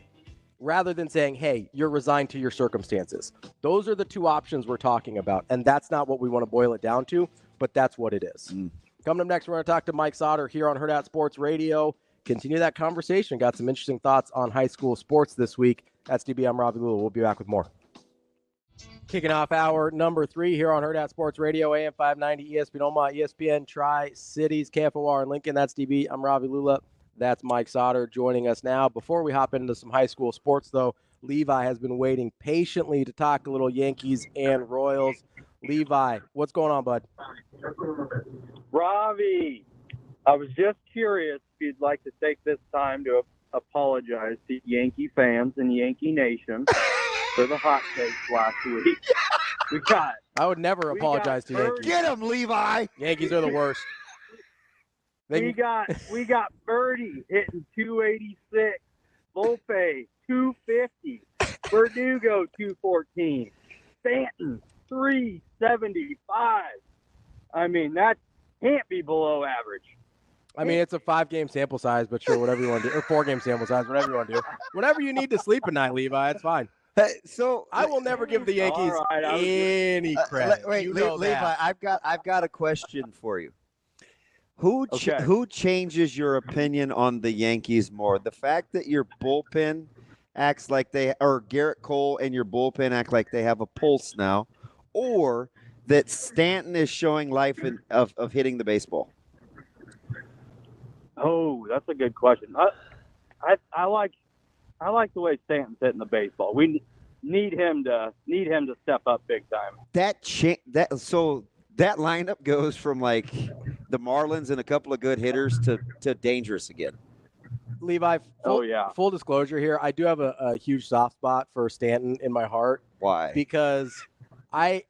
rather than saying, hey, you're resigned to your circumstances. Those are the two options we're talking about, and that's not what we want to boil it down to, but that's what it is. Coming up next, we're going to talk to Mike Sautter here on Hurrdat Sports Radio. Continue that conversation. Got some interesting thoughts on high school sports this week. That's DB. I'm Ravi Lulla. We'll be back with more. Kicking off hour number 3 here on Hurrdat Sports Radio, AM 590, ESPN Omaha, ESPN Tri-Cities, KFOR in Lincoln. That's DB. I'm Ravi Lulla. That's Mike Sautter joining us now. Before we hop into some high school sports, though, Levi has been waiting patiently to talk a little Yankees and Royals. Levi, what's going on, bud? Ravi, I was just curious if you'd like to take this time to apologize to Yankee fans and Yankee Nation for the hot takes last week. I would never apologize to Yankees. Get him, Levi. Yankees are the worst. We got Birdie hitting 286, Volpe 250, Verdugo 214, Stanton 375. I mean, that can't be below average. I mean, it's a 5-game sample size, but sure, whatever you want to do. Or 4-game sample size, whatever you want to do. Whatever you need to sleep at night, Levi, it's fine. So I will never give the Yankees any credit. Levi, I've got a question for you. Who changes your opinion on the Yankees more? The fact that your bullpen acts like or Garrett Cole and your bullpen act like they have a pulse now, or that Stanton is showing life of hitting the baseball? Oh, that's a good question. I like the way Stanton's hitting the baseball. We need him to step up big time. So that lineup goes from like the Marlins and a couple of good hitters to dangerous again. Levi, full disclosure here, I do have a huge soft spot for Stanton in my heart. Why? Because I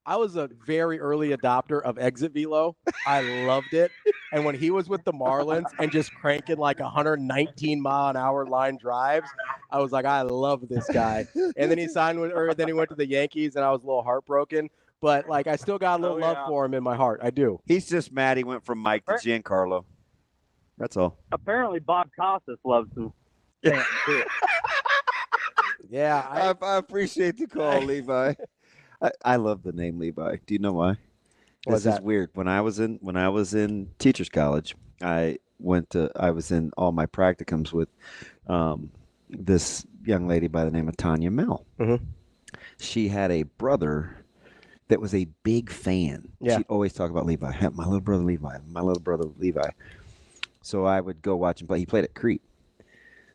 was a very early adopter of exit velo. I loved it. And when he was with the Marlins and just cranking like 119 mile an hour line drives, I was like, I love this guy. And then he then he went to the Yankees, and I was a little heartbroken. But like, I still got a little love for him in my heart. I do. He's just mad he went from Mike to Giancarlo. That's all. Apparently, Bob Costas loves him. Too. Yeah, I appreciate the call, Levi. I love the name Levi. Do you know why? This is weird. When I was in teachers college, I was in all my practicums with this young lady by the name of Tanya Mel. Mm-hmm. She had a brother that was a big fan. Yeah. She'd always talk about Levi. My little brother Levi. So I would go watch him play. He played at Crete.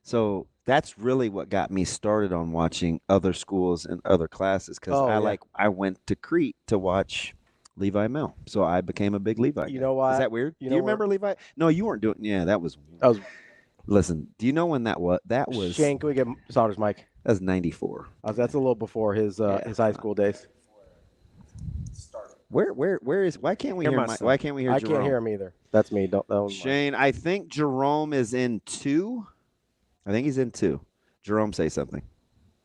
So that's really what got me started on watching other schools and other classes, because I went to Crete to watch Levi Mel. So I became a big Levi guy. You know why? Is that weird? Do you remember Levi? No, you weren't doing. Yeah, that was. Listen, do you know when that was? That was. Shane, can we get Sauter's mic? That was 94. That's a little before his high school days. Where is? Why can't we hear? Why can't we hear? I Jerome? can't hear him either. That's me. Shane, I think Jerome is in 2. I think he's in 2. Jerome, say something.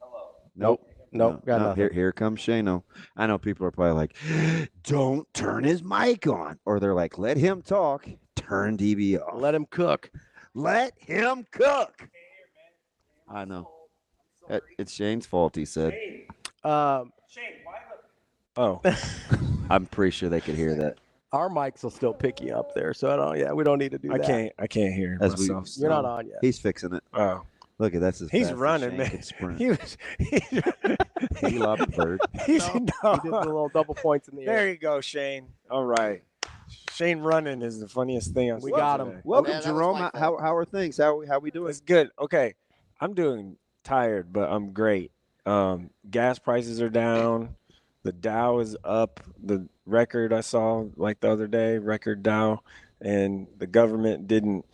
Hello. Nope. Got nothing. Here comes Shane. I know people are probably like, don't turn his mic on. Or they're like, let him talk. Turn DB off. Let him cook. Let him cook. I know. It's Shane's fault, he said. Shane, why the... Oh. I'm pretty sure they could hear that. Our mics will still pick you up there, so we don't need to do that. I can't hear As we- myself. You're not on yet. He's fixing it. Oh, Look at that's as he's fast as running, Shane man. can sprint. He was. He lobbed the bird. He's He did the little double points in the There air. you go, Shane. All right. Shane running is the funniest thing I've We seen got him. today. Welcome, Yeah, that was Jerome. my How are things? How we doing? It's good. Okay. I'm doing tired, but I'm great. Gas prices are down. The Dow is up. The record I saw like the other day, record Dow, and the government didn't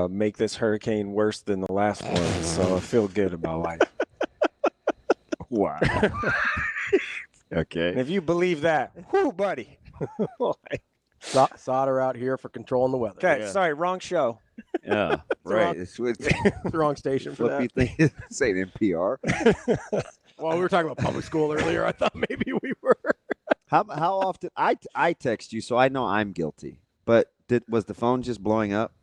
make this hurricane worse than the last one. So I feel good about life. Wow. Okay. And if you believe that, whoo, buddy. Sautter out here for controlling the weather. Okay, sorry, wrong show. Yeah. Right. It's The wrong station for what that. you think? Say NPR. Well, we were talking about public school earlier. I thought maybe we were. How often I text you, so I know I'm guilty. But was the phone just blowing up?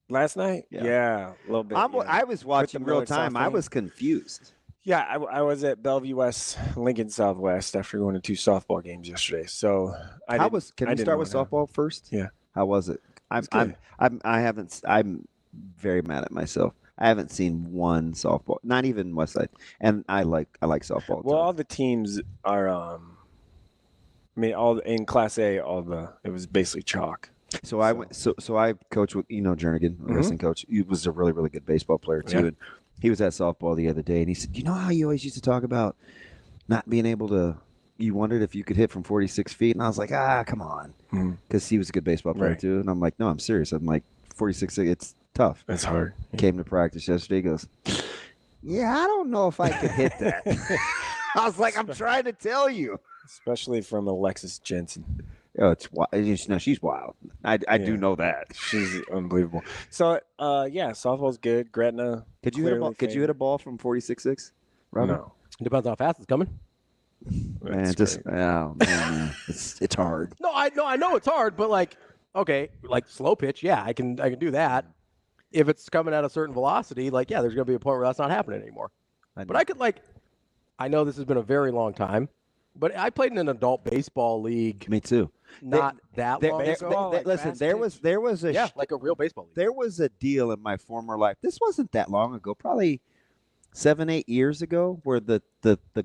Last night? Yeah. Yeah, a little bit. yeah. I was watching the real Millard time. South I thing. was confused. Yeah, I was at Bellevue West, Lincoln Southwest after going to 2 softball games yesterday. So Can I we didn't start with wanna- softball first? Yeah. How was it? I'm very mad at myself. I haven't seen one softball, not even Westside, and I like softball. Well, all the teams are. I mean, all in Class A, it was basically chalk. So I went. So I coached with Jernigan, wrestling coach. He was a really, really good baseball player too. Yeah. And he was at softball the other day, and he said, "You know how you always used to talk about not being able to. You wondered if you could hit from 46 feet." And I was like, come on, because he was a good baseball player Right. too. And I'm like, no, I'm serious. I'm like 46. It's tough. It's hard. Came to practice yesterday. He goes, "Yeah, I don't know if I could hit that." I was like, "I'm trying to tell you." Especially from Alexis Jensen. Oh, it's wild. No, she's wild. I do Yeah. know that. She's unbelievable. So, yeah, softball's good. Gretna. Could you hit a ball? clearly Could you hit a ball from 46.6? Robin? No. Depends on how fast it's coming. Man, That's just great. man. It's hard. No, I know it's hard, but like slow pitch, yeah, I can do that. If it's coming at a certain velocity, there's gonna be a point where that's not happening anymore. But I could I know this has been a very long time, but I played in an adult baseball league. Me too. Not that long ago. Listen, there was a like a real baseball league. there was a deal in my former life. This wasn't that long ago, probably 7-8 years ago, where the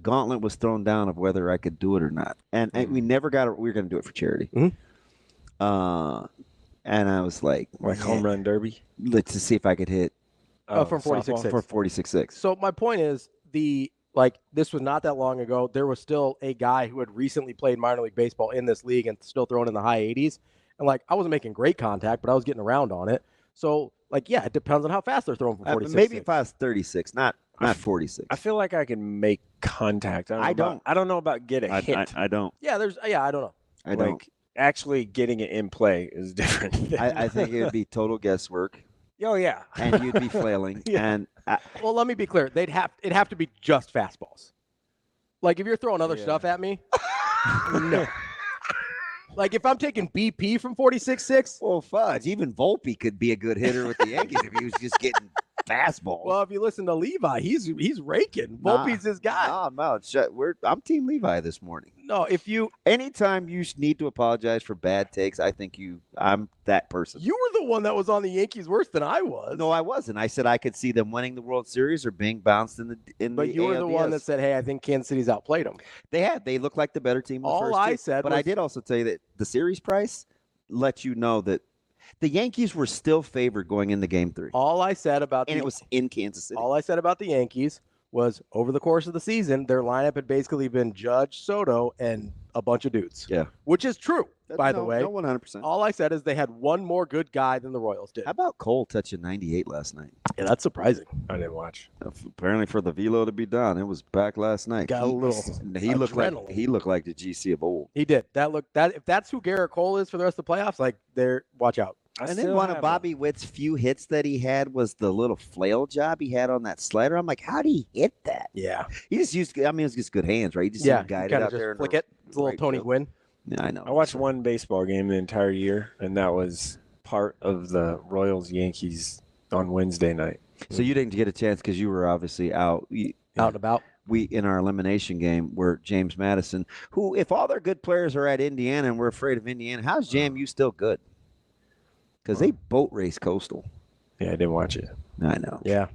gauntlet was thrown down of whether I could do it or not, and we never got it. We were going to do it for charity. And I was like home run derby. Let's see if I could hit From 46.6. for 46.6. So my point is this was not that long ago. There was still a guy who had recently played minor league baseball in this league and still throwing in the high 80s. And I wasn't making great contact, but I was getting around on it. So yeah, it depends on how fast they're throwing from 46. Maybe if I was 36, not 46. I feel like I can make contact. I don't know about get a hit. I don't. Yeah, I don't know. I don't. Like, actually getting it in play is different. I think it would be total guesswork, Oh yeah. and you'd be flailing. Yeah. And Well, let me be clear. It'd have to be just fastballs. Like if you're throwing other stuff at me, no. Like if I'm taking BP from 46.6. well, fudge. Even Volpe could be a good hitter with the Yankees if he was just getting fastballs. Well, if you listen to Levi, he's raking. Nah. Volpe's his guy. No. I'm Team Levi this morning. No, Anytime you need to apologize for bad takes, I think I'm that person. you were the one that was on the Yankees worse than I was. No, I wasn't. I said I could see them winning the World Series or being bounced in the. But you were the one that said, "Hey, I think Kansas City's outplayed them." They looked like the better team. In the All first I two. said but was- I did also tell you that the series price let you know that the Yankees were still favored going into Game 3, All I said about and it was in Kansas City. all I said about the Yankees was over the course of the season, their lineup had basically been Judge, Soto, and a bunch of dudes. Yeah. Which is true, by the way. No, 100%. All I said is they had one more good guy than the Royals did. How about Cole touching 98 last night? Yeah, that's surprising. I didn't watch. Apparently, for the velo to be done, it was back last night. Got a little He looked adrenaline. like the GC of old. He did. If that's who Garrett Cole is for the rest of the playoffs, watch out. And then one of Bobby Witt's few hits that he had was the little flail job he had on that slider. I'm like, how did he hit that? Yeah. He just used, it was just good hands, right? He just guided kinda out just there. in flick the it. It's a little right Tony field. Gwynn. Yeah, I know. I watched one baseball game the entire year, and that was part of the Royals Yankees on Wednesday night. So you didn't get a chance because you were obviously out. Out and about. we in our elimination game where James Madison, who if all their good players are at Indiana and we're afraid of Indiana, how's JMU still good? Because they boat race Coastal. Yeah, I didn't watch it. I know. Yeah.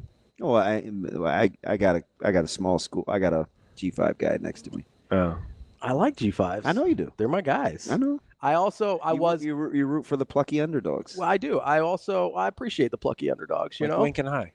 Oh, I got a small school. I got a G5 guy next to me. Oh, I like G5s. I know you do. They're my guys. I know. You root for the plucky underdogs. Well, I do. I appreciate the plucky underdogs. You like know, Lincoln High.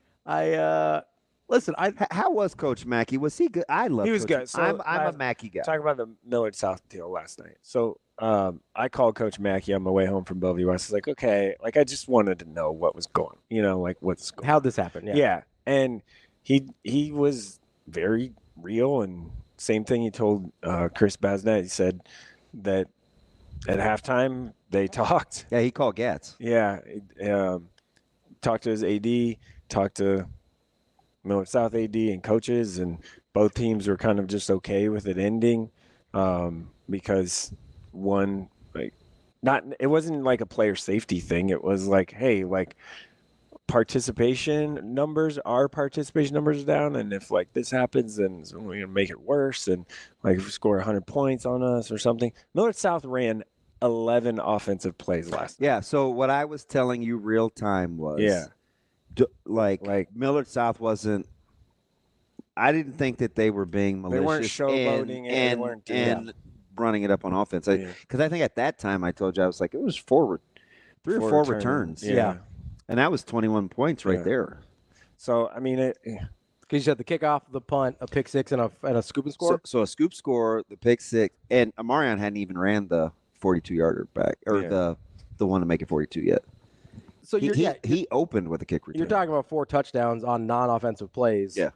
Listen. How was Coach Mackey? Was he good? I love. He was Coach. good. So I'm a Mackey guy. Talk about the Millard South deal last night. So I called Coach Mackey on my way home from Bellevue West. I was like, okay, like I just wanted to know what was going. Like what's going. How'd this happen? Yeah. And he was very real, and same thing he told Chris Basnet. He said that at halftime they talked. Yeah, he called Gats. Yeah, talked to his AD, talked to Millard South AD and coaches, and both teams were kind of just okay with it ending because one, like, it wasn't like a player safety thing. It was like, hey, like participation numbers down, and if like this happens, then we're gonna make it worse, and like if we score 100 points on us or something. Millard South ran 11 offensive plays last night. Yeah. So what I was telling you real time was, like Millard South wasn't. I didn't think that they were being malicious. They weren't showboating and running it up on offense. Because I think at that time I told you I was like it was three or four returns. Yeah. And that was 21 points right there. So I mean because you had the kickoff, the punt, a pick six, and a scoop and score. So a scoop score, the pick six, and Amarion hadn't even ran the 42-yarder back or the one to make it 42 yet. So he opened with a kick return. You're talking about 4 touchdowns on non-offensive plays. Yeah.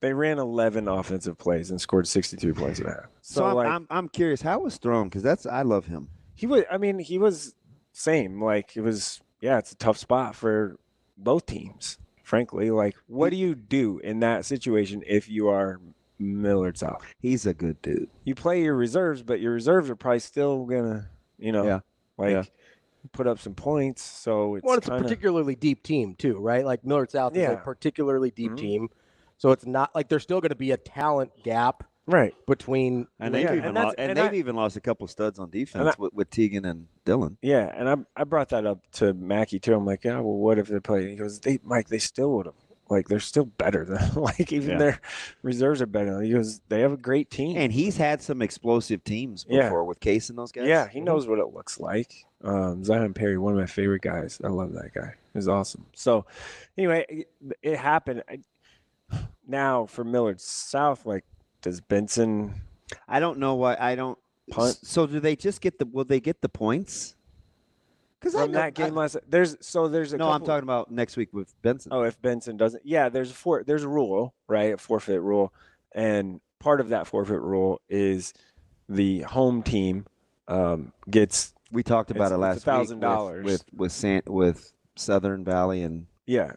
They ran 11 offensive plays and scored 62 points and a half. So I'm curious, how was Strom? Because I love him. He was same. Like it was, it's a tough spot for both teams. Frankly, like what do you do in that situation if you are Millard South? He's a good dude. You play your reserves, but your reserves are probably still gonna, put up some points. So it's a particularly deep team too, right? Like Millard South is a particularly deep team. So it's not like there's still going to be a talent gap, right, between. And they've even lost a couple studs on defense with Teagan and Dylan. Yeah, and I brought that up to Mackey too. I'm like, what if they play? He goes, Mike, they still would have. Like they're still better than their reserves are better. He goes, they have a great team, and he's had some explosive teams before with Case and those guys. Yeah, he knows what it looks like. Zion Perry, one of my favorite guys. I love that guy. He's awesome. So, anyway, it happened. Now for Millard South, like, does Benson? I don't know why I don't punt. So do they just get will they get the points? Because from that game last, there's a no. I'm talking about next week with Benson. Oh, if Benson doesn't, there's a rule, right? A forfeit rule, and part of that forfeit rule is the home team gets. We talked about it last week $1,000 with Southern Valley and. Yeah.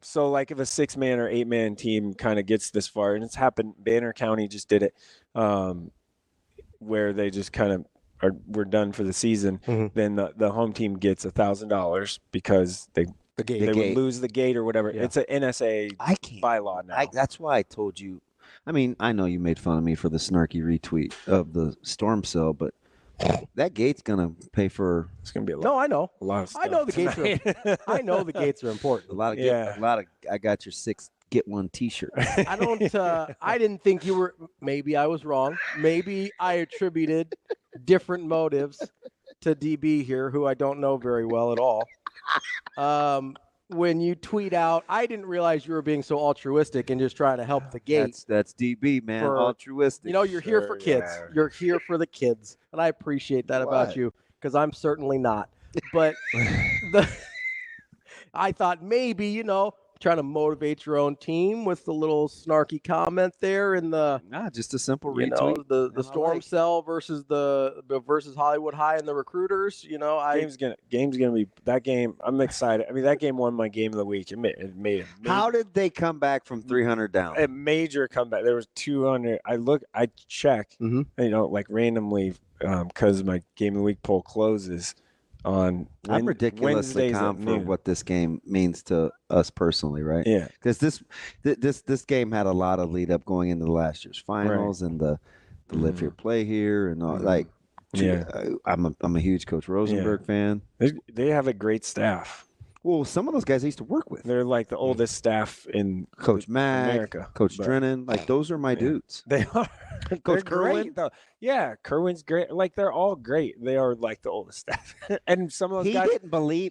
So like if a 6-man or 8-man team kind of gets this far, and it's happened, Banner County just did it, where they just kind of we're done for the season. Mm-hmm. Then the home team gets $1,000 because they would lose the gate or whatever. Yeah. It's an NSA bylaw now. That's why I told you. I mean, I know you made fun of me for the snarky retweet of the storm cell, but that gate's gonna pay for. It's gonna be a lot. No, I know. A lot of stuff. I know the gates. I know the gates are important. A lot of. I got your 6 get 1 T-shirt. I don't. I didn't think you were. Maybe I was wrong. Maybe I attributed different motives to DB here, who I don't know very well at all. When you tweet out, I didn't realize you were being so altruistic and just trying to help the gate. That's DB, man. Altruistic. You're here for kids. Yeah. You're here for the kids, and I appreciate that about you because I'm certainly not. But I thought maybe trying to motivate your own team with the little snarky comment there in the just a simple retweet. The storm cell versus versus Hollywood High and the recruiters. Game's gonna be that game. I'm excited. I mean, that game won my game of the week. It made it. How did they come back from 300 down? A major comeback. There was 200. I checked. Mm-hmm. Like randomly because my game of the week poll closes on. I'm ridiculously Wednesdays calm at for noon. what this game means to us personally, right? Yeah. Because this game had a lot of lead up going into last year's finals and the live here, play here, and all. Like, I'm a huge Coach Rosenberg fan. They have a great staff. Well, some of those guys I used to work with. They're like the oldest staff in Coach Mack, America. Coach Drennan. Like, those are my dudes. They are. Coach They're great, though. Yeah, Kerwin's great. Like, they're all great. They are like the oldest staff. And some of those guys.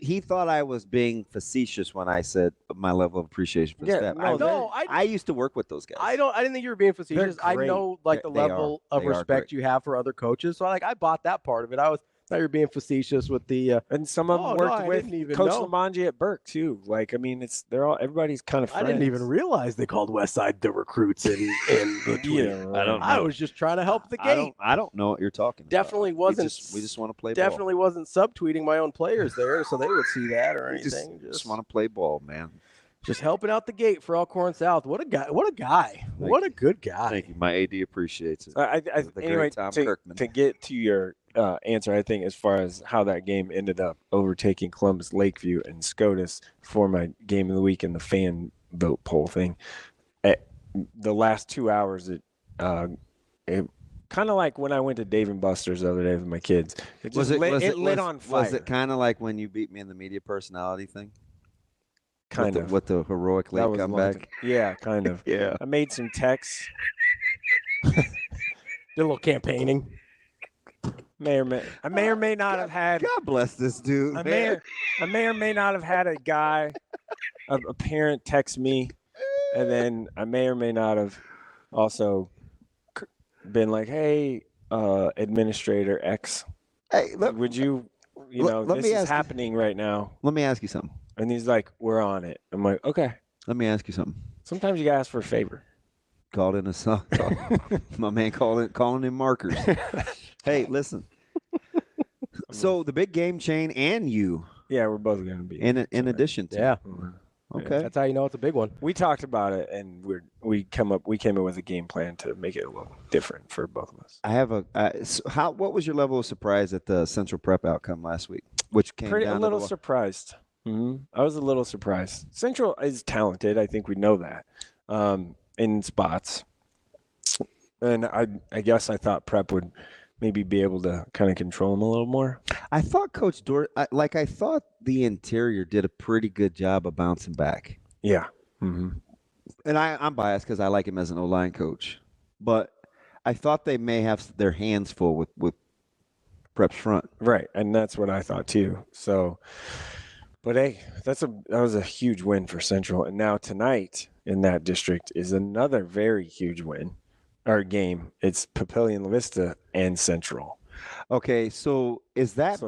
He thought I was being facetious when I said my level of appreciation for the staff. I used to work with those guys. I didn't think you were being facetious. I know like the level of respect you have for other coaches. So like I bought that part of it. I thought you were being facetious with the and some of them worked with Coach Lamonji at Burke too. Like, I mean, everybody's kind of friends. I didn't even realize they called Westside the recruits in the tweet. I was just trying to help the game. I don't know what you're talking definitely about. Wasn't we just want to play definitely ball. wasn't subtweeting my own players there so they would see that or anything. Just want to play ball, man. Just helping out the gate for Elkhorn South. What a guy. What a good guy. Thank you. My AD appreciates it. Anyway, to get to your answer, I think as far as how that game ended up overtaking Columbus, Lakeview, and SCOTUS for my game of the week in the fan vote poll thing, the last 2 hours, it kind of like when I went to Dave & Buster's the other day with my kids. It just lit on fire. Was it kind of like when you beat me in the media personality thing? Kind of. With the heroic late comeback? Yeah, kind of. Yeah. I made some texts. Did a little campaigning. I may or may not have had. God bless this dude. I may or may not have had a guy, a parent text me, and then I may or may not have also been like, "Hey, Administrator X, would you this is happening right now. Let me ask you something." And he's like, "We're on it." I'm like, "Okay." Let me ask you something. Sometimes you gotta ask for a favor. Called in a song. My man calling in markers. Hey, listen. So the big game chain and you. Yeah, we're both going to be. In addition to. Yeah. Okay. That's how you know it's a big one. We talked about it, and we came up with a game plan to make it a little different for both of us. I have what was your level of surprise at the Central Prep outcome last week? Which came down a little surprised. Mm-hmm. I was a little surprised. Central is talented. I think we know that. In spots, and I guess I thought Prep would maybe be able to kind of control him a little more. I thought Coach I thought the interior did a pretty good job of bouncing back. Yeah. Mm-hmm. And I'm biased because I like him as an O-line coach, but I thought they may have their hands full with Prep's front. Right, and that's what I thought too. So, but hey, that was a huge win for Central, and now tonight in that district is another very huge win. Our game. It's Papillion La Vista and Central. Okay, so is that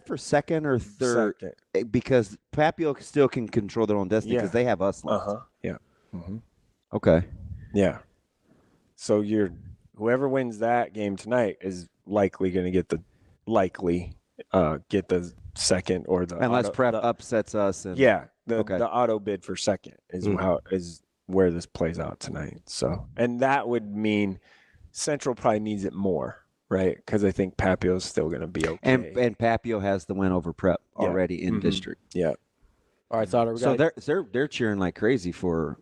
for second or third? Second. Because Papio still can control their own destiny because they have us left. Yeah. Mm-hmm. Okay. Yeah. So whoever wins that game tonight is likely going to get the second or the unless Prep upsets us. The auto bid for second is where this plays out tonight. So, and that would mean Central probably needs it more, right? Because I think Papio's still going to be okay. And Papio has the win over Prep already in district. Yeah. All right, Sautter. So they're cheering like crazy for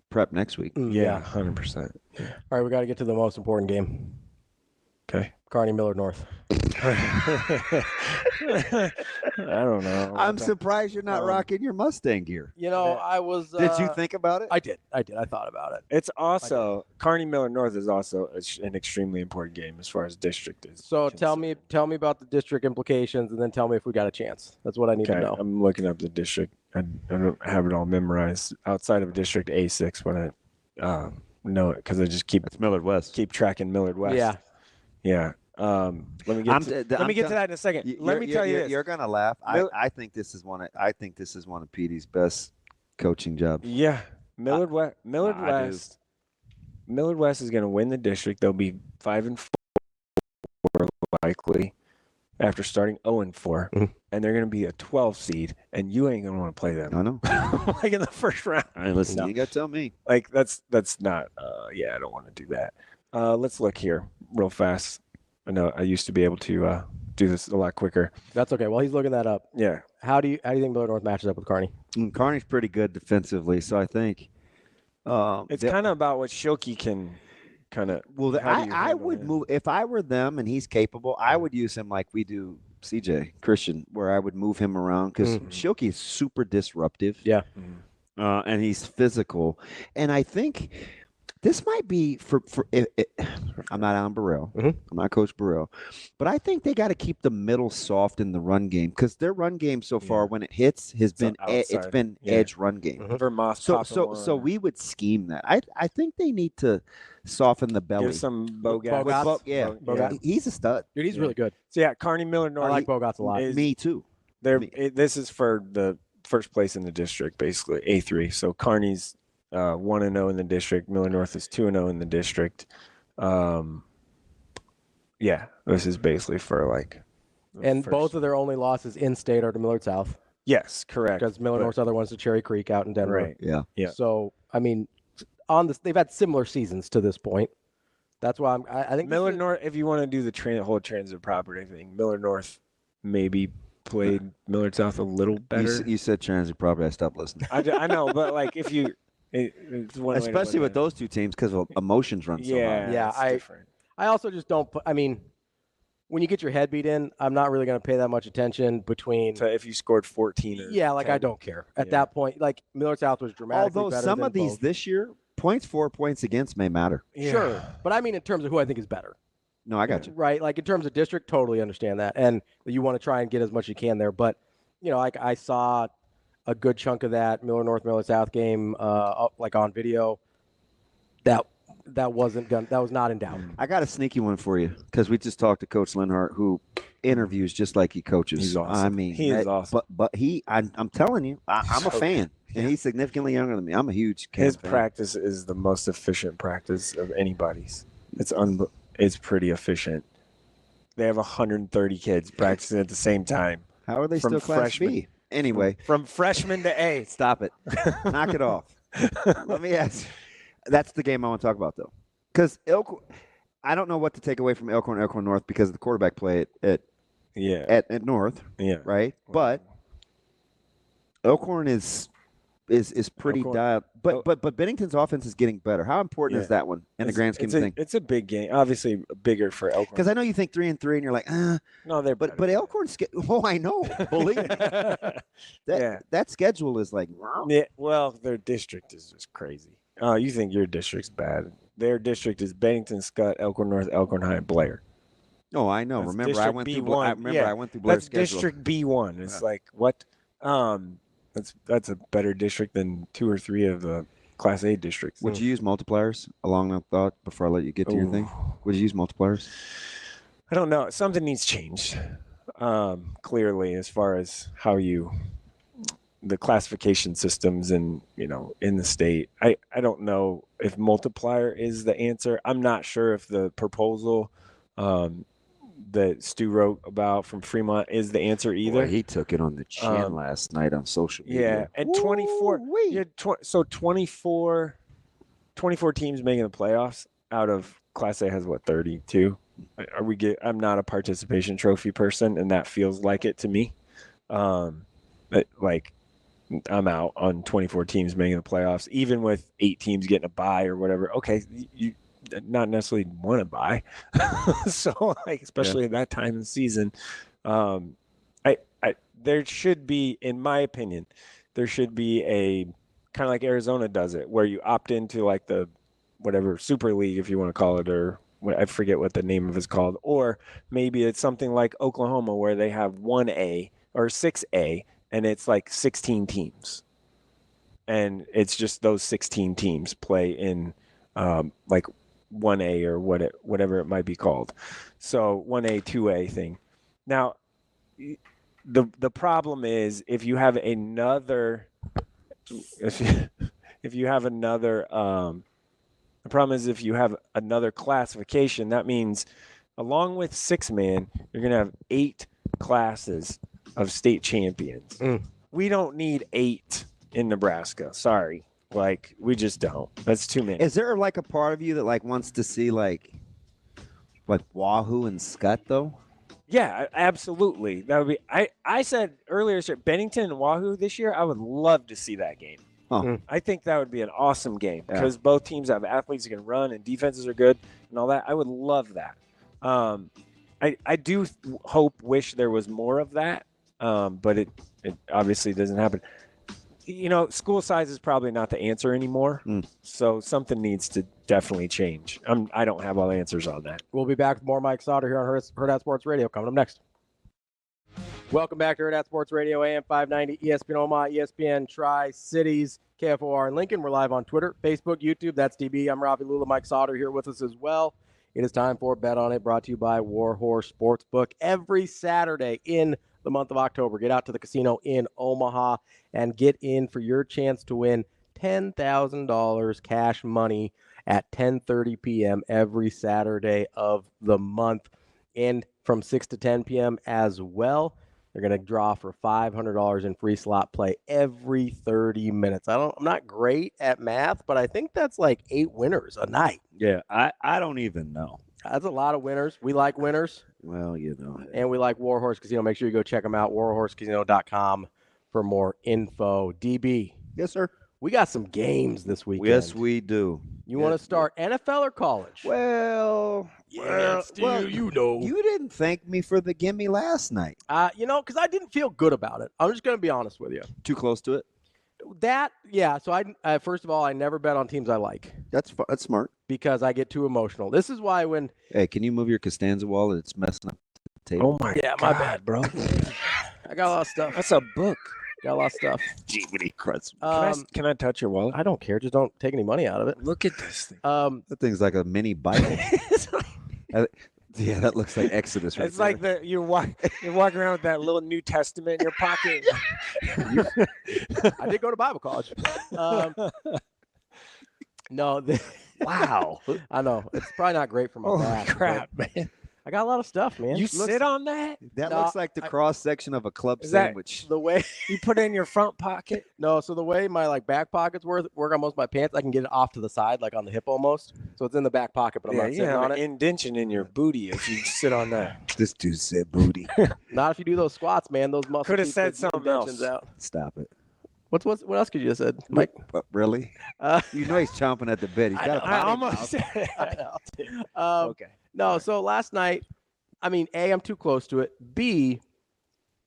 Prep next week. Yeah, 100%. All right, we got to get to the most important game. Okay. Kearney Millard North. I don't know. I'm surprised you're not rocking your Mustang gear. I was. Did you think about it? I did. I thought about it. It's also Kearney Millard North is also an extremely important game as far as district is. So tell me about the district implications, and then tell me if we got a chance. That's what I need to know. I'm looking up the district. I don't have it all memorized outside of District A6 when I know it because I just it's Millard West. Keep tracking Millard West. Yeah. Yeah. Let me get to that in a second. Let me tell you this. You're gonna laugh. I think this is one of Petey's best coaching jobs. Yeah. Millard West is gonna win the district. They'll be 5-4 likely after starting 0-4. And they're gonna be a 12 seed, and you ain't gonna want to play them. I know. Like in the first round. All right, listen, you gotta tell me. Like that's not I don't want to do that. Let's look here real fast. I know I used to be able to do this a lot quicker. That's okay. While he's looking that up, Yeah. how do you think Millard North matches up with Kearney? Kearney's pretty good defensively, so I think It's kind of about what Shilkey can kind of. Well, I would move if I were them and he's capable. I would use him like we do CJ Christian, where I would move him around because Shilkey is super disruptive. Yeah, and he's physical, and I think this might be for I'm not Alan Burrell. I'm not Coach Burrell. But I think they got to keep the middle soft in the run game because their run game so far, when it hits, has been it's been edge run game. Vermont. So we would scheme that. I think they need to soften the belly. Give some Bogats. Bogats. He's a stud. Dude, he's really good. So yeah, Kearney Millard North. I like Bogats a lot. Me too. This is for the first place in the district, basically A3. So Kearney's 1-0 in the district. Millard North is 2-0 in the district. Yeah, this is basically for like. And both of their only losses in state are to Millard South. Yes, correct. Because Millard North's other one's to Cherry Creek out in Denver. Right. Yeah. So I mean, they've had similar seasons to this point. That's why I think Millard North. If you want to do the whole transit property thing, Millard North maybe played Millard South a little better. You said transit property. I stopped listening. I know, but like if you. It's one especially with those two teams because emotions run so high. Yeah, I also just don't put. I mean, when you get your head beat in, I'm not really going to pay that much attention between. So if you scored 14 or 10. I don't care at that point. Like Millard South was dramatically although better some than of these both. this year, points for, points against may matter. Yeah. Sure, but I mean in terms of who I think is better. No, I got you. Right, like in terms of district, totally understand that, and you want to try and get as much as you can there. But like I saw a good chunk of that Millard North Millard South game, like on video. That wasn't done. That was not in doubt. I got a sneaky one for you because we just talked to Coach Lenhart, who interviews just like he coaches. He's awesome. I mean, he is awesome. But I'm telling you, I'm a fan, and he's significantly younger than me. I'm a huge His fan. practice is the most efficient practice of anybody's. It's pretty efficient. They have 130 kids practicing at the same time. How are they still Class B? Anyway, from freshman to A. Stop it. Knock it off. Let me ask you. That's the game I want to talk about, though. Because I don't know what to take away from Elkhorn North because the quarterback play at North. Yeah. Right? But Elkhorn is pretty dialed. But Bennington's offense is getting better. How important is that one in the grand scheme of things? It's a big game. Obviously bigger for Elkhorn. Because I know you think 3-3 and you're like, No, they're but Elkhorn's I know. Believe me. That schedule is like Yeah, well, their district is just crazy. Oh, you think your district's bad. Their district is Bennington, Scott, Elkhorn North, Elkhorn High, Blair. Oh, I know. That's remember I went through I went through Blair's That's schedule. District B1. It's like what? That's a better district than 2 or 3 of the Class A districts. Would you use multipliers along that thought before I let you get to your thing? Would you use multipliers? I don't know. Something needs changed. Clearly, as far as how the classification systems and in the state. I don't know if multiplier is the answer. I'm not sure if the proposal that Stu wrote about from Fremont is the answer either. Boy, he took it on the chin last night on social media. Yeah, and 24. So 24 teams making the playoffs out of Class A has 32. I'm not a participation trophy person, and that feels like it to me. But like I'm out on 24 teams making the playoffs, even with 8 teams getting a bye or whatever. Okay, you not necessarily want to buy. So like, especially at that time of the season, there should be, in my opinion, there should be a kind of like Arizona does it, where you opt into like the whatever Super League, if you want to call it, or I forget what the name of it's called, or maybe it's something like Oklahoma where they have 1A or 6A, and it's like 16 teams, and it's just those 16 teams play in like 1A or whatever it might be called. So 1A, 2A thing. Now, the problem is if you have another classification, that means along with 6-man, you're going to have 8 classes of state champions. We don't need 8 in Nebraska. Sorry. Like, we just don't. That's too many. Is there like a part of you that like wants to see like Wahoo and Scott though? Yeah, absolutely. That would be. I said earlier, Bennington and Wahoo this year. I would love to see that game. Huh. I think that would be an awesome game because both teams have athletes who can run and defenses are good and all that. I would love that. I do wish there was more of that, but it obviously doesn't happen. School size is probably not the answer anymore. So something needs to definitely change. I don't have all the answers on that. We'll be back with more Mike Sautter here on Hurrdat Sports Radio coming up next. Welcome back to Hurrdat Sports Radio, AM 590, ESPN Omaha, ESPN Tri-Cities, KFOR in Lincoln. We're live on Twitter, Facebook, YouTube. That's DB. I'm Ravi, Lulla, Mike Sautter here with us as well. It is time for Bet On It, brought to you by Warhorse Sportsbook. Every Saturday in the month of October, get out to the casino in Omaha and get in for your chance to win $10,000 cash money at 10:30 p.m. every Saturday of the month, and from 6 to 10 p.m. as well. They're going to draw for $500 in free slot play every 30 minutes. I'm not great at math, but I think that's like 8 winners a night. Yeah, I don't even know. That's a lot of winners. We like winners. Well, And we like Warhorse Casino. Make sure you go check them out, warhorsecasino.com for more info. DB. Yes, sir. We got some games this weekend. Yes, we do. You want to start NFL or college? Well, you you didn't thank me for the gimme last night. Because I didn't feel good about it. I'm just going to be honest with you. Too close to it? So I first of all, I never bet on teams I like. That's smart. Because I get too emotional. This is why when... Hey, can you move your Costanza wallet? It's messing up the table. Oh, my God. my bad, bro. I got a lot of stuff. That's a book. Got a lot of stuff. Gee, Christ. Can I touch your wallet? I don't care. Just don't take any money out of it. Look at this thing. That thing's like a mini Bible. Yeah, that looks like Exodus. It's like you're walking around with that little New Testament in your pocket. I did go to Bible college. No. Wow. I know. It's probably not great for my back. Crap, man. I got a lot of stuff, man. You sit on that? That looks like the cross section of a club Is sandwich. The way you put it in your front pocket? No, so the way my back pockets work on most of my pants, I can get it off to the side, like on the hip almost. So it's in the back pocket, but I'm not sitting on it. Indention in your booty if you sit on that. This dude said booty. Not if you do those squats, man. Those muscles could have keep said the something else. indentions out. Stop it. What else could you have said, Mike? Really? You know he's chomping at the bit. He's got I almost said okay. No, so last night, A, I'm too close to it. B,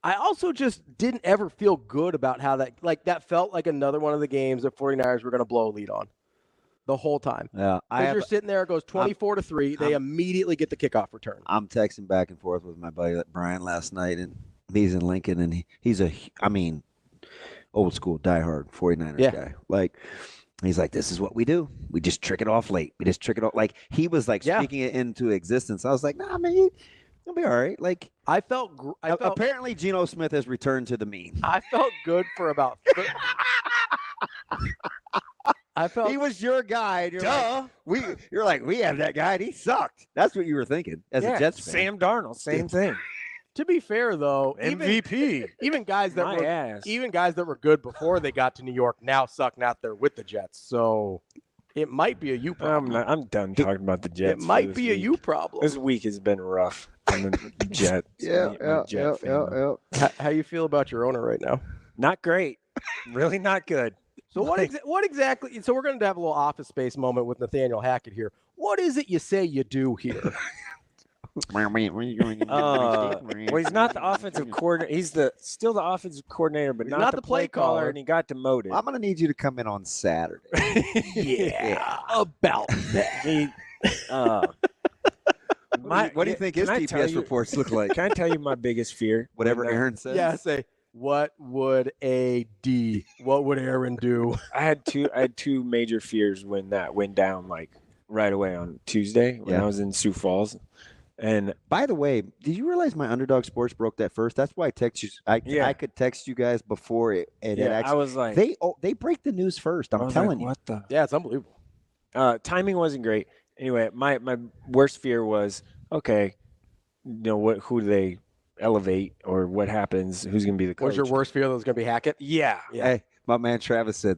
I also just didn't ever feel good about how that felt like another one of the games that 49ers were going to blow a lead on the whole time. Yeah, you're sitting there, it goes 24-3. They immediately get the kickoff return. I'm texting back and forth with my buddy Brian last night, and he's in Lincoln, and he's old school diehard 49ers guy. Like, he's like, this is what we do. We just trick it off late. We just trick it off. Like, he was like speaking it into existence. I was like, nah, man, you'll be all right. Like, I felt apparently Geno Smith has returned to the mean. I felt good for about. He was your guy. And you're like, we have that guy, and he sucked. That's what you were thinking as a Jets fan. Sam Darnold, same thing. To be fair, though, MVP. Even guys that were good before they got to New York now suck out there with the Jets. So it might be a you problem. I'm done talking about the Jets. It might be a you problem. This week has been rough on the Jets. How you feel about your owner right now? Not great. Really not good. So what exactly? So we're going to have a little Office Space moment with Nathaniel Hackett here. What is it you say you do here? Well, he's not the offensive coordinator. He's still the offensive coordinator, but not the play caller, and he got demoted. I'm going to need you to come in on Saturday. About that. What do you think his TPS reports look like? Can I tell you my biggest fear? Whatever Aaron says? Yeah, say, what would Aaron do? I had two major fears when that went down, like right away on Tuesday when I was in Sioux Falls. And by the way, did you realize my Underdog Sports broke that first? That's why I text you. I could text you guys before it. I was like, they break the news first. I'm telling you. What the? Yeah, it's unbelievable. Timing wasn't great. Anyway, my worst fear was who do they elevate or what happens? Who's going to be the coach? Was your worst fear that was going to be Hackett? Yeah. Hey, my man Travis said,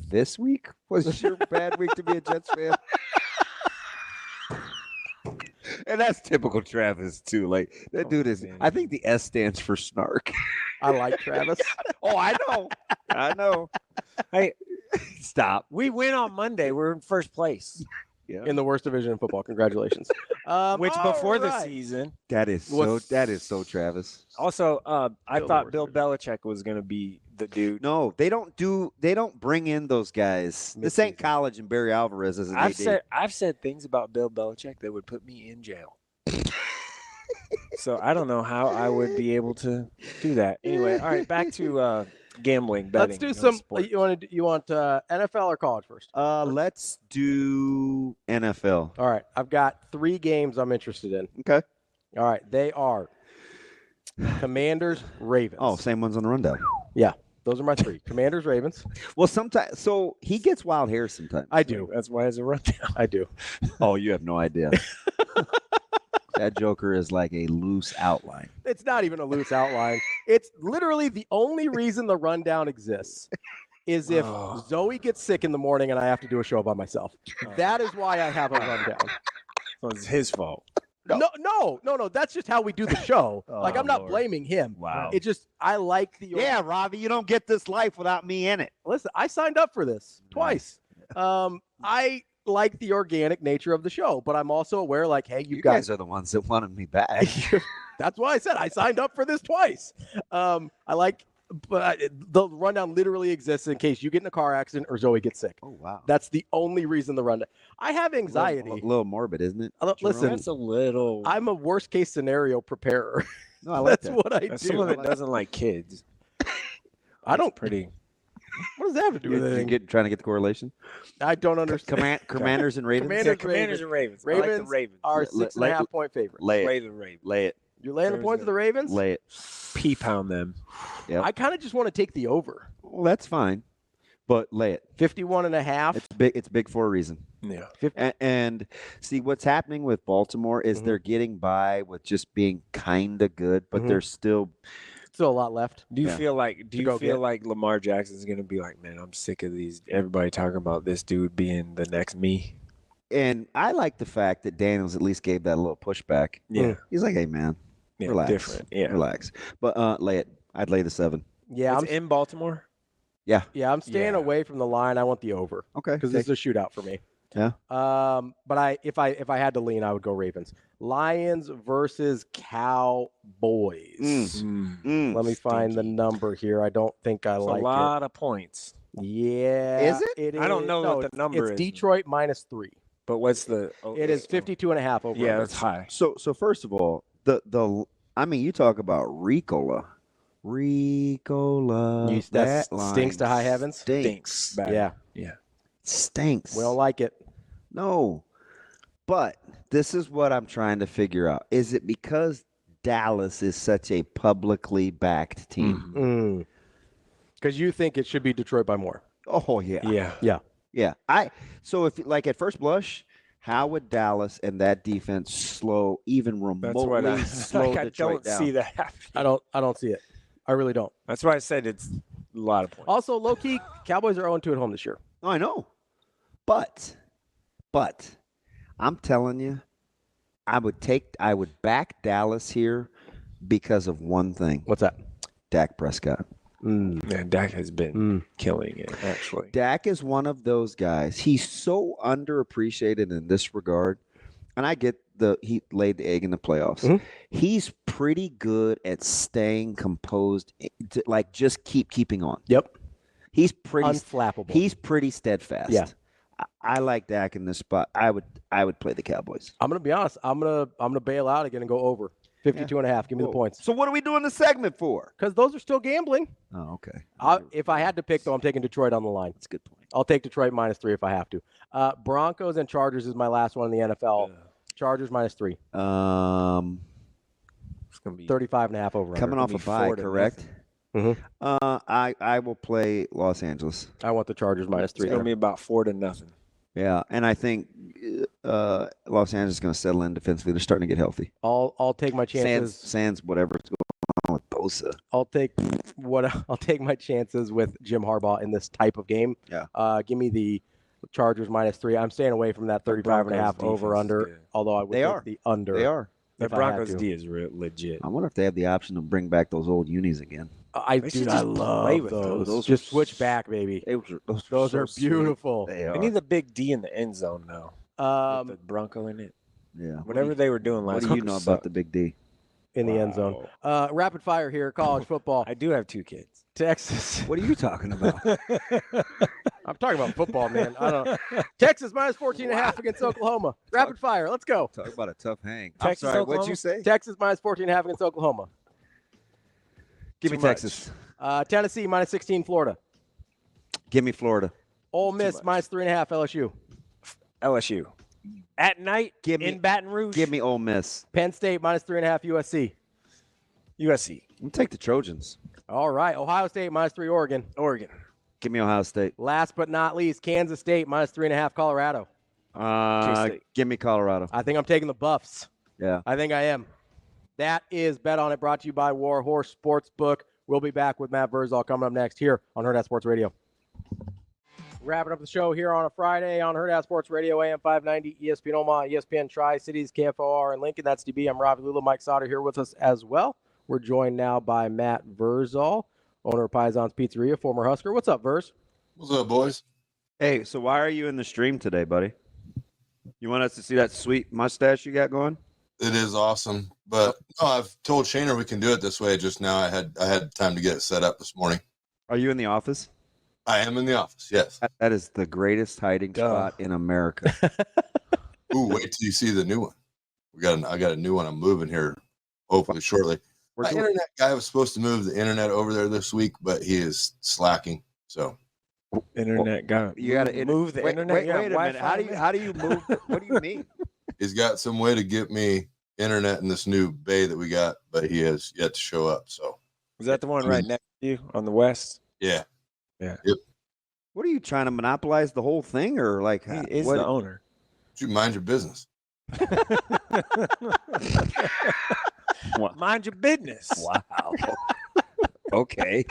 this week was your bad week to be a Jets fan. And that's typical Travis too. Like that dude is. I think the S stands for snark. I like Travis. Oh, I know. I know. Hey, stop. We win on Monday. We're in first place. Yeah. In the worst division in football. Congratulations. Which before the right. season. That is so Travis. Also, I thought Bill Belichick was going to be the dude. No, they don't bring in those guys. This ain't college and Barry Alvarez as an AD. I've said things about Bill Belichick that would put me in jail. So I don't know how I would be able to do that. Anyway, all right, back to gambling, betting. Let's do some. You want NFL or college first? Let's do NFL. All right, I've got 3 games I'm interested in. Okay. All right, they are Commanders, Ravens. Oh, same ones on the rundown. Yeah, those are my 3. Commanders, Ravens. Well, sometimes so he gets wild hair sometimes. I do. That's why it's a rundown. I do. Oh, you have no idea. That joker is like a loose outline. It's not even a loose outline. It's literally the only reason the rundown exists is if Zoe gets sick in the morning and I have to do a show by myself. That is why I have a rundown. So it's his fault. No. That's just how we do the show. Like, I'm not Lord. blaming him. Wow. It just, I like the. Yeah, Ravi, you don't get this life without me in it. Listen, I signed up for this twice. I like the organic nature of the show, but I'm also aware, like, hey, you guys are the ones that wanted me back. That's why I said I signed up for this twice. I like, but the rundown literally exists in case you get in a car accident or Zoe gets sick. Oh, wow. That's the only reason the rundown. I have anxiety. A little morbid, isn't it? Listen, That's a little. I'm a worst case scenario preparer. No, I like That's that. what I do. Someone that doesn't like kids. I don't. Pretty. What does that have to do with anything? Trying to get the correlation? I don't understand. Commanders and Ravens? Commanders and Ravens. I Ravens, like the Ravens. are 6.5 point favorites. Lay the Ravens. Lay it. You're laying the points of the Ravens? Lay it. Pea pound them. Yep. I kind of just want to take the over. Well, that's fine. But lay it. 51.5. It's big for a reason. Yeah. And see, what's happening with Baltimore is they're getting by with just being kind of good, but they're still a lot left. Do you feel like get. Lamar Jackson's going to be like, man, I'm sick of everybody talking about this dude being the next me? And I like the fact that Daniels at least gave that a little pushback. Yeah. He's like, hey, man, relax. Different. Yeah. Relax. But lay it. I'd lay the 7. Yeah, I'm in Baltimore. Yeah. Yeah, I'm staying away from the line. I want the over. Okay. Because this is a shootout for me. Yeah. But if I had to lean, I would go Ravens. Lions versus Cowboys. Let me find the number here. I don't think I like it. A lot of points. Yeah. Is it? It is. I don't know what the number is. It's Detroit -3. But what's the? It is 52.5 over. Yeah, that's high. So first of all, you talk about Ricola. That stinks to high heavens. Stinks. Bad. Yeah. Stinks. We don't like it. No. But this is what I'm trying to figure out. Is it because Dallas is such a publicly backed team? Because you think it should be Detroit by more. Oh, yeah. Yeah. So if like at first blush, how would Dallas and that defense slow even remotely slow I Detroit don't down? see that happening. I don't see it. I really don't. That's why I said it's a lot of points. Also, low key, Cowboys are 0-2 at home this year. Oh, I know. But I'm telling you, I would back Dallas here because of one thing. What's that? Dak Prescott. Man, Dak has been killing it, actually. Dak is one of those guys. He's so underappreciated in this regard. And I get he laid the egg in the playoffs. He's pretty good at staying composed, like just keeping on. Yep. He's pretty unflappable. He's pretty steadfast. Yeah. I like Dak in this spot. I would play the Cowboys. I'm gonna be honest. I'm gonna bail out again and go over 52.5. Give me the points. So what are we doing the segment for? Because those are still gambling. Oh, okay. If I had to pick, though, I'm taking Detroit on the line. That's a good point. I'll take Detroit -3 if I have to. Broncos and Chargers is my last one in the NFL. Chargers -3. It's gonna be 35.5 over. Coming off a bye, correct? I will play Los Angeles. I want the Chargers -3. It's gonna be about 4-0. Yeah, and I think Los Angeles is going to settle in defensively. They're starting to get healthy. I'll take my chances. Sans whatever's going on with Bosa. I'll take my chances with Jim Harbaugh in this type of game. Yeah. Give me the Chargers -3. I'm staying away from that 35.5 over under. Although I would take the under. They are. The Broncos D is legit. I wonder if they have the option to bring back those old unis again. I love those. Just switch back, baby. Those are beautiful. They need the big D in the end zone now. With the Bronco in it. Yeah. Whatever they were doing last. What do you know about the big D? In the end zone. Rapid fire here, college football. I do have 2 kids. Texas. What are you talking about? I'm talking about football, man. I don't know. Texas -14.5 against Oklahoma. Rapid fire. Let's go. Talk about a tough hang. Texas, I'm sorry, Oklahoma? what'd you say? Texas -14.5 against Oklahoma. Give me Texas. Tennessee -16 Florida. Give me Florida. Ole Miss -3.5 LSU. LSU. At night in Baton Rouge. Give me Ole Miss. Penn State -3.5 USC. USC. I'm take the Trojans. All right. Ohio State -3 Oregon. Oregon. Give me Ohio State. Last but not least, Kansas State -3.5 Colorado. Give me Colorado. I think I'm taking the Buffs. Yeah. I think I am. That is Bet On It, brought to you by War Horse Sportsbook. We'll be back with Matt Vrzal coming up next here on Hurrdat Sports Radio. Wrapping up the show here on a Friday on Hurrdat Sports Radio, AM 590, ESPN Omaha, ESPN Tri-Cities, KFOR in Lincoln. That's DB. I'm Ravi, Lulla, Mike Sautter here with us as well. We're joined now by Matt Vrzal, owner of Paison's Pizzeria, former Husker. What's up, Verz? What's up, boys? Hey, so why are you in the stream today, buddy? You want us to see that sweet mustache you got going? It is awesome, but no, I've told Shaner we can do it this way. Just now, I had time to get it set up this morning. Are you in the office? I am in the office. Yes. That is the greatest hiding spot in America. Ooh, wait till you see the new one. I got a new one. I'm moving here, hopefully shortly. My internet guy was supposed to move the internet over there this week, but he is slacking. So, internet guy, you got to move the internet. Wait a minute. How do you move? What do you mean? He's got some way to get me internet in this new bay that we got, but he has yet to show up. So, is that the one right next to you on the west? Yeah. Yeah. Yep. What are you trying to monopolize the whole thing, or like he is the owner? You mind your business. Mind your business. Wow. Okay.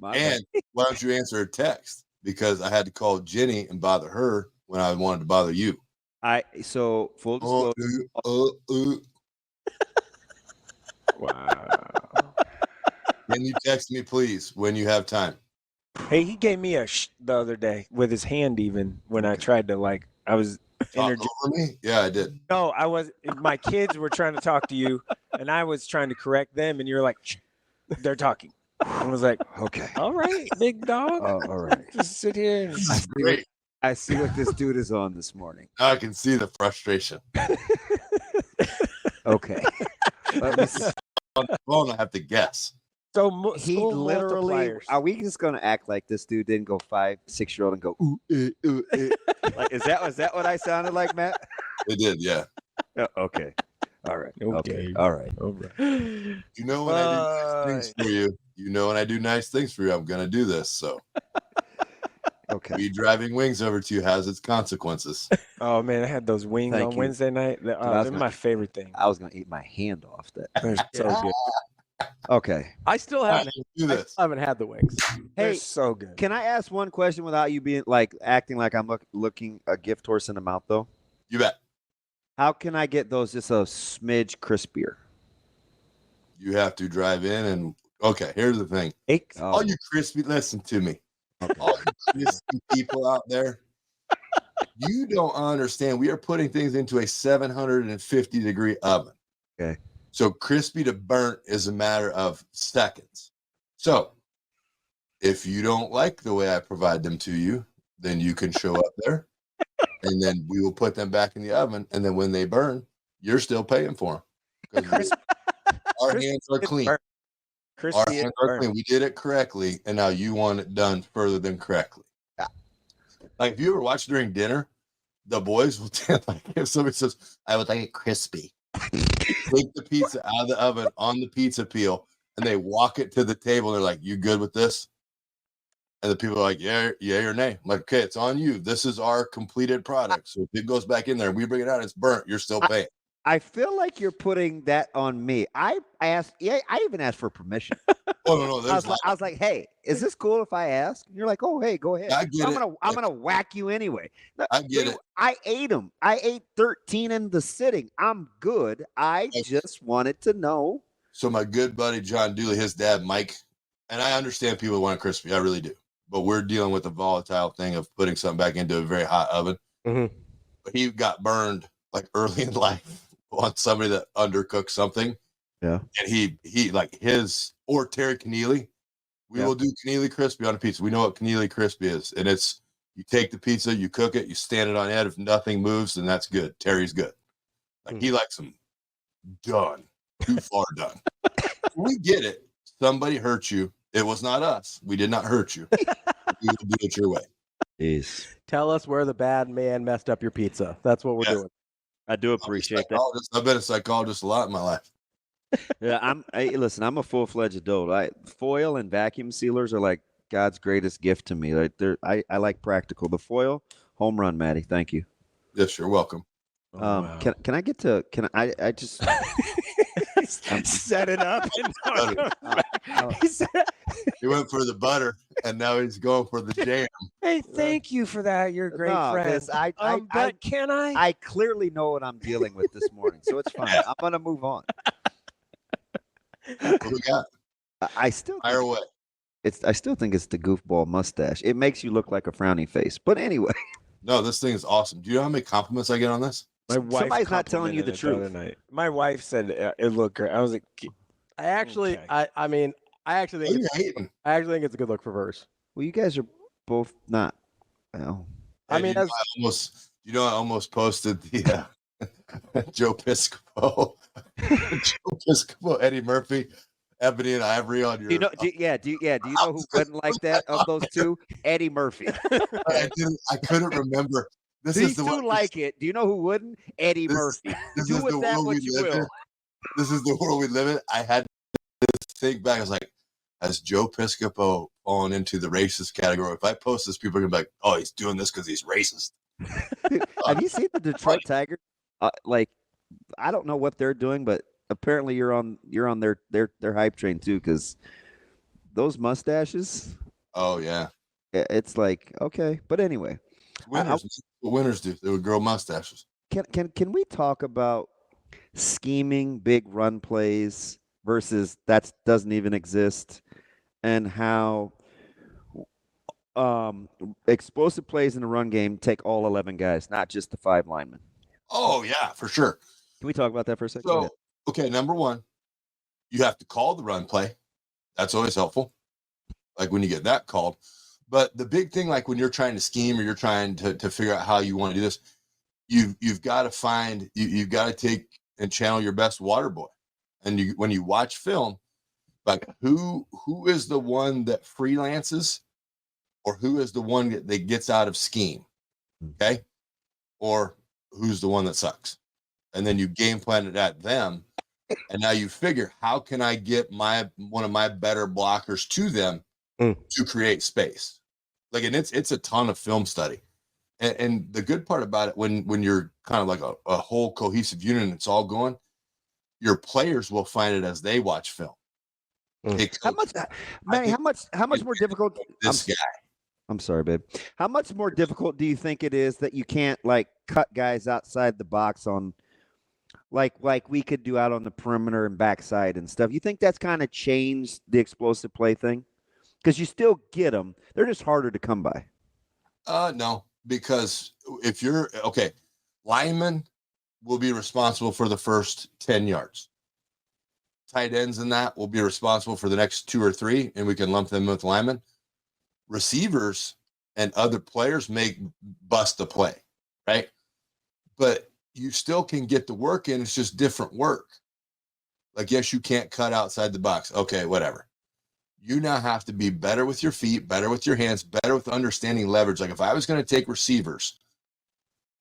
And why don't you answer a text? Because I had to call Jenny and bother her when I wanted to bother you. So full disclosure. Wow. Can you text me, please, when you have time? Hey, he gave me the other day with his hand, even when I tried to I was talk over me. Yeah, I did. No, I was. My kids were trying to talk to you, and I was trying to correct them, and you're like, shh, they're talking. I was like, okay, all right, big dog. Oh, all right, just sit here. Great. I see what this dude is on this morning. Now I can see the frustration. Okay. Let me see. On the phone, I have to guess. So he literally. Are we just gonna act like this dude didn't go 5-6-year-old and go ooh, ooh, like, is that what I sounded like, Matt? It did, yeah. Okay. All right. Okay. All right. You know when I do nice things for you. You know when I do nice things for you, I'm gonna do this. So. Okay. Me driving wings over to you has its consequences. Oh man, I had those wings on Wednesday night. They're my favorite thing. I was gonna eat my hand off that. They're so good. Okay. I still haven't had the wings. Hey, they're so good. Can I ask one question without you being acting like I'm looking a gift horse in the mouth though? You bet. How can I get those just a smidge crispier? You have to drive in and okay, here's the thing. All you crispy, listen to me. Okay. All you crispy people out there, you don't understand. We are putting things into a 750-degree oven. Okay. So crispy to burnt is a matter of seconds. So if you don't like the way I provide them to you, then you can show up there and then we will put them back in the oven. And then when they burn, you're still paying for them. Our hands are clean. Our hands are clean. We did it correctly. And now you want it done further than correctly. Like if you ever watch during dinner, the boys will tend like if somebody says, I would like it crispy. Take the pizza out of the oven on the pizza peel and they walk it to the table and they're like, you good with this? And the people are like, yeah or nay. I'm like, okay, it's on you. This is our completed product. So if it goes back in there and we bring it out, it's burnt, you're still paying. I feel like you're putting that on me. I asked. Yeah, I even asked for permission. Oh no, I was like, hey, is this cool if I ask? And you're like, oh, hey, go ahead. I get it. I'm gonna whack you anyway. No, I get it. I ate them. I ate 13 in the sitting. I'm good. I just wanted to know. So my good buddy John Dooley, his dad Mike, and I understand people want it crispy. I really do. But we're dealing with the volatile thing of putting something back into a very hot oven. Mm-hmm. But he got burned like early in life on somebody that undercooked something. Yeah. And he like his or Terry Keneally. We will do Keneally crispy on a pizza. We know what Keneally crispy is. And it's you take the pizza, you cook it, you stand it on end. If nothing moves, then that's good. Terry's good. Like he likes them done. Too far done. We get it. Somebody hurt you. It was not us. We did not hurt you. We will do it your way. Jeez. Tell us where the bad man messed up your pizza. That's what we're doing. I do appreciate that. I've been a psychologist a lot in my life. Yeah, listen, I'm a full-fledged adult. Foil and vacuum sealers are like God's greatest gift to me. Like I like practical. The foil, home run, Maddie. Thank you. Yes, you're welcome. Wow. Can I get to? Can I just set it up? He went for the butter, and now he's going for the jam. Hey, thank you for that. You're a great friend. But can I? I clearly know what I'm dealing with this morning, so it's fine. I'm gonna move on. What we got? I still fire away. I still think it's the goofball mustache. It makes you look like a frowny face. But anyway. No, this thing is awesome. Do you know how many compliments I get on this? My wife Somebody's not telling you the truth. Night. My wife said it looked great. I was like, I actually think it's a good look for Verse. Well, you guys are both not. Well, I almost posted the Joe Piscopo, Eddie Murphy, Ebony and Ivory on your. Do you know? Do you know who wouldn't like that of those two? Eddie Murphy. I couldn't remember. These two like it. Do you know who wouldn't? Eddie Murphy. Do with that what you will. This is the world we live in. I had to think back. I was like, has Joe Piscopo fallen into the racist category? If I post this, people are gonna be like, "Oh, he's doing this because he's racist." Have you seen the Detroit Tigers? I don't know what they're doing, but apparently you're on their hype train too, because those mustaches. Oh yeah. It's like okay, but anyway. Winners do. They would grow mustaches. Can we talk about scheming big run plays versus that doesn't even exist, and how explosive plays in the run game take all 11 guys, not just the 5 linemen? Oh yeah, for sure. Can we talk about that for a second? So, okay, number one, you have to call the run play. That's always helpful. Like when you get that called. But the big thing, like when you're trying to scheme or you're trying to figure out how you want to do this, you've got to find you've got to take and channel your best water boy. And when you watch film, like who is the one that freelances, or who is the one that gets out of scheme, okay, or who's the one that sucks, and then you game plan it at them, and now you figure how can I get one of my better blockers to them to create space. Like, and it's a ton of film study. And the good part about it, when you're kind of like a whole cohesive unit and it's all going, your players will find it as they watch film. How much more difficult? This guy. I'm sorry, babe. How much more difficult do you think it is that you can't like cut guys outside the box on like we could do out on the perimeter and backside and stuff? You think that's kind of changed the explosive play thing? Because you still get them. They're just harder to come by. No, because if you're okay, linemen will be responsible for the first 10 yards. Tight ends in that will be responsible for the next 2 or 3, and we can lump them with linemen. Receivers and other players may bust the play, right? But you still can get the work in. It's just different work. Like, yes, you can't cut outside the box. Okay, whatever. You now have to be better with your feet, better with your hands, better with understanding leverage. Like if I was going to take receivers,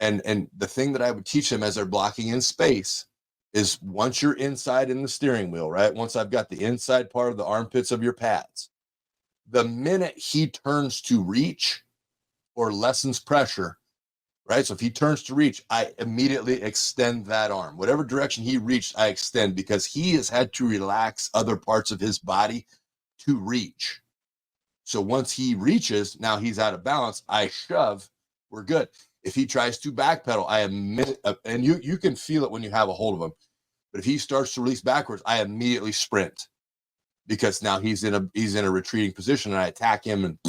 and the thing that I would teach them as they're blocking in space is once you're inside in the steering wheel, right? Once I've got the inside part of the armpits of your pads, the minute he turns to reach or lessens pressure, right? So if he turns to reach, I immediately extend that arm. Whatever direction he reached, I extend, because he has had to relax other parts of his body to reach. So once he reaches, now he's out of balance, I shove, we're good. If he tries to backpedal, and you can feel it when you have a hold of him. But if he starts to release backwards, I immediately sprint, because now he's in a retreating position, and I attack him and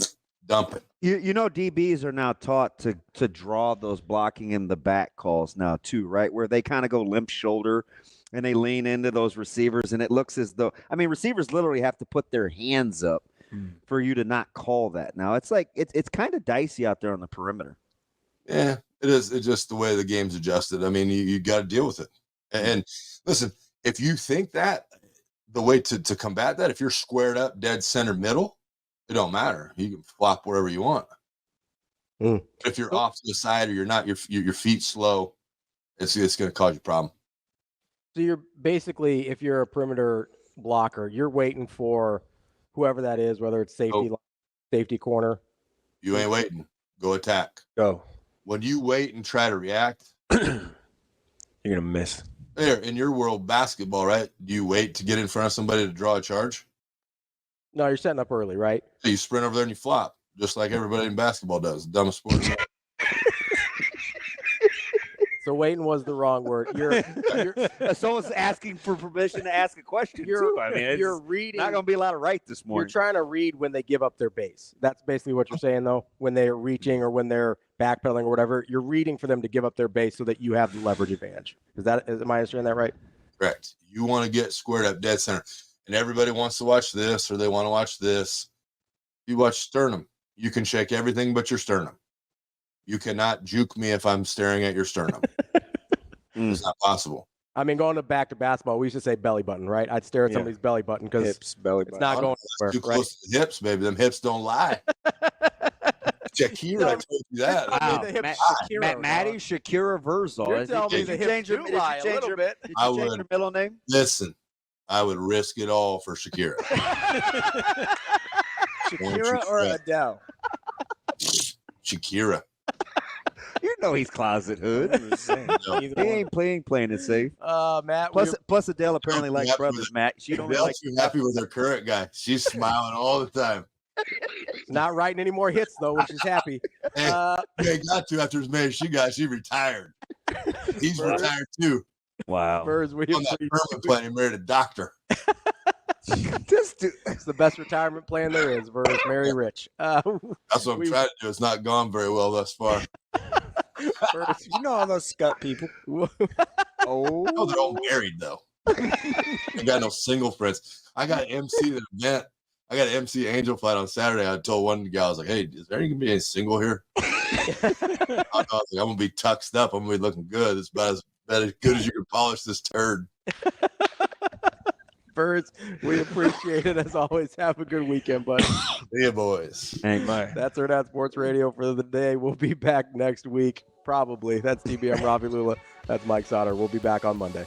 dump it. You know, DBs are now taught to draw those blocking in the back calls now too, right? Where they kind of go limp shoulder and they lean into those receivers, and it looks as though, I mean, receivers literally have to put their hands up for you to not call that. Now it's like it's kind of dicey out there on the perimeter. Yeah, it is. It's just the way the game's adjusted. I mean, you got to deal with it. And listen, if you think that the way to combat that, if you're squared up, dead center middle, it don't matter. You can flop wherever you want. If you're off to the side, or you're not, your feet slow, it's going to cause you a problem. So you're basically, if you're a perimeter blocker, you're waiting for whoever that is, whether it's safety corner. You ain't waiting. Go attack. Go. When you wait and try to react, you're gonna miss. There, in your world, basketball, right? Do you wait to get in front of somebody to draw a charge? No, you're setting up early, right? So you sprint over there and you flop, just like everybody in basketball does. Dumbest sport. So waiting was the wrong word. You're someone's asking for permission to ask a question too. I mean, you're reading. Not going to be allowed to write this morning. You're trying to read when they give up their base. That's basically what you're saying, though. When they're reaching or when they're backpedaling or whatever, you're reading for them to give up their base so that you have the leverage advantage. Am I understanding that right? Correct. You want to get squared up dead center, and everybody wants to watch this or they want to watch this. You watch sternum. You can shake everything but your sternum. You cannot juke me if I'm staring at your sternum. It's not possible. I mean, going back to basketball, we used to say belly button, right? I'd stare at somebody's belly button because it's not going anywhere. Too close to the hips, baby. Them hips don't lie. Shakira, I told you that. Wow. Maddie Shakira Vrzal. You're telling me the hips do lie a little bit. Did you change your middle name? Listen, I would risk it all for Shakira. Shakira or Adele? Shakira. You know he's closet hood. He ain't playing it safe. Matt. Plus Adele apparently likes brothers. Matt, she don't like. Too happy with her current guy. She's smiling all the time. Not writing any more hits though, which is happy. Hey, got to after his marriage. She retired. He's retired too. Wow. Birds, we on that permanent plan, he married a doctor. It's the best retirement plan there is. Verse marry rich. That's what I'm trying to do. It's not gone very well thus far. You know all those scut people. No, they're all married though. I got no single friends. I got MC the event. I got an MC Angel Flight on Saturday. I told one guy, I was like, "Hey, is there gonna be any single here?" I was like, "I'm gonna be tuxed up. I'm gonna be looking good. It's about as good as you can polish this turd." Birds, we appreciate it as always. Have a good weekend, buddy. See ya, boys. Hey, bye. That's Hurrdat Sports Radio for the day. We'll be back next week, probably. That's DB. I'm Ravi Lulla. That's Mike Sautter. We'll be back on Monday.